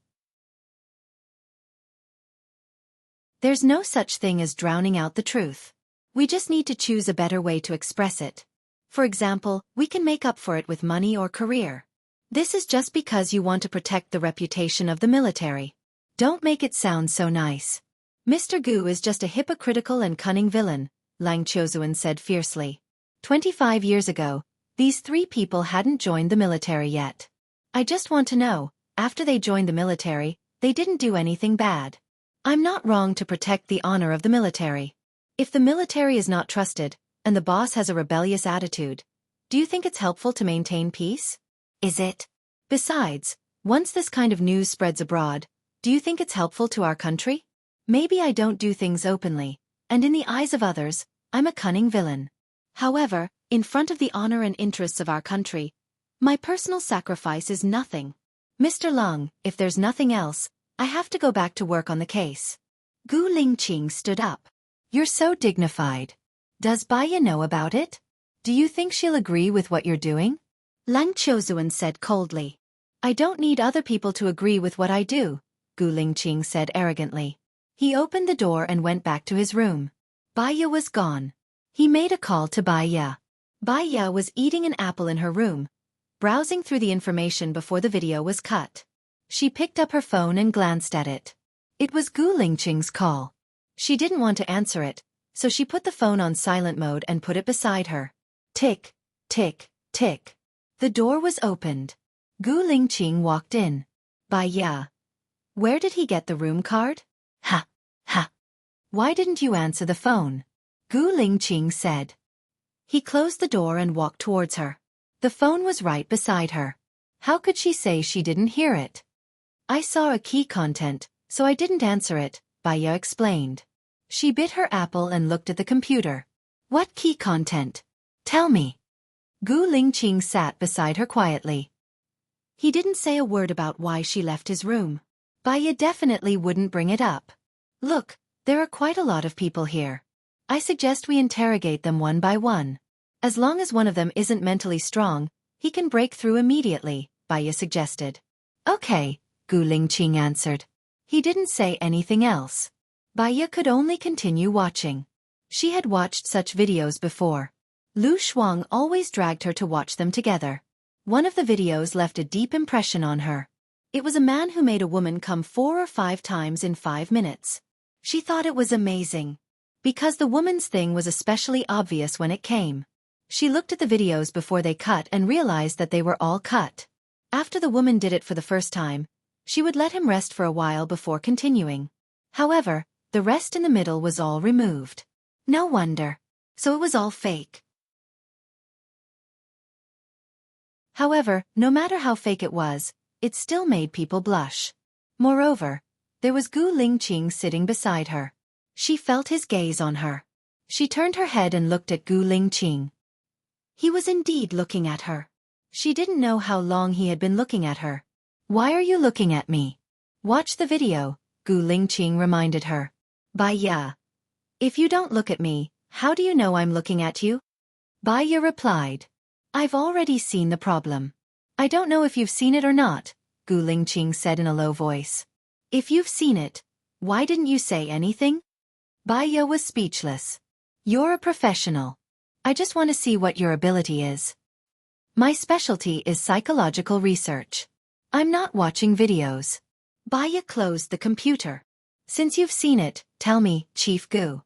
There's no such thing as drowning out the truth. We just need to choose a better way to express it. For example, we can make up for it with money or career. This is just because you want to protect the reputation of the military. Don't make it sound so nice. Mr. Gu is just a hypocritical and cunning villain," Lang Qiuzuan said fiercely. 25 years ago, these three people hadn't joined the military yet. I just want to know, after they joined the military, they didn't do anything bad. I'm not wrong to protect the honor of the military. If the military is not trusted, and the boss has a rebellious attitude, do you think it's helpful to maintain peace? Is it? Besides, once this kind of news spreads abroad, do you think it's helpful to our country? Maybe I don't do things openly, and in the eyes of others, I'm a cunning villain. However, in front of the honor and interests of our country, my personal sacrifice is nothing. Mr. Long, if there's nothing else, I have to go back to work on the case." Gu Lingqing stood up. "You're so dignified. Does Baya know about it? Do you think she'll agree with what you're doing?" Lang Qiuzuan said coldly. "I don't need other people to agree with what I do," Gu Lingqing said arrogantly. He opened the door and went back to his room. Baya was gone. He made a call to Baya. Baya was eating an apple in her room, browsing through the information before the video was cut. She picked up her phone and glanced at it. It was Gu Lingqing's call. She didn't want to answer it, so she put the phone on silent mode and put it beside her. Tick, tick, tick. The door was opened. Gu Lingqing walked in. Baya. Where did he get the room card? Ha, ha. Why didn't you answer the phone? Gu Lingqing said. He closed the door and walked towards her. The phone was right beside her. How could she say she didn't hear it? "I saw a key content, so I didn't answer it," Baya explained. She bit her apple and looked at the computer. "What key content? Tell me." Gu Lingqing sat beside her quietly. He didn't say a word about why she left his room. Baya definitely wouldn't bring it up. "Look, there are quite a lot of people here. I suggest we interrogate them one by one. As long as one of them isn't mentally strong, he can break through immediately, Baya suggested. Okay, Gu Lingqing answered. He didn't say anything else. Baya could only continue watching. She had watched such videos before. Lu Shuang always dragged her to watch them together. One of the videos left a deep impression on her. It was a man who made a woman come 4 or 5 times in 5 minutes. She thought it was amazing. Because the woman's thing was especially obvious when it came. She looked at the videos before they cut and realized that they were all cut. After the woman did it for the first time, she would let him rest for a while before continuing. However, the rest in the middle was all removed. No wonder. So it was all fake. However, no matter how fake it was, it still made people blush. Moreover, there was Gu Lingqing sitting beside her. She felt his gaze on her. She turned her head and looked at Gu Lingqing. He was indeed looking at her. She didn't know how long he had been looking at her. Why are you looking at me? Watch the video, Gu Lingqing reminded her. Baya. If you don't look at me, how do you know I'm looking at you? Baya replied. I've already seen the problem. I don't know if you've seen it or not, Gu Lingqing said in a low voice. If you've seen it, why didn't you say anything? Baya was speechless. You're a professional. I just want to see what your ability is. My specialty is psychological research. I'm not watching videos. Baya closed the computer. Since you've seen it, tell me, Chief Gu.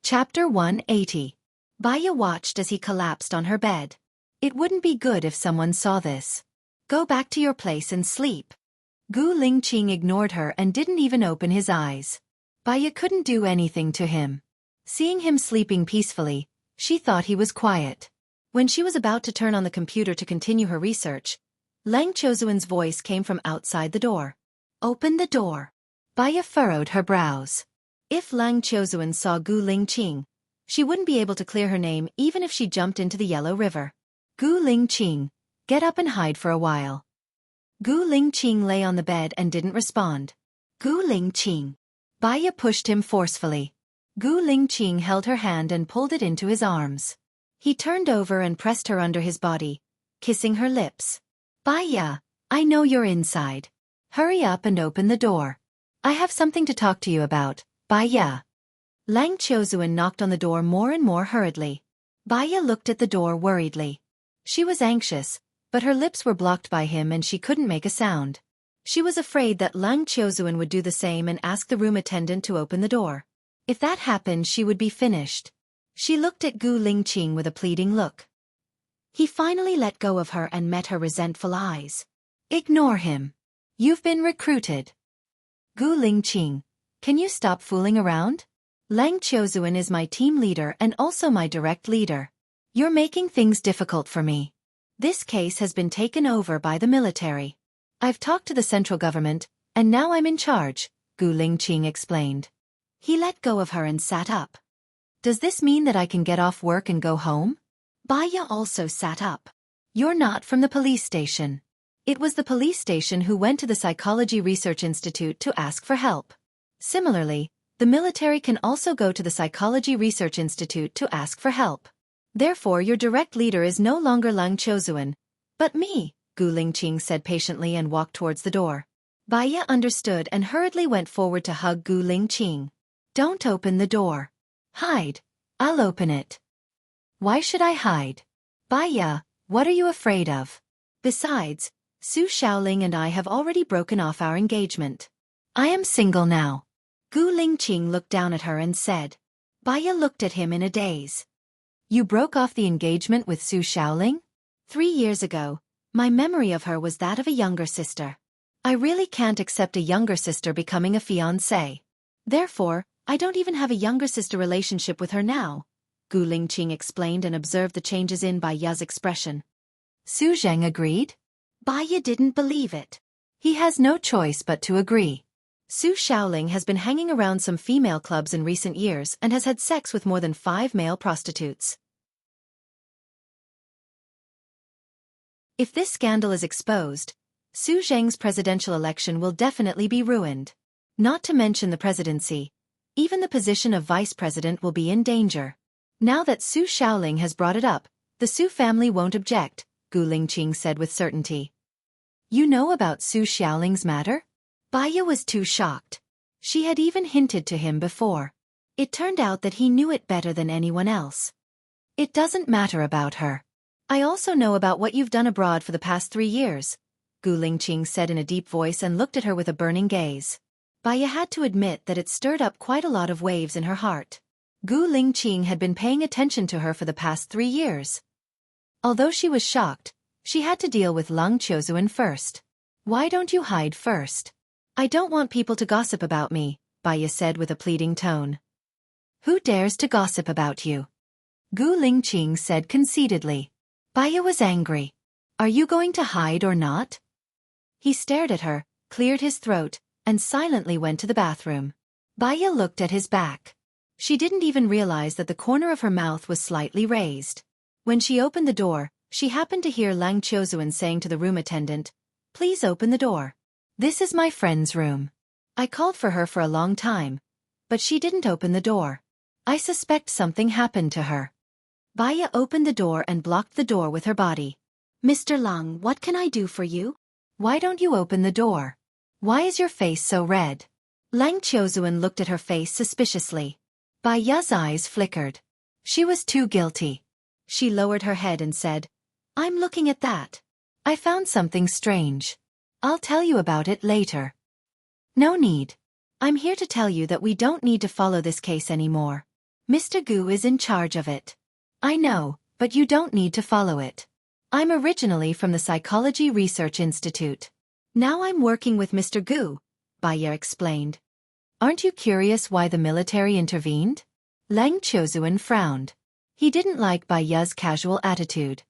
Chapter 180. Baya watched as he collapsed on her bed. It wouldn't be good if someone saw this. Go back to your place and sleep. Gu Lingqing ignored her and didn't even open his eyes. Baya couldn't do anything to him. Seeing him sleeping peacefully, she thought he was quiet. When she was about to turn on the computer to continue her research, Lang Chozuan's voice came from outside the door. Open the door. Baya furrowed her brows. If Lang Chozuan saw Gu Lingqing, she wouldn't be able to clear her name even if she jumped into the Yellow River. Gu Lingqing, get up and hide for a while. Gu Lingqing lay on the bed and didn't respond. Gu Lingqing. Baya pushed him forcefully. Gu Lingqing held her hand and pulled it into his arms. He turned over and pressed her under his body, kissing her lips. Baya, I know you're inside. Hurry up and open the door. I have something to talk to you about, Baya. Lang Chozuan knocked on the door more and more hurriedly. Baya looked at the door worriedly. She was anxious, but her lips were blocked by him and she couldn't make a sound. She was afraid that Lang Chozuan would do the same and ask the room attendant to open the door. If that happened, she would be finished. She looked at Gu Lingqing with a pleading look. He finally let go of her and met her resentful eyes. Ignore him. You've been recruited. Gu Lingqing, can you stop fooling around? Lang Chozuan is my team leader and also my direct leader. You're making things difficult for me. This case has been taken over by the military. I've talked to the central government, and now I'm in charge, Gu Lingqing explained. He let go of her and sat up. Does this mean that I can get off work and go home? Baya also sat up. You're not from the police station. It was the police station who went to the Psychology Research Institute to ask for help. Similarly, the military can also go to the Psychology Research Institute to ask for help. Therefore, your direct leader is no longer Lang Chozuan, but me, Gu Lingqing said patiently and walked towards the door. Baya understood and hurriedly went forward to hug Gu Lingqing. Don't open the door. Hide. I'll open it. Why should I hide? Baya, what are you afraid of? Besides, Su Shaoling and I have already broken off our engagement. I am single now. Gu Lingqing looked down at her and said. Baya looked at him in a daze. You broke off the engagement with Su Shaoling? 3 years ago, my memory of her was that of a younger sister. I really can't accept a younger sister becoming a fiancée. Therefore, I don't even have a younger sister relationship with her now, Gu Lingqing explained and observed the changes in Baya's expression. Su Zheng agreed. Baya didn't believe it. He has no choice but to agree. Su Shaoling has been hanging around some female clubs in recent years and has had sex with more than 5 male prostitutes. If this scandal is exposed, Su Zheng's presidential election will definitely be ruined. Not to mention the presidency. Even the position of vice president will be in danger. Now that Su Shaoling has brought it up, the Su family won't object, Gu Lingqing said with certainty. You know about Su Xiaoling's matter? Baiya was too shocked. She had even hinted to him before. It turned out that he knew it better than anyone else. It doesn't matter about her. I also know about what you've done abroad for the past 3 years, Gu Lingqing said in a deep voice and looked at her with a burning gaze. Baiya had to admit that it stirred up quite a lot of waves in her heart. Gu Lingqing had been paying attention to her for the past 3 years. Although she was shocked, she had to deal with Lang Qiuzuan first. Why don't you hide first? I don't want people to gossip about me, Baiya said with a pleading tone. Who dares to gossip about you? Gu Lingqing said conceitedly. Baiya was angry. Are you going to hide or not? He stared at her, cleared his throat, and silently went to the bathroom. Baiya looked at his back. She didn't even realize that the corner of her mouth was slightly raised. When she opened the door, she happened to hear Lang Qiuzuan saying to the room attendant, Please open the door. This is my friend's room. I called for her for a long time, but she didn't open the door. I suspect something happened to her. Baiya opened the door and blocked the door with her body. Mr. Lang, what can I do for you? Why don't you open the door? Why is your face so red? Lang Qiuzuan looked at her face suspiciously. Baiya's eyes flickered. She was too guilty. She lowered her head and said, I'm looking at that. I found something strange. I'll tell you about it later. No need. I'm here to tell you that we don't need to follow this case anymore. Mr. Gu is in charge of it. I know, but you don't need to follow it. I'm originally from the Psychology Research Institute. Now I'm working with Mr. Gu, Baiya explained. Aren't you curious why the military intervened? Lang Qiuzuan frowned. He didn't like Baiya's casual attitude.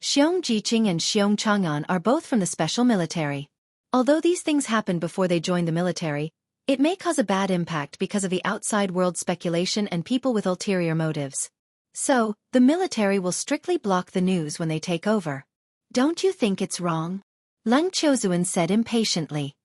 Xiong Jiqing and Xiong Chang'an are both from the special military. Although these things happened before they joined the military, it may cause a bad impact because of the outside world speculation and people with ulterior motives. So, the military will strictly block the news when they take over. Don't you think it's wrong? Lang Qiuzuan said impatiently.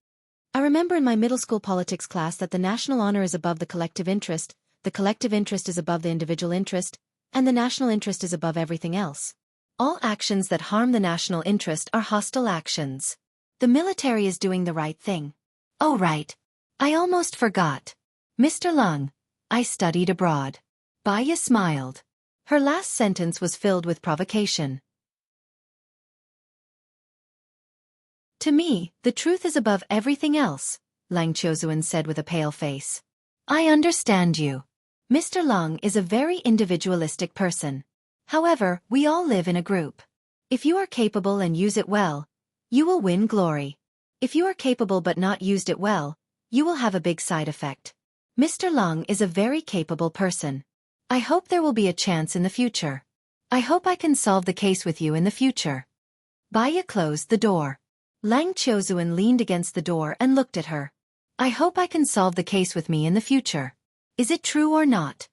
I remember in my middle school politics class that the national honor is above the collective interest is above the individual interest, and the national interest is above everything else. All actions that harm the national interest are hostile actions. The military is doing the right thing. Oh right. I almost forgot. Mr. Lang, I studied abroad. Baiya smiled. Her last sentence was filled with provocation. To me, the truth is above everything else, Lang Qiuzuan said with a pale face. I understand you. Mr. Lang is a very individualistic person. However, we all live in a group. If you are capable and use it well, you will win glory. If you are capable but not used it well, you will have a big side effect. Mr. Lang is a very capable person. I hope there will be a chance in the future. I hope I can solve the case with you in the future. Baiya closed the door. Lang Qiuzuan leaned against the door and looked at her. I hope I can solve the case with me in the future. Is it true or not?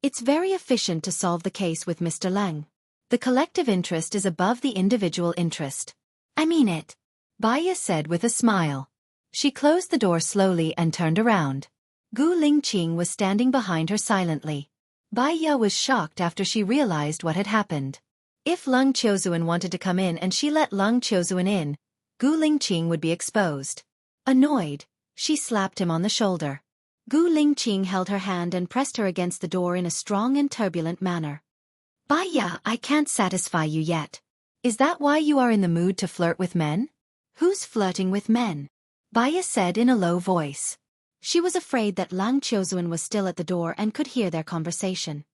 It's very efficient to solve the case with Mr. Lang. The collective interest is above the individual interest. I mean it. Baiya said with a smile. She closed the door slowly and turned around. Gu Lingqing was standing behind her silently. Baiya was shocked after she realized what had happened. If Lang Qiuzuan wanted to come in and she let Lang Qiuzuan in, Gu Lingqing would be exposed. Annoyed, she slapped him on the shoulder. Gu Lingqing held her hand and pressed her against the door in a strong and turbulent manner. Baiya, I can't satisfy you yet. Is that why you are in the mood to flirt with men? Who's flirting with men? Baiya said in a low voice. She was afraid that Lang Qiuzuan was still at the door and could hear their conversation.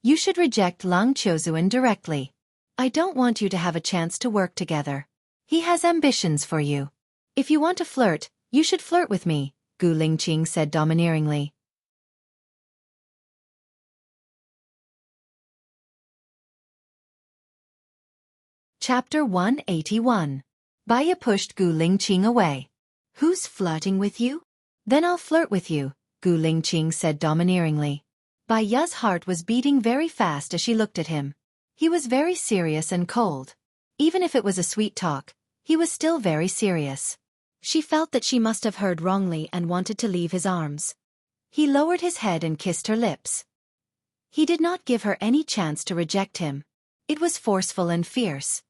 You should reject Lang Qiuzuan directly. I don't want you to have a chance to work together. He has ambitions for you. If you want to flirt, you should flirt with me, Gu Lingqing said domineeringly. Chapter 181. Baiya pushed Gu Lingqing away. Who's flirting with you? Then I'll flirt with you, Gu Lingqing said domineeringly. Baiya's heart was beating very fast as she looked at him. He was very serious and cold. Even if it was a sweet talk, He was still very serious. She felt that she must have heard wrongly and wanted to leave his arms. He lowered his head and kissed her lips. He did not give her any chance to reject him. It was forceful and fierce.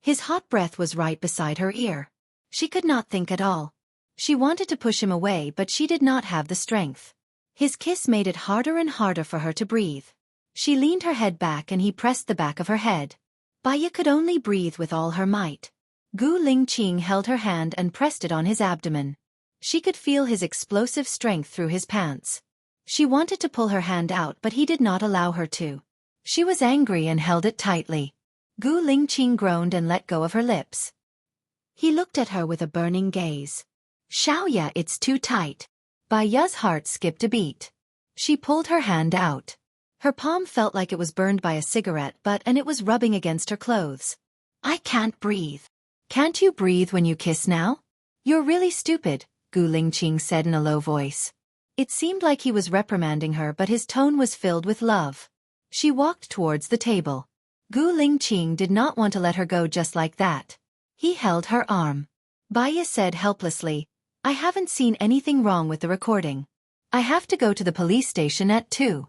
His hot breath was right beside her ear. She could not think at all. She wanted to push him away, but she did not have the strength. His kiss made it harder and harder for her to breathe. She leaned her head back and he pressed the back of her head. Baya could only breathe with all her might. Gu Lingqing held her hand and pressed it on his abdomen. She could feel his explosive strength through his pants. She wanted to pull her hand out, but he did not allow her to. She was angry and held it tightly. Gu Lingqing groaned and let go of her lips. He looked at her with a burning gaze. Xiaoya, it's too tight. Baya's heart skipped a beat. She pulled her hand out. Her palm felt like it was burned by a cigarette and it was rubbing against her clothes. I can't breathe. Can't you breathe when you kiss now? You're really stupid, Gu Lingqing said in a low voice. It seemed like he was reprimanding her, but his tone was filled with love. She walked towards the table. Gu Lingqing did not want to let her go just like that. He held her arm. Baya said helplessly, I haven't seen anything wrong with the recording. I have to go to the police station at 2.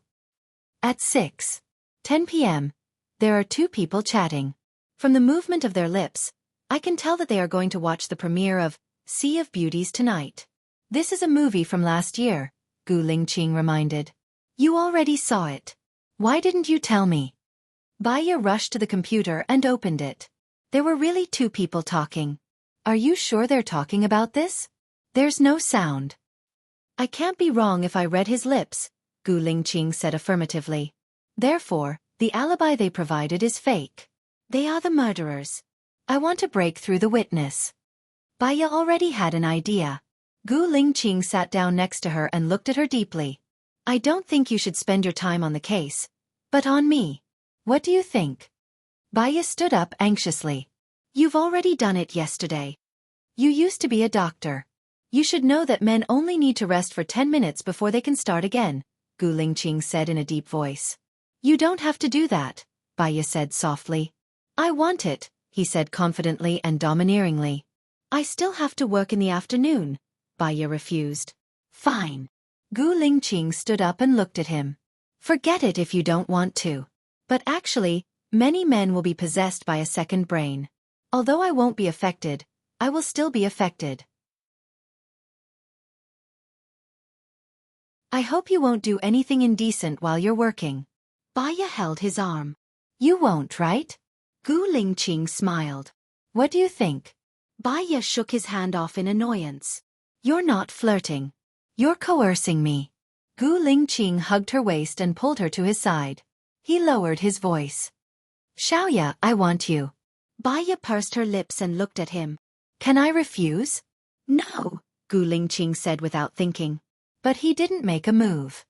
At 6:10 p.m., there are two people chatting. From the movement of their lips, I can tell that they are going to watch the premiere of Sea of Beauties tonight. This is a movie from last year, Gu Lingqing reminded. You already saw it. Why didn't you tell me? Baya rushed to the computer and opened it. There were really two people talking. Are you sure they're talking about this? There's no sound. I can't be wrong if I read his lips, Gu Lingqing said affirmatively. Therefore, the alibi they provided is fake. They are the murderers. I want to break through the witness. Baya already had an idea. Gu Lingqing sat down next to her and looked at her deeply. I don't think you should spend your time on the case, but on me. What do you think? Baya stood up anxiously. You've already done it yesterday. You used to be a doctor. You should know that men only need to rest for 10 minutes before they can start again, Gu Lingqing said in a deep voice. You don't have to do that, Baya said softly. I want it, he said confidently and domineeringly. I still have to work in the afternoon, Baya refused. Fine. Gu Lingqing stood up and looked at him. Forget it if you don't want to. But actually, many men will be possessed by a second brain. Although I won't be affected, I will still be affected. I hope you won't do anything indecent while you're working. Baya held his arm. You won't, right? Gu Lingqing smiled. What do you think? Baya shook his hand off in annoyance. You're not flirting. You're coercing me. Gu Lingqing hugged her waist and pulled her to his side. He lowered his voice. Xiaoya, I want you. Baya pursed her lips and looked at him. Can I refuse? No, Gu Lingqing said without thinking. But he didn't make a move.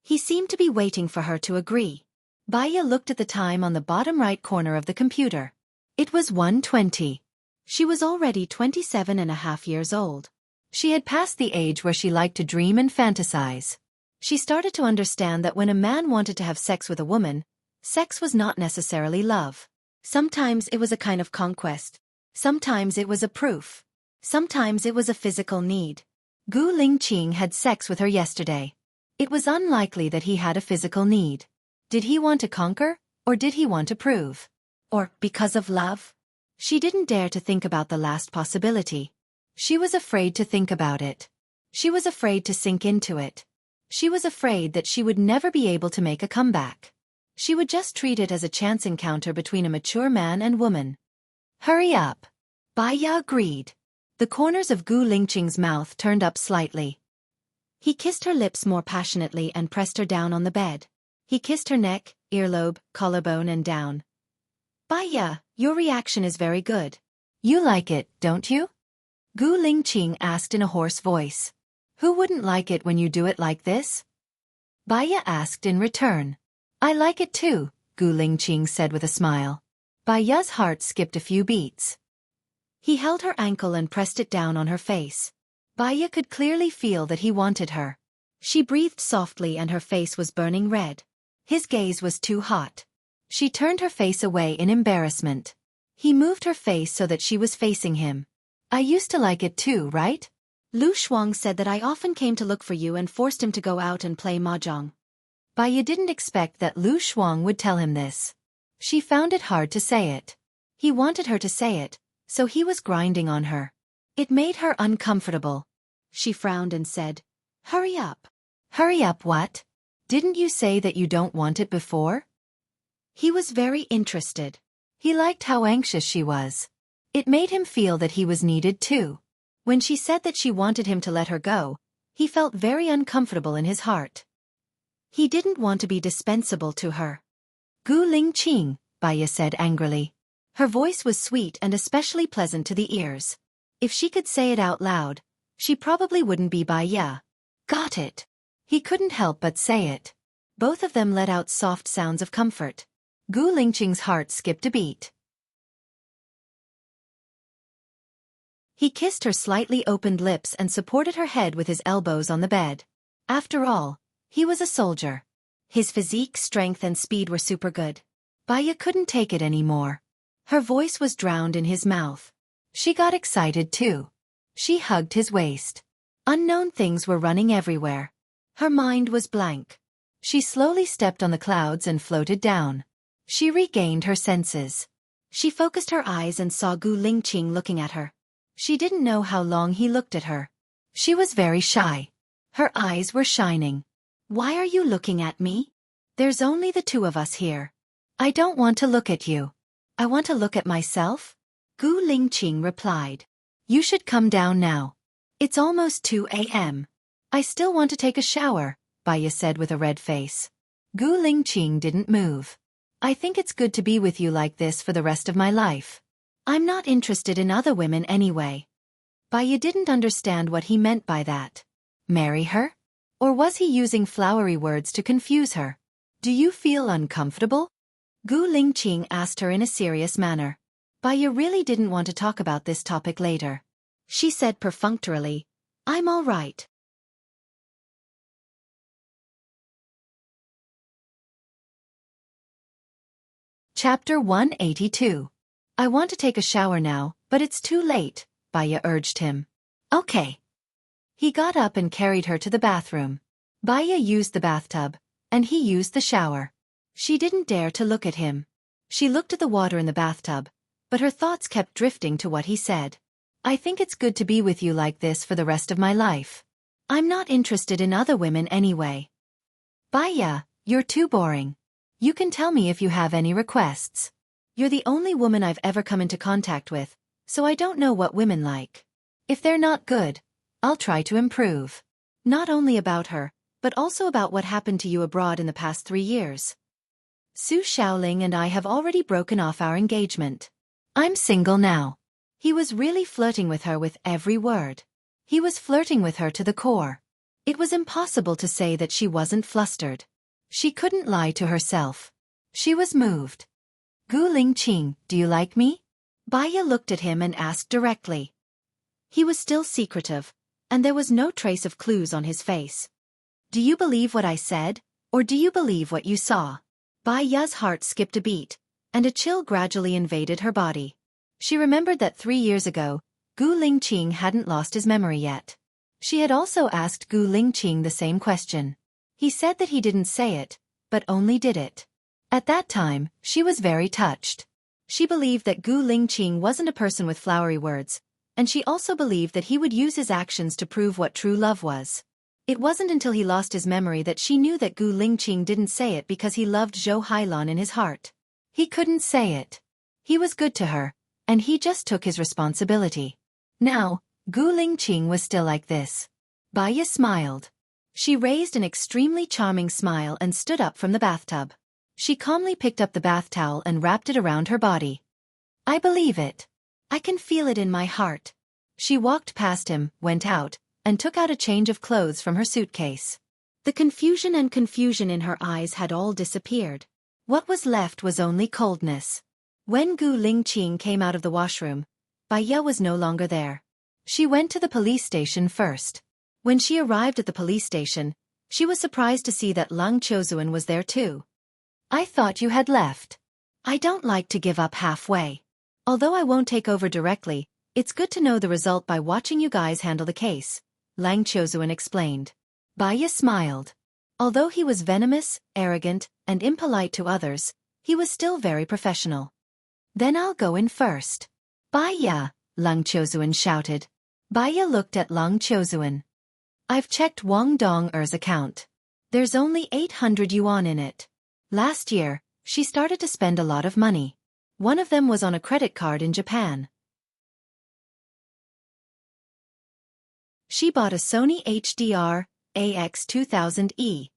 He seemed to be waiting for her to agree. Baya looked at the time on the bottom right corner of the computer. It was 1:20. She was already 27.5 years old. She had passed the age where she liked to dream and fantasize. She started to understand that when a man wanted to have sex with a woman, sex was not necessarily love. Sometimes it was a kind of conquest. Sometimes it was a proof. Sometimes it was a physical need. Gu Lingqing had sex with her yesterday. It was unlikely that he had a physical need. Did he want to conquer, or did he want to prove? Or, because of love? She didn't dare to think about the last possibility. She was afraid to think about it. She was afraid to sink into it. She was afraid that she would never be able to make a comeback. She would just treat it as a chance encounter between a mature man and woman. Hurry up. Baya agreed. The corners of Gu Lingqing's mouth turned up slightly. He kissed her lips more passionately and pressed her down on the bed. He kissed her neck, earlobe, collarbone and down. Baya, your reaction is very good. You like it, don't you? Gu Lingqing asked in a hoarse voice. Who wouldn't like it when you do it like this? Baya asked in return. I like it too, Gu Lingqing said with a smile. Baya's heart skipped a few beats. He held her ankle and pressed it down on her face. Baya could clearly feel that he wanted her. She breathed softly and her face was burning red. His gaze was too hot. She turned her face away in embarrassment. He moved her face so that she was facing him. I used to like it too, right? Lu Shuang said that I often came to look for you and forced him to go out and play mahjong. Baiya didn't expect that Lu Shuang would tell him this. She found it hard to say it. He wanted her to say it, so he was grinding on her. It made her uncomfortable. She frowned and said, "Hurry up." "Hurry up what? Didn't you say that you don't want it before?" He was very interested. He liked how anxious she was. It made him feel that he was needed too. When she said that she wanted him to let her go, he felt very uncomfortable in his heart. He didn't want to be dispensable to her. "Gu Lingqing," Baiya said angrily. Her voice was sweet and especially pleasant to the ears. If she could say it out loud, she probably wouldn't be Baiya. Got it. He couldn't help but say it. Both of them let out soft sounds of comfort. Gu Lingqing's heart skipped a beat. He kissed her slightly opened lips and supported her head with his elbows on the bed. After all, he was a soldier. His physique, strength and speed were super good. Baiya couldn't take it anymore. Her voice was drowned in his mouth. She got excited too. She hugged his waist. Unknown things were running everywhere. Her mind was blank. She slowly stepped on the clouds and floated down. She regained her senses. She focused her eyes and saw Gu Lingqing looking at her. She didn't know how long he looked at her. She was very shy. Her eyes were shining. "Why are you looking at me? There's only the two of us here." "I don't want to look at you. I want to look at myself," Gu Lingqing replied. "You should come down now. It's almost 2 a.m. "I still want to take a shower," Baiya said with a red face. Gu Lingqing didn't move. "I think it's good to be with you like this for the rest of my life. I'm not interested in other women anyway." Baiya didn't understand what he meant by that. Marry her? Or was he using flowery words to confuse her? "Do you feel uncomfortable?" Gu Lingqing asked her in a serious manner. Baiya really didn't want to talk about this topic later. She said perfunctorily, "I'm all right." Chapter 182. "I want to take a shower now, but it's too late," Baiya urged him. "Okay." He got up and carried her to the bathroom. Baiya used the bathtub, and he used the shower. She didn't dare to look at him. She looked at the water in the bathtub, but her thoughts kept drifting to what he said. "I think it's good to be with you like this for the rest of my life. I'm not interested in other women anyway." "Baiya, you're too boring. You can tell me if you have any requests. You're the only woman I've ever come into contact with, so I don't know what women like. If they're not good, I'll try to improve. Not only about her, but also about what happened to you abroad in the past 3 years. Su Shaoling and I have already broken off our engagement. I'm single now." He was really flirting with her with every word. He was flirting with her to the core. It was impossible to say that she wasn't flustered. She couldn't lie to herself. She was moved. "Gu Lingqing, do you like me?" Baiya looked at him and asked directly. He was still secretive, and there was no trace of clues on his face. "Do you believe what I said, or do you believe what you saw?" Baiya's heart skipped a beat, and a chill gradually invaded her body. She remembered that 3 years ago, Gu Lingqing hadn't lost his memory yet. She had also asked Gu Lingqing the same question. He said that he didn't say it, but only did it. At that time, she was very touched. She believed that Gu Lingqing wasn't a person with flowery words, and she also believed that he would use his actions to prove what true love was. It wasn't until he lost his memory that she knew that Gu Lingqing didn't say it because he loved Zhou Hailan in his heart. He couldn't say it. He was good to her, and he just took his responsibility. Now, Gu Lingqing was still like this. Baiya smiled. She raised an extremely charming smile and stood up from the bathtub. She calmly picked up the bath towel and wrapped it around her body. "I believe it. I can feel it in my heart." She walked past him, went out, and took out a change of clothes from her suitcase. The confusion in her eyes had all disappeared. What was left was only coldness. When Gu Lingqing came out of the washroom, Baiya was no longer there. She went to the police station first. When she arrived at the police station, she was surprised to see that Lang Qiuzuan was there too. "I thought you had left." "I don't like to give up halfway. Although I won't take over directly, it's good to know the result by watching you guys handle the case, Lang Chozuan explained. Baya smiled. Although he was venomous, arrogant, and impolite to others, he was still very professional. Then I'll go in first. Baya, Lang Chozuan shouted. Baya looked at Lang Chozuan. I've checked Wang Dong-er's account. There's only 800 yuan in it. Last year, she started to spend a lot of money. One of them was on a credit card in Japan. She bought a Sony HDR AX2000E,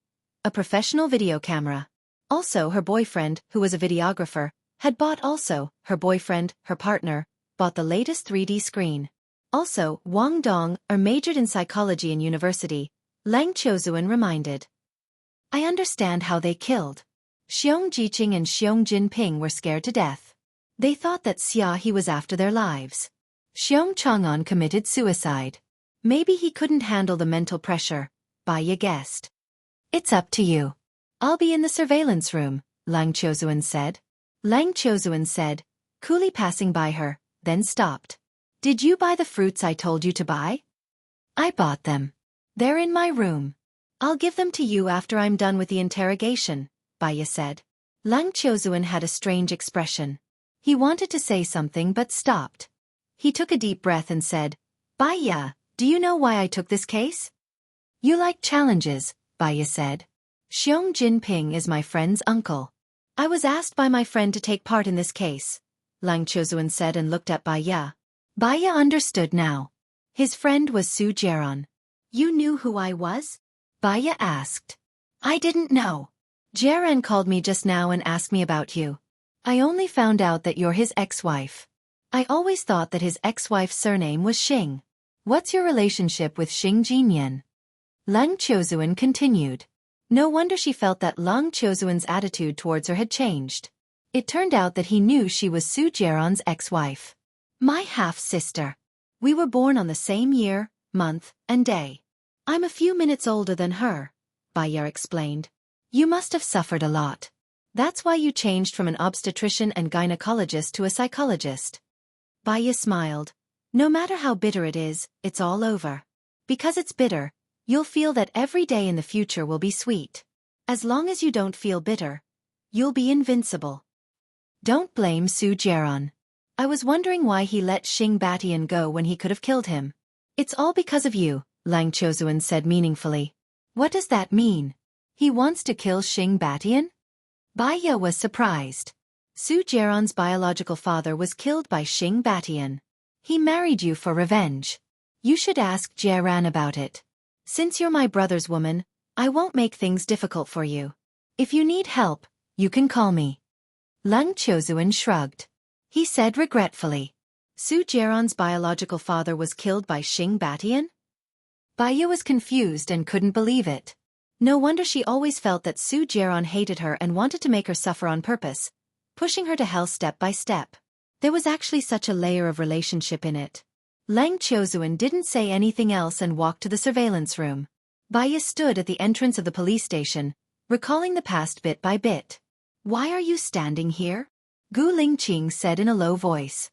a professional video camera. Also her boyfriend, who was a videographer, had bought her boyfriend, her partner, bought the latest 3D screen. Also, Wang Dong-er majored in psychology in university, Lang Chozuan reminded. I understand how they killed. Xiong Jiqing and Xiong Jinping were scared to death. They thought that Xia He was after their lives. Xiong Chang'an committed suicide. Maybe he couldn't handle the mental pressure, Baya guessed. It's up to you. I'll be in the surveillance room, Lang Chozuan said. Lang Chozuan said, coolly passing by her, then stopped. Did you buy the fruits I told you to buy? I bought them. They're in my room. I'll give them to you after I'm done with the interrogation, Baya said. Lang Chozuan had a strange expression. He wanted to say something but stopped. He took a deep breath and said, Baya, do you know why I took this case? You like challenges, Baya said. Xiong Jinping is my friend's uncle. I was asked by my friend to take part in this case, Lang Chozuan said and looked at Baya. Baya understood now. His friend was Su Jiaran. You knew who I was? Baya asked. I didn't know. Jiaran called me just now and asked me about you. I only found out that you're his ex-wife. I always thought that his ex-wife's surname was Xing. What's your relationship with Xing Jinyan? Lang Chozuan continued. No wonder she felt that Lang Chozuan's attitude towards her had changed. It turned out that he knew she was Su Jiaran's ex-wife. My half-sister. We were born on the same year, month, and day. I'm a few minutes older than her, Baya explained. You must have suffered a lot. That's why you changed from an obstetrician and gynecologist to a psychologist. Baya smiled. No matter how bitter it is, it's all over. Because it's bitter, you'll feel that every day in the future will be sweet. As long as you don't feel bitter, you'll be invincible. Don't blame Su Jiaran. I was wondering why he let Xing Batian go when he could have killed him. It's all because of you, Lang Chozuan said meaningfully. What does that mean? He wants to kill Xing Batian? Baya was surprised. Su Jiaran's biological father was killed by Xing Batian. He married you for revenge. You should ask Jiaran about it. Since you're my brother's woman, I won't make things difficult for you. If you need help, you can call me. Lang Chozuan shrugged. He said regretfully. Su Jiaran's biological father was killed by Xing Batian? Baya was confused and couldn't believe it. No wonder she always felt that Su Jiaran hated her and wanted to make her suffer on purpose, pushing her to hell step by step. There was actually such a layer of relationship in it. Lang Chozuan didn't say anything else and walked to the surveillance room. Baya stood at the entrance of the police station, recalling the past bit by bit. Why are you standing here? Gu Lingqing said in a low voice.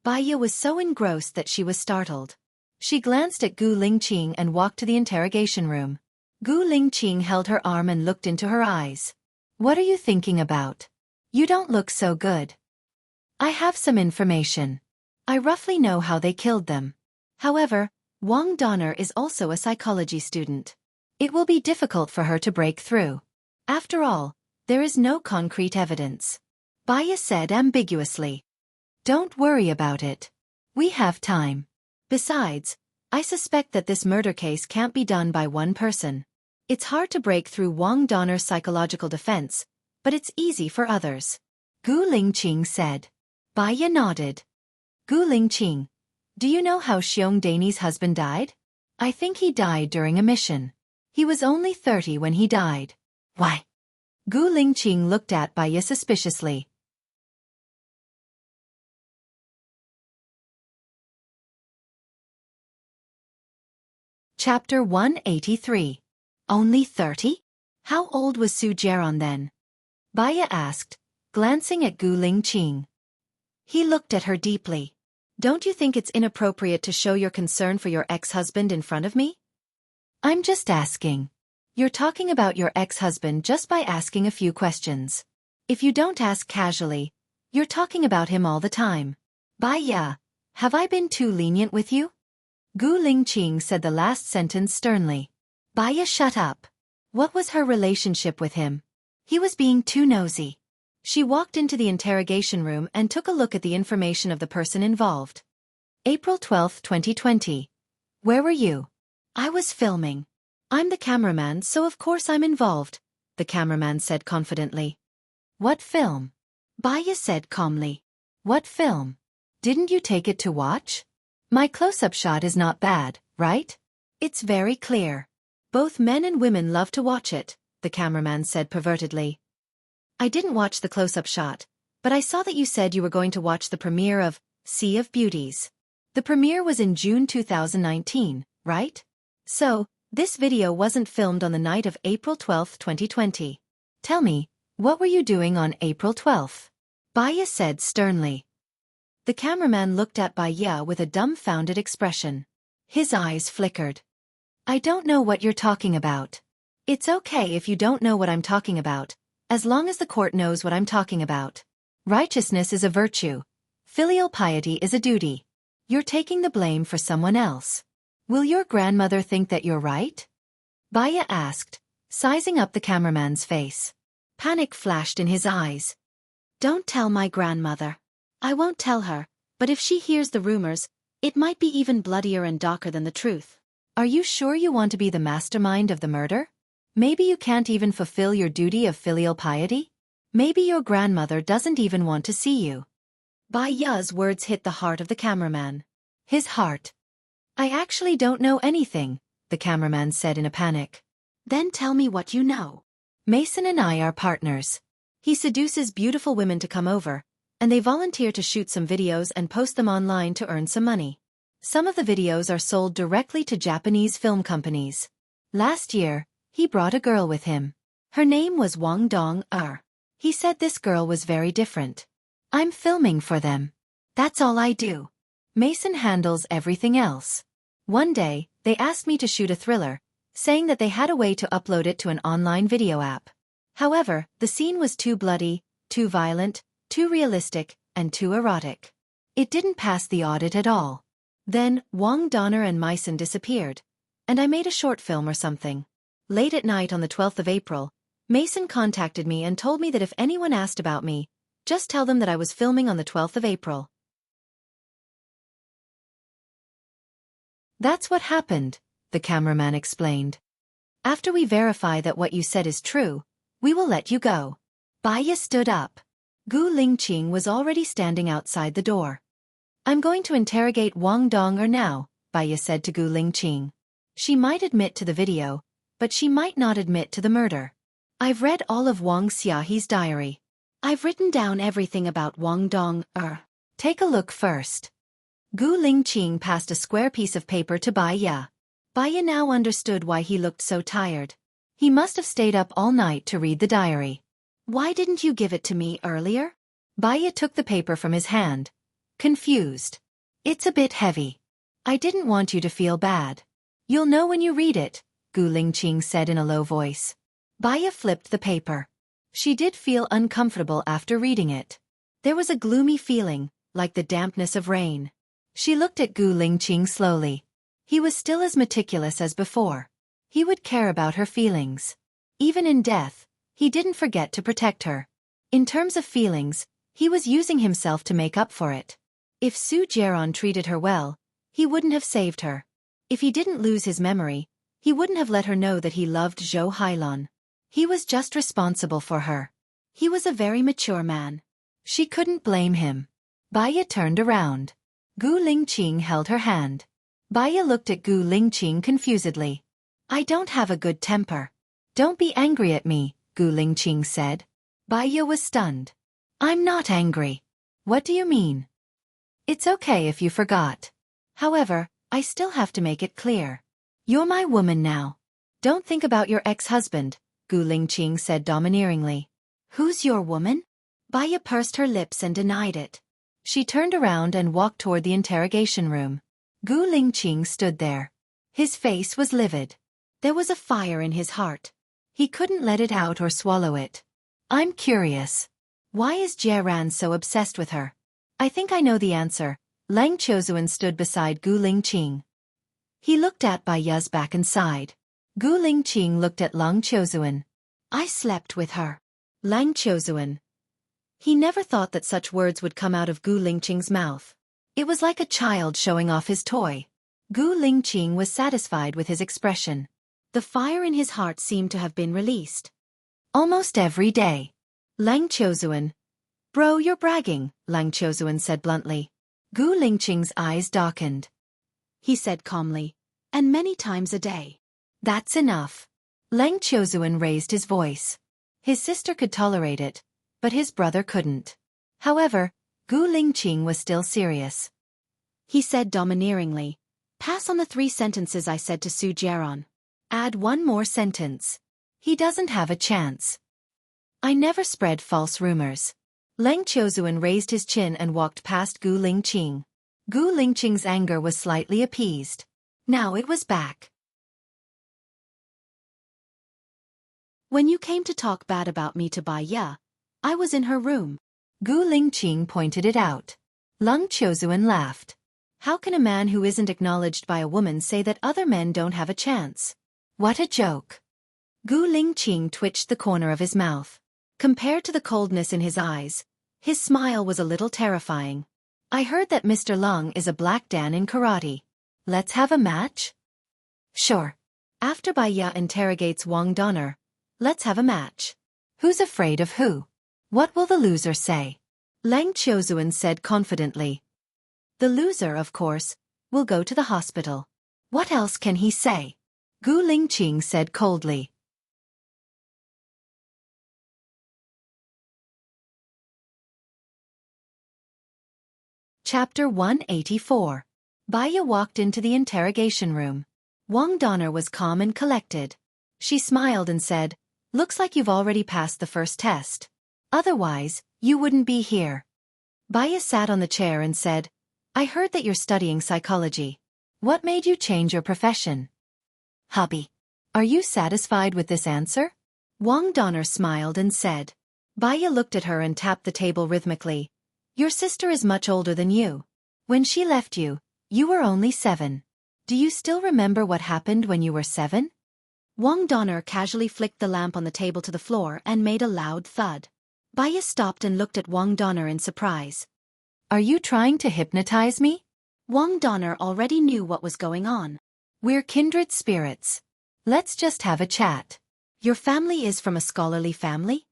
Baya was so engrossed that she was startled. She glanced at Gu Lingqing and walked to the interrogation room. Gu Lingqing held her arm and looked into her eyes. What are you thinking about? You don't look so good. I have some information. I roughly know how they killed them. However, Wang Dong-er is also a psychology student. It will be difficult for her to break through. After all, there is no concrete evidence. Baya said ambiguously. Don't worry about it. We have time. Besides, I suspect that this murder case can't be done by one person. It's hard to break through Wang Dong-er's psychological defense, but it's easy for others. Gu Lingqing said. Baya nodded. Gu Lingqing, do you know how Xiong Dani's husband died? I think he died during a mission. He was only 30 when he died. Why? Gu Lingqing looked at Baya suspiciously. Chapter 183. Only 30? How old was Su Jiaran then? Baya asked, glancing at Gu Lingqing. He looked at her deeply. Don't you think it's inappropriate to show your concern for your ex-husband in front of me? I'm just asking. You're talking about your ex-husband just by asking a few questions. If you don't ask casually, you're talking about him all the time. Baiya, have I been too lenient with you? Gu Lingqing said the last sentence sternly. Baiya, shut up. What was her relationship with him? He was being too nosy. She walked into the interrogation room and took a look at the information of the person involved. April 12, 2020. Where were you? I was filming. I'm the cameraman, so of course I'm involved, the cameraman said confidently. What film? Baiya said calmly. What film? Didn't you take it to watch? My close-up shot is not bad, right? It's very clear. Both men and women love to watch it, the cameraman said pervertedly. I didn't watch the close-up shot, but I saw that you said you were going to watch the premiere of Sea of Beauties. The premiere was in June 2019, right? So, this video wasn't filmed on the night of April 12, 2020. Tell me, what were you doing on April 12? Baiya said sternly. The cameraman looked at Baiya with a dumbfounded expression. His eyes flickered. I don't know what you're talking about. It's okay if you don't know what I'm talking about, as long as the court knows what I'm talking about. Righteousness is a virtue. Filial piety is a duty. You're taking the blame for someone else. Will your grandmother think that you're right? Baiya asked, sizing up the cameraman's face. Panic flashed in his eyes. Don't tell my grandmother. I won't tell her, but if she hears the rumors, it might be even bloodier and darker than the truth. Are you sure you want to be the mastermind of the murder? Maybe you can't even fulfill your duty of filial piety? Maybe your grandmother doesn't even want to see you. Baiya's words hit the heart of the cameraman. His heart. I actually don't know anything, the cameraman said in a panic. Then tell me what you know. Mason and I are partners. He seduces beautiful women to come over, and they volunteer to shoot some videos and post them online to earn some money. Some of the videos are sold directly to Japanese film companies. Last year, he brought a girl with him. Her name was Wang Dong-er. He said this girl was very different. I'm filming for them. That's all I do. Mason handles everything else. One day, they asked me to shoot a thriller, saying that they had a way to upload it to an online video app. However, the scene was too bloody, too violent, too realistic, and too erotic. It didn't pass the audit at all. Then, Wang Donner and Mason disappeared, and I made a short film or something. Late at night on the 12th of April, Mason contacted me and told me that if anyone asked about me, just tell them that I was filming on the 12th of April. That's what happened, the cameraman explained. After we verify that what you said is true, we will let you go. Baiya stood up. Gu Lingqing was already standing outside the door. I'm going to interrogate Wang Dong-er now, Baiya said to Gu Lingqing. She might admit to the video, but she might not admit to the murder. I've read all of Wang Xiaohe's diary. I've written down everything about Wang Dong-er. Take a look first. Gu Lingqing passed a square piece of paper to Baiya. Baiya now understood why he looked so tired. He must have stayed up all night to read the diary. Why didn't you give it to me earlier? Baiya took the paper from his hand, confused. It's a bit heavy. I didn't want you to feel bad. You'll know when you read it, Gu Lingqing said in a low voice. Baiya flipped the paper. She did feel uncomfortable after reading it. There was a gloomy feeling, like the dampness of rain. She looked at Gu Lingqing slowly. He was still as meticulous as before. He would care about her feelings. Even in death, he didn't forget to protect her. In terms of feelings, he was using himself to make up for it. If Su Jiaran treated her well, he wouldn't have saved her. If he didn't lose his memory, he wouldn't have let her know that he loved Zhou Hailun. He was just responsible for her. He was a very mature man. She couldn't blame him. Baiya turned around. Gu Lingqing held her hand. Baiya looked at Gu Lingqing confusedly. I don't have a good temper. Don't be angry at me, Gu Lingqing said. Baiya was stunned. I'm not angry. What do you mean? It's okay if you forgot. However, I still have to make it clear. You're my woman now. Don't think about your ex-husband, Gu Lingqing said domineeringly. Who's your woman? Baya pursed her lips and denied it. She turned around and walked toward the interrogation room. Gu Lingqing stood there. His face was livid. There was a fire in his heart. He couldn't let it out or swallow it. I'm curious. Why is Jieran so obsessed with her? I think I know the answer. Lang Qiuzuan stood beside Gu Lingqing. He looked at Baya's back and sighed. Gu Lingqing looked at Lang Qiuzuan. I slept with her. Lang Qiuzuan. He never thought that such words would come out of Gu Lingqing's mouth. It was like a child showing off his toy. Gu Lingqing was satisfied with his expression. The fire in his heart seemed to have been released. Almost every day. Lang Qiuzuan. Bro, you're bragging, Lang Qiuzuan said bluntly. Gu Lingqing's eyes darkened. He said calmly. And many times a day. That's enough. Lang Qiuzuan raised his voice. His sister could tolerate it, but his brother couldn't. However, Gu Lingqing was still serious. He said domineeringly, pass on the 3 sentences I said to Su Jieran. Add 1 more sentence. He doesn't have a chance. I never spread false rumors. Lang Qiuzuan raised his chin and walked past Gu Lingqing. Gu Lingqing's anger was slightly appeased. Now it was back. When you came to talk bad about me to Baya, I was in her room. Gu Lingqing pointed it out. Lang Qiuzuan laughed. How can a man who isn't acknowledged by a woman say that other men don't have a chance? What a joke. Gu Lingqing twitched the corner of his mouth. Compared to the coldness in his eyes, his smile was a little terrifying. I heard that Mr. Lung is a black dan in karate. Let's have a match? Sure. After Baya interrogates Wang Donner, let's have a match. Who's afraid of who? What will the loser say? Lang Qiuzuan said confidently. The loser, of course, will go to the hospital. What else can he say? Gu Lingqing said coldly. Chapter 184. Baya walked into the interrogation room. Wang Donner was calm and collected. She smiled and said, looks like you've already passed the first test. Otherwise, you wouldn't be here. Baya sat on the chair and said, I heard that you're studying psychology. What made you change your profession? Hubby. Are you satisfied with this answer? Wang Donner smiled and said. Baya looked at her and tapped the table rhythmically. Your sister is much older than you. When she left you, you were only 7. Do you still remember what happened when you were 7? Wang Donner casually flicked the lamp on the table to the floor and made a loud thud. Baya stopped and looked at Wang Donner in surprise. Are you trying to hypnotize me? Wang Donner already knew what was going on. We're kindred spirits. Let's just have a chat. Your family is from a scholarly family?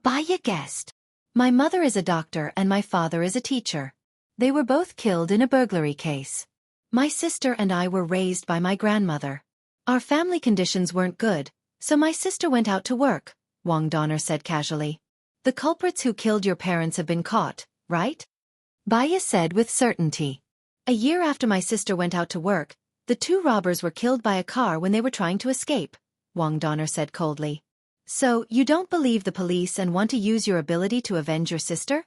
Baya guessed. My mother is a doctor and my father is a teacher. They were both killed in a burglary case. My sister and I were raised by my grandmother. Our family conditions weren't good, so my sister went out to work, Wang Donner said casually. The culprits who killed your parents have been caught, right? Baya said with certainty. A year after my sister went out to work, the 2 robbers were killed by a car when they were trying to escape, Wang Donner said coldly. So, you don't believe the police and want to use your ability to avenge your sister?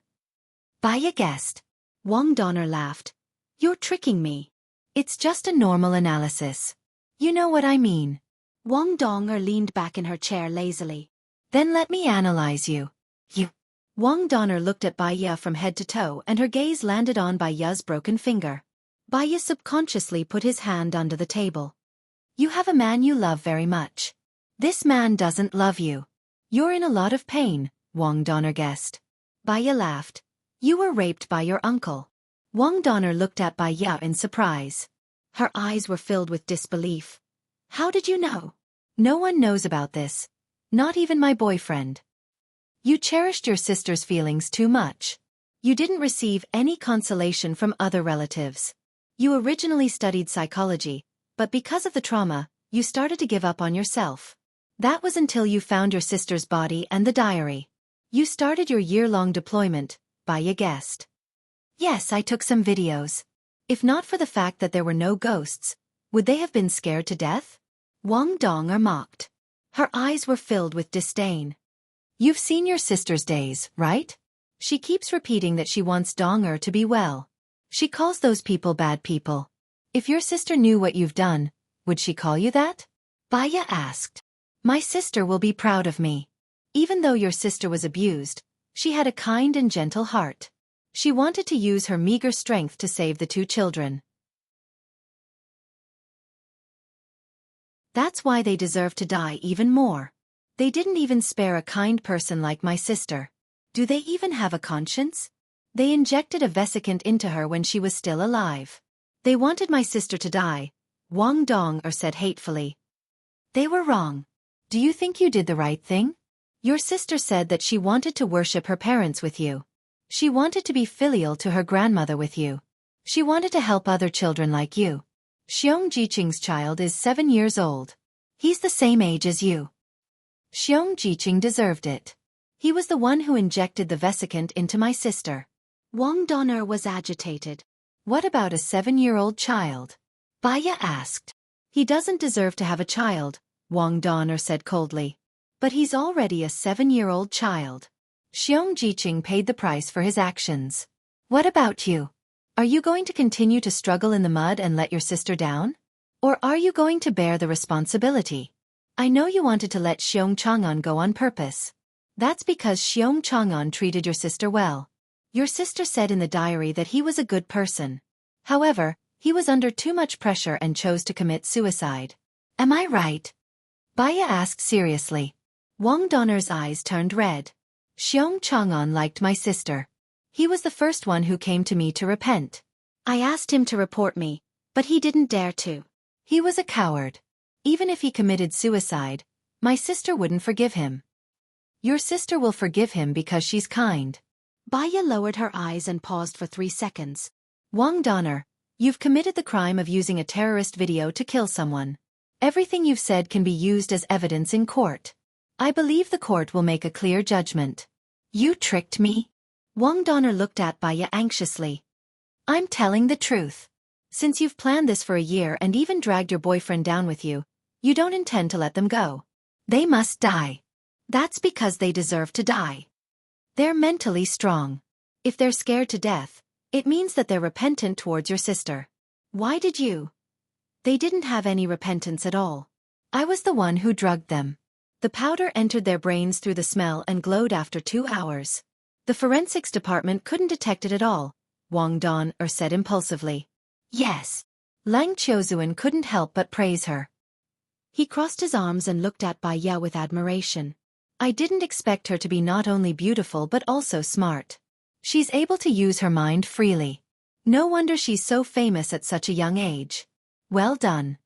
Baya guessed. Wang Donner laughed. You're tricking me. It's just a normal analysis. You know what I mean. Wang Donner leaned back in her chair lazily. Then let me analyze you. You. Wang Donner looked at Baya from head to toe and her gaze landed on Baya's broken finger. Baya subconsciously put his hand under the table. You have a man you love very much. This man doesn't love you. You're in a lot of pain, Wang Donner guessed. Baya laughed. You were raped by your uncle. Wang Donner looked at Baya in surprise. Her eyes were filled with disbelief. How did you know? No one knows about this. Not even my boyfriend. You cherished your sister's feelings too much. You didn't receive any consolation from other relatives. You originally studied psychology, but because of the trauma, you started to give up on yourself. That was until you found your sister's body and the diary. You started your year-long deployment, Baya guessed. Yes, I took some videos. If not for the fact that there were no ghosts, would they have been scared to death? Wang Donner mocked. Her eyes were filled with disdain. You've seen your sister's days, right? She keeps repeating that she wants Dong-er to be well. She calls those people bad people. If your sister knew what you've done, would she call you that? Baya asked. My sister will be proud of me. Even though your sister was abused, she had a kind and gentle heart. She wanted to use her meager strength to save the two children. That's why they deserve to die even more. They didn't even spare a kind person like my sister. Do they even have a conscience? They injected a vesicant into her when she was still alive. They wanted my sister to die, Wang Dong-er said hatefully. They were wrong. Do you think you did the right thing? Your sister said that she wanted to worship her parents with you. She wanted to be filial to her grandmother with you. She wanted to help other children like you. Xiong Jiqing's child is 7 years old. He's the same age as you. Xiong Jiqing deserved it. He was the one who injected the vesicant into my sister. Wang Dong-er was agitated. What about a 7-year-old child? Baya asked. He doesn't deserve to have a child, Wang Dong-er said coldly. But he's already a 7-year-old child. Xiong Jiqing paid the price for his actions. What about you? Are you going to continue to struggle in the mud and let your sister down? Or are you going to bear the responsibility? I know you wanted to let Xiong Chang'an go on purpose. That's because Xiong Chang'an treated your sister well. Your sister said in the diary that he was a good person. However, he was under too much pressure and chose to commit suicide. Am I right? Baya asked seriously. Wang Dong-er's eyes turned red. Xiong Chang'an liked my sister. He was the first one who came to me to repent. I asked him to report me, but he didn't dare to. He was a coward. Even if he committed suicide, my sister wouldn't forgive him. Your sister will forgive him because she's kind. Baya lowered her eyes and paused for 3 seconds. Wang Dong-er, you've committed the crime of using a terrorist video to kill someone. Everything you've said can be used as evidence in court. I believe the court will make a clear judgment. You tricked me? Wang Dong-er looked at Baya anxiously. I'm telling the truth. Since you've planned this for a year and even dragged your boyfriend down with you, you don't intend to let them go. They must die. That's because they deserve to die. They're mentally strong. If they're scared to death, it means that they're repentant towards your sister. Why did you? They didn't have any repentance at all. I was the one who drugged them. The powder entered their brains through the smell and glowed after 2 hours. The forensics department couldn't detect it at all, Wang Dong-er said impulsively. Yes. Lang Qiuzuan couldn't help but praise her. He crossed his arms and looked at Baya with admiration. I didn't expect her to be not only beautiful but also smart. She's able to use her mind freely. No wonder she's so famous at such a young age. Well done.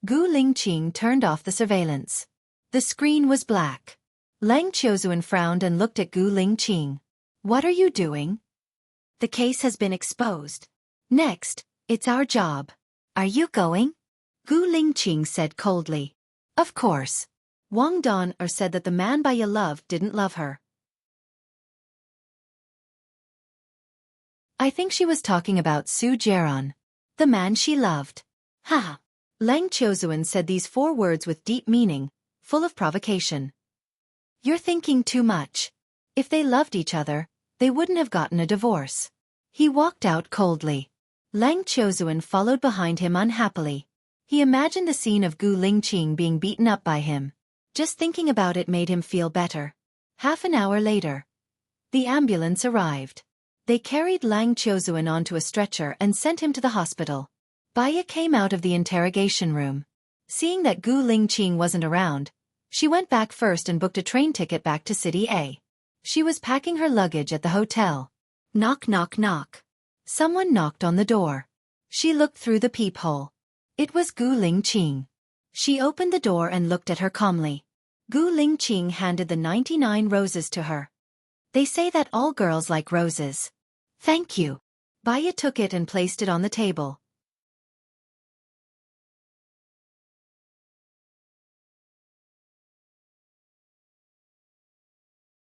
Gu Lingqing turned off the surveillance. The screen was black. Lang Qiuzuan frowned and looked at Gu Lingqing. What are you doing? The case has been exposed. Next, it's our job. Are you going? Gu Lingqing said coldly. Of course. Wang Dong-er said that the man Baya loved didn't love her. I think she was talking about Su Jiaran, the man she loved. Ha! Lang Qiuzuan said these 4 words with deep meaning, full of provocation. You're thinking too much. If they loved each other, they wouldn't have gotten a divorce. He walked out coldly. Lang Qiuzuan followed behind him unhappily. He imagined the scene of Gu Lingqing being beaten up by him. Just thinking about it made him feel better. Half an hour later, the ambulance arrived. They carried Lang Qiuzuan onto a stretcher and sent him to the hospital. Baya came out of the interrogation room. Seeing that Gu Lingqing wasn't around, she went back first and booked a train ticket back to City A. She was packing her luggage at the hotel. Knock, knock, knock. Someone knocked on the door. She looked through the peephole. It was Gu Lingqing. She opened the door and looked at her calmly. Gu Lingqing handed the 99 roses to her. They say that all girls like roses. Thank you. Baya took it and placed it on the table.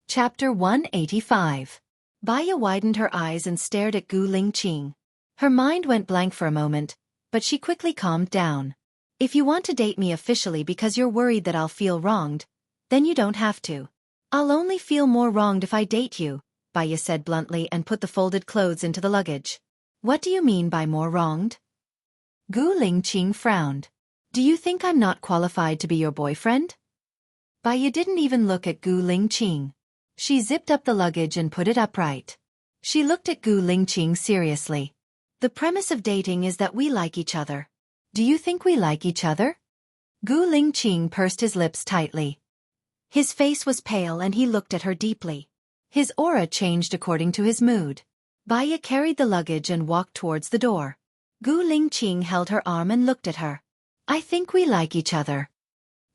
Chapter 185. Baya widened her eyes and stared at Gu Lingqing. Her mind went blank for a moment, but she quickly calmed down. If you want to date me officially because you're worried that I'll feel wronged, then you don't have to. I'll only feel more wronged if I date you, Baya said bluntly and put the folded clothes into the luggage. What do you mean by more wronged? Gu Lingqing frowned. Do you think I'm not qualified to be your boyfriend? Baya didn't even look at Gu Lingqing. She zipped up the luggage and put it upright. She looked at Gu Lingqing seriously. The premise of dating is that we like each other. Do you think we like each other? Gu Lingqing pursed his lips tightly. His face was pale and he looked at her deeply. His aura changed according to his mood. Baya carried the luggage and walked towards the door. Gu Lingqing held her arm and looked at her. I think we like each other.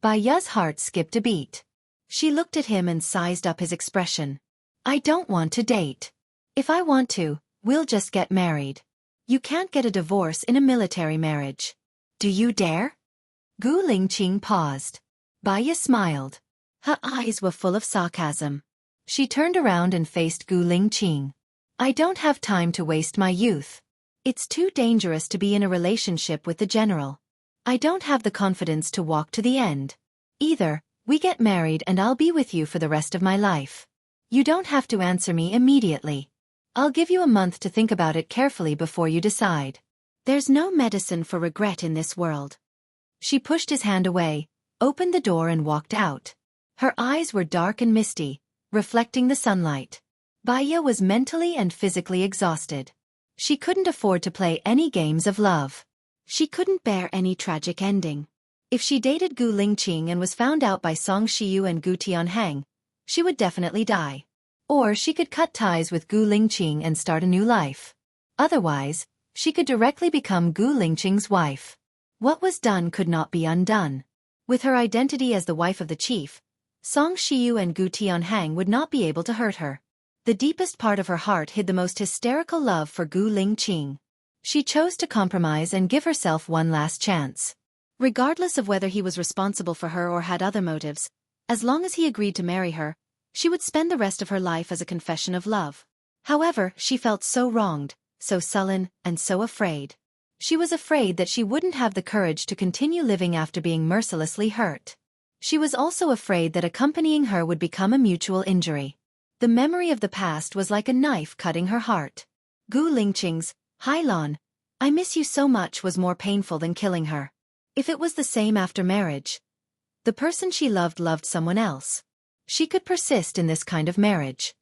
Baya's heart skipped a beat. She looked at him and sized up his expression. I don't want to date. If I want to, we'll just get married. You can't get a divorce in a military marriage. Do you dare? Gu Lingqing paused. Baya smiled. Her eyes were full of sarcasm. She turned around and faced Gu Lingqing. I don't have time to waste my youth. It's too dangerous to be in a relationship with the general. I don't have the confidence to walk to the end. Either, we get married and I'll be with you for the rest of my life. You don't have to answer me immediately. I'll give you a month to think about it carefully before you decide. There's no medicine for regret in this world. She pushed his hand away, opened the door and walked out. Her eyes were dark and misty, reflecting the sunlight. Baya was mentally and physically exhausted. She couldn't afford to play any games of love. She couldn't bear any tragic ending. If she dated Gu Lingqing and was found out by Song Shiyu and Gu Tianhang, she would definitely die. Or she could cut ties with Gu Lingqing and start a new life. Otherwise, she could directly become Gu Lingqing's wife. What was done could not be undone. With her identity as the wife of the chief, Song Shiyu and Gu Tianhang would not be able to hurt her. The deepest part of her heart hid the most hysterical love for Gu Lingqing. She chose to compromise and give herself one last chance. Regardless of whether he was responsible for her or had other motives, as long as he agreed to marry her, she would spend the rest of her life as a confession of love. However, she felt so wronged, so sullen, and so afraid. She was afraid that she wouldn't have the courage to continue living after being mercilessly hurt. She was also afraid that accompanying her would become a mutual injury. The memory of the past was like a knife cutting her heart. Gu Lingqing's, "Hai Lan, I miss you so much" was more painful than killing her. If it was the same after marriage, the person she loved someone else. She could persist in this kind of marriage.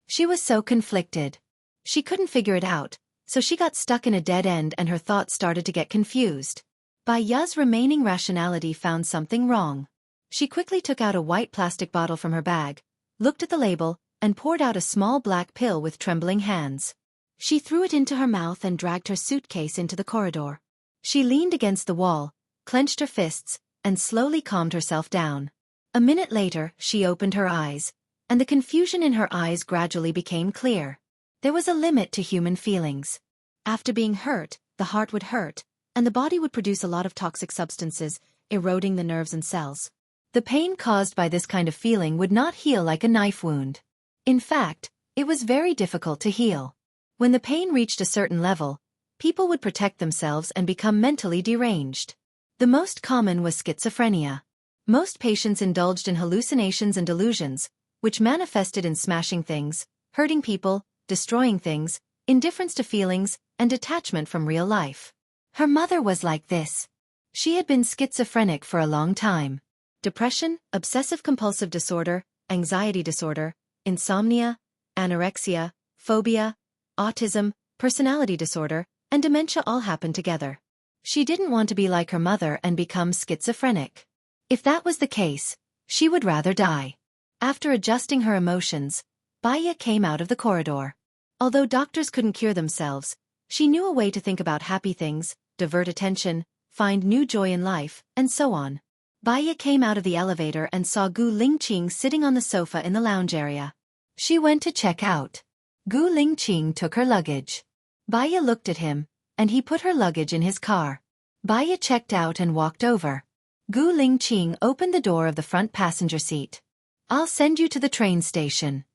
She was so conflicted. She couldn't figure it out, so she got stuck in a dead end and her thoughts started to get confused. Baya's remaining rationality found something wrong. She quickly took out a white plastic bottle from her bag, looked at the label, and poured out a small black pill with trembling hands. She threw it into her mouth and dragged her suitcase into the corridor. She leaned against the wall, clenched her fists, and slowly calmed herself down. A minute later, she opened her eyes, and the confusion in her eyes gradually became clear. There was a limit to human feelings. After being hurt, the heart would hurt, and the body would produce a lot of toxic substances, eroding the nerves and cells. The pain caused by this kind of feeling would not heal like a knife wound. In fact, it was very difficult to heal. When the pain reached a certain level, people would protect themselves and become mentally deranged. The most common was schizophrenia. Most patients indulged in hallucinations and delusions, which manifested in smashing things, hurting people, destroying things, indifference to feelings, and detachment from real life. Her mother was like this. She had been schizophrenic for a long time. Depression, obsessive-compulsive disorder, anxiety disorder, insomnia, anorexia, phobia, autism, personality disorder, and dementia all happened together. She didn't want to be like her mother and become schizophrenic. If that was the case, she would rather die. After adjusting her emotions, Baya came out of the corridor. Although doctors couldn't cure themselves, she knew a way to think about happy things, divert attention, find new joy in life, and so on. Baya came out of the elevator and saw Gu Lingqing sitting on the sofa in the lounge area. She went to check out. Gu Lingqing took her luggage. Baya looked at him, and he put her luggage in his car. Baya checked out and walked over. Gu Lingqing opened the door of the front passenger seat. "I'll send you to the train station."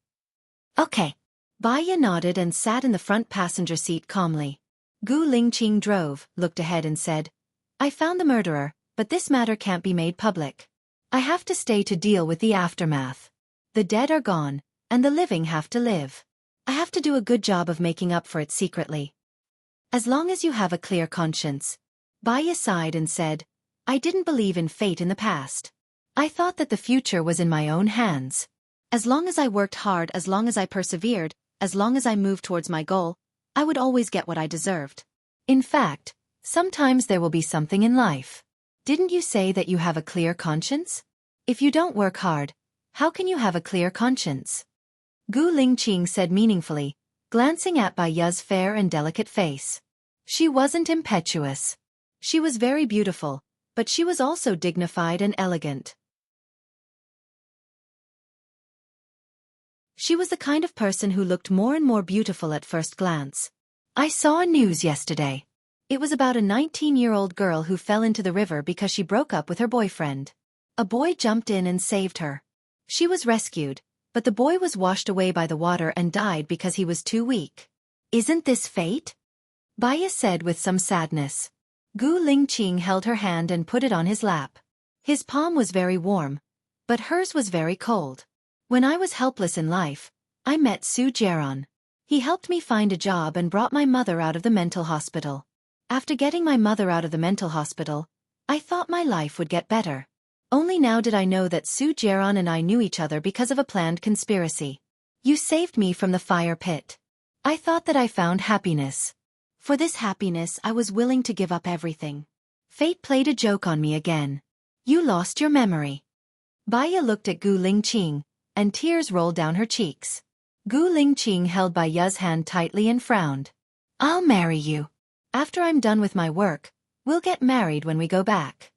"Okay." Baya nodded and sat in the front passenger seat calmly. Gu Lingqing drove, looked ahead and said, "I found the murderer, but this matter can't be made public. I have to stay to deal with the aftermath. The dead are gone, and the living have to live. I have to do a good job of making up for it secretly. As long as you have a clear conscience. Baya sighed and said, I didn't believe in fate in the past. I thought that the future was in my own hands. As long as I worked hard, as long as I persevered, as long as I moved towards my goal, I would always get what I deserved. In fact, sometimes there will be something in life. Didn't you say that you have a clear conscience? If you don't work hard, how can you have a clear conscience? Gu Lingqing said meaningfully, glancing at Baya's fair and delicate face. She wasn't impetuous. She was very beautiful, but she was also dignified and elegant. She was the kind of person who looked more and more beautiful at first glance. I saw a news yesterday. It was about a 19-year-old girl who fell into the river because she broke up with her boyfriend. A boy jumped in and saved her. She was rescued, but the boy was washed away by the water and died because he was too weak. Isn't this fate? Baya said with some sadness. Gu Lingqing held her hand and put it on his lap. His palm was very warm, but hers was very cold. When I was helpless in life, I met Su Jiaran. He helped me find a job and brought my mother out of the mental hospital. After getting my mother out of the mental hospital, I thought my life would get better. Only now did I know that Su Jiaran and I knew each other because of a planned conspiracy. You saved me from the fire pit. I thought that I found happiness. For this happiness I was willing to give up everything. Fate played a joke on me again. You lost your memory. Baya looked at Gu Lingqing, and tears rolled down her cheeks. Gu Lingqing held Baya's hand tightly and frowned. I'll marry you. After I'm done with my work, we'll get married when we go back.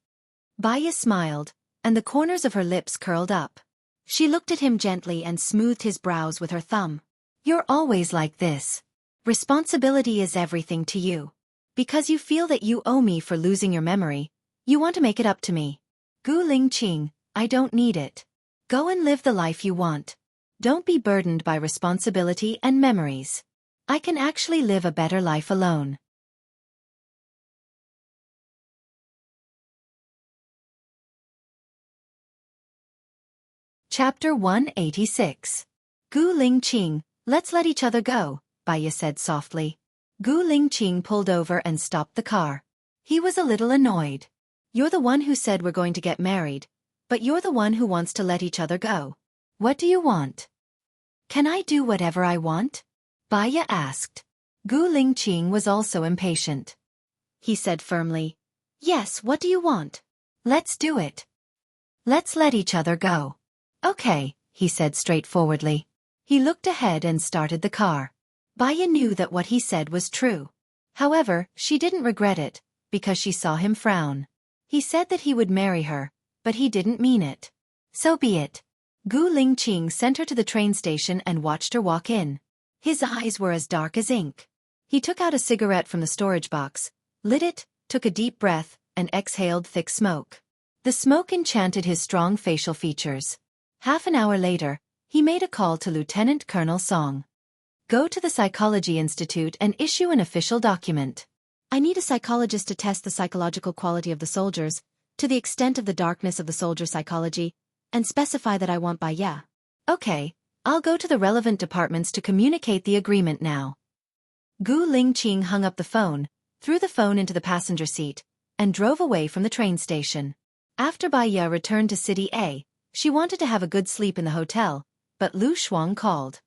Baya smiled, and the corners of her lips curled up. She looked at him gently and smoothed his brows with her thumb. You're always like this. Responsibility is everything to you. Because you feel that you owe me for losing your memory, you want to make it up to me. Gu Lingqing, I don't need it. Go and live the life you want. Don't be burdened by responsibility and memories. I can actually live a better life alone. Chapter 186. Gu Lingqing, let's let each other go, Baya said softly. Gu Lingqing pulled over and stopped the car. He was a little annoyed. You're the one who said we're going to get married, but you're the one who wants to let each other go. What do you want? Can I do whatever I want? Baya asked. Gu Lingqing was also impatient. He said firmly, Yes, what do you want? Let's do it. Let's let each other go. Okay, he said straightforwardly. He looked ahead and started the car. Baya knew that what he said was true. However, she didn't regret it, because she saw him frown. He said that he would marry her, but he didn't mean it. So be it. Gu Lingqing sent her to the train station and watched her walk in. His eyes were as dark as ink. He took out a cigarette from the storage box, lit it, took a deep breath, and exhaled thick smoke. The smoke enchanted his strong facial features. Half an hour later, he made a call to Lieutenant Colonel Song. Go to the Psychology Institute and issue an official document. I need a psychologist to test the psychological quality of the soldiers, to the extent of the darkness of the soldier psychology, and specify that I want Baya. Okay, I'll go to the relevant departments to communicate the agreement now. Gu Lingqing hung up the phone, threw the phone into the passenger seat, and drove away from the train station. After Baya returned to City A, she wanted to have a good sleep in the hotel, but Lu Shuang called.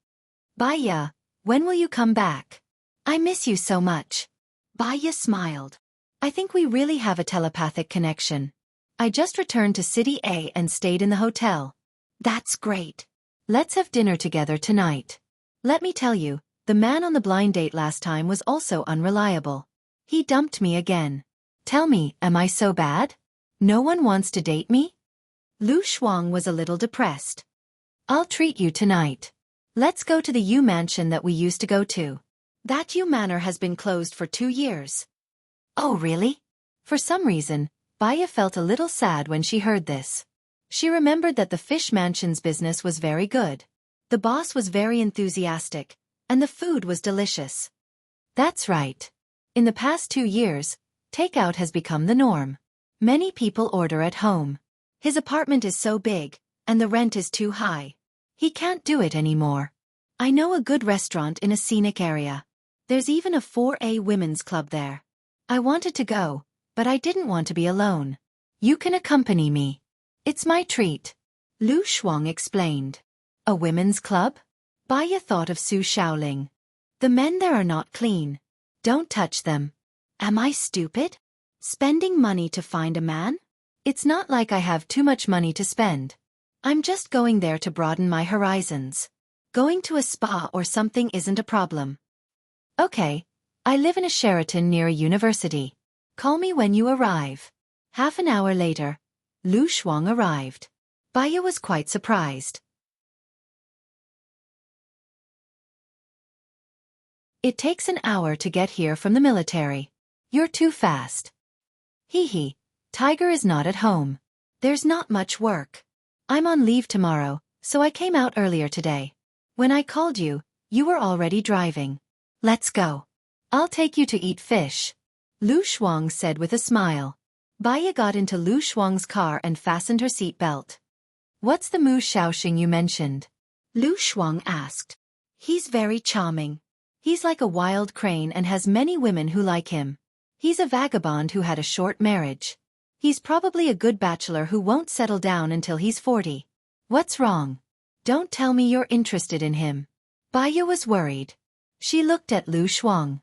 Baya, when will you come back? I miss you so much. Baya smiled. I think we really have a telepathic connection. I just returned to City A and stayed in the hotel. That's great. Let's have dinner together tonight. Let me tell you, the man on the blind date last time was also unreliable. He dumped me again. Tell me, am I so bad? No one wants to date me? Lu Shuang was a little depressed. I'll treat you tonight. Let's go to the Yu mansion that we used to go to. That Yu manor has been closed for 2 years. Oh really? For some reason, Baya felt a little sad when she heard this. She remembered that the fish mansion's business was very good. The boss was very enthusiastic, and the food was delicious. That's right. In the past 2 years, takeout has become the norm. Many people order at home. His apartment is so big, and the rent is too high. He can't do it anymore. I know a good restaurant in a scenic area. There's even a 4A women's club there. I wanted to go, but I didn't want to be alone. You can accompany me. It's my treat. Lu Shuang explained. A women's club? Baya thought of Su Shaoling. The men there are not clean. Don't touch them. Am I stupid? Spending money to find a man? It's not like I have too much money to spend. I'm just going there to broaden my horizons. Going to a spa or something isn't a problem. Okay, I live in a Sheraton near a university. Call me when you arrive. Half an hour later, Lu Shuang arrived. Baya was quite surprised. It takes an hour to get here from the military. You're too fast. Hee, Tiger is not at home. There's not much work. I'm on leave tomorrow, so I came out earlier today. When I called you, you were already driving. Let's go. I'll take you to eat fish. Lu Shuang said with a smile. Baya got into Lu Shuang's car and fastened her seat belt. What's the Mu Shaoxing you mentioned? Lu Shuang asked. He's very charming. He's like a wild crane and has many women who like him. He's a vagabond who had a short marriage. He's probably a good bachelor who won't settle down until he's 40. What's wrong? Don't tell me you're interested in him. Baya was worried. She looked at Lu Shuang.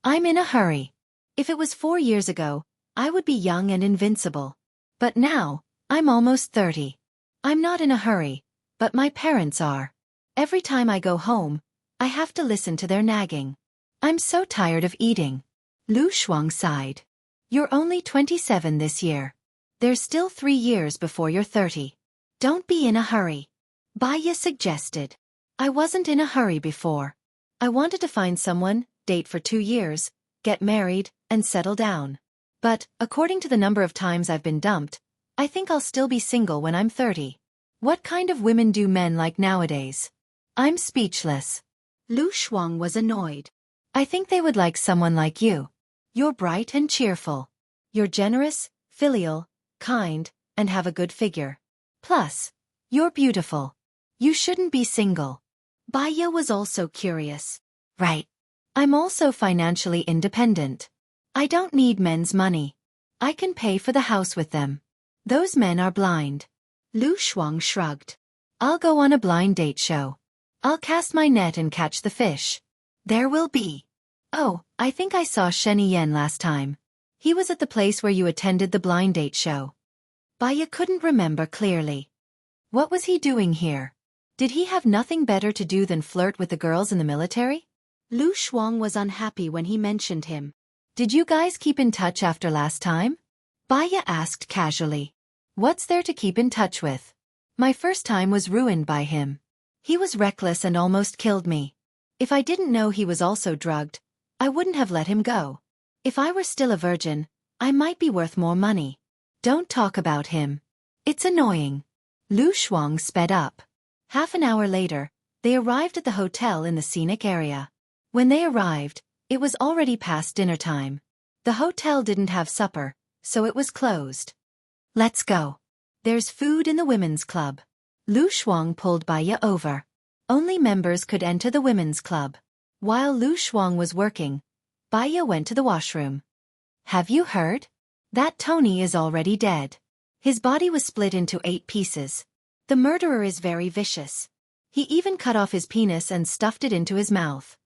I'm in a hurry. If it was 4 years ago, I would be young and invincible. But now, I'm almost 30. I'm not in a hurry, but my parents are. Every time I go home, I have to listen to their nagging. I'm so tired of eating. Lu Shuang sighed. You're only 27 this year. There's still 3 years before you're 30. Don't be in a hurry. Baya suggested. I wasn't in a hurry before. I wanted to find someone, date for 2 years, get married, and settle down. But, according to the number of times I've been dumped, I think I'll still be single when I'm 30. What kind of women do men like nowadays? I'm speechless. Lu Shuang was annoyed. I think they would like someone like you. You're bright and cheerful. You're generous, filial, kind, and have a good figure. Plus, you're beautiful. You shouldn't be single. Baya was also curious. Right. I'm also financially independent. I don't need men's money. I can pay for the house with them. Those men are blind. Lu Shuang shrugged. I'll go on a blind date show. I'll cast my net and catch the fish. There will be. Oh, I think I saw Shen Yen last time. He was at the place where you attended the blind date show. Baya couldn't remember clearly. What was he doing here? Did he have nothing better to do than flirt with the girls in the military? Lu Shuang was unhappy when he mentioned him. Did you guys keep in touch after last time? Baya asked casually. What's there to keep in touch with? My first time was ruined by him. He was reckless and almost killed me. If I didn't know he was also drugged, I wouldn't have let him go. If I were still a virgin, I might be worth more money. Don't talk about him. It's annoying. Lu Shuang sped up. Half an hour later, they arrived at the hotel in the scenic area. When they arrived, it was already past dinner time. The hotel didn't have supper, so it was closed. Let's go. There's food in the women's club. Lu Shuang pulled Baya over. Only members could enter the women's club. While Lu Shuang was working, Baya went to the washroom. Have you heard? That Tony is already dead. His body was split into 8 pieces. The murderer is very vicious. He even cut off his penis and stuffed it into his mouth.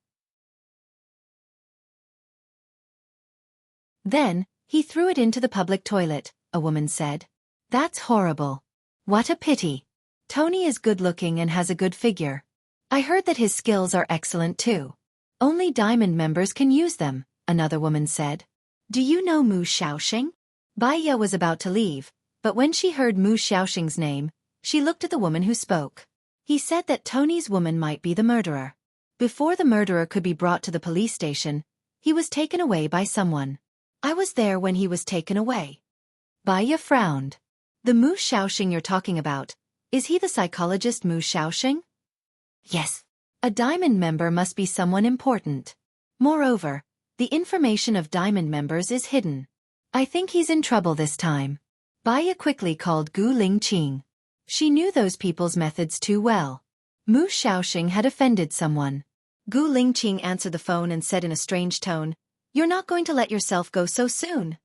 Then, he threw it into the public toilet, a woman said. That's horrible. What a pity. Tony is good-looking and has a good figure. I heard that his skills are excellent too. Only Diamond members can use them, another woman said. Do you know Mu Shaoxing? Baya was about to leave, but when she heard Mu Shaoxing's name, she looked at the woman who spoke. He said that Tony's woman might be the murderer. Before the murderer could be brought to the police station, he was taken away by someone. I was there when he was taken away. Baya frowned. The Mu Shaoxing you're talking about, is he the psychologist Mu Shaoxing? Yes. A Diamond member must be someone important. Moreover, the information of Diamond members is hidden. I think he's in trouble this time. Baya quickly called Gu Lingqing. She knew those people's methods too well. Mu Shaoxing had offended someone. Gu Lingqing answered the phone and said in a strange tone, "You're not going to let yourself go so soon."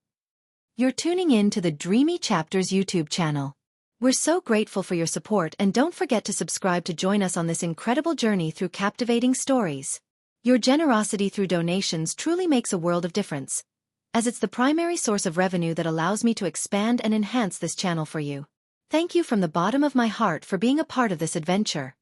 You're tuning in to the Dreamy Chapters YouTube channel. We're so grateful for your support, and don't forget to subscribe to join us on this incredible journey through captivating stories. Your generosity through donations truly makes a world of difference, as it's the primary source of revenue that allows me to expand and enhance this channel for you. Thank you from the bottom of my heart for being a part of this adventure.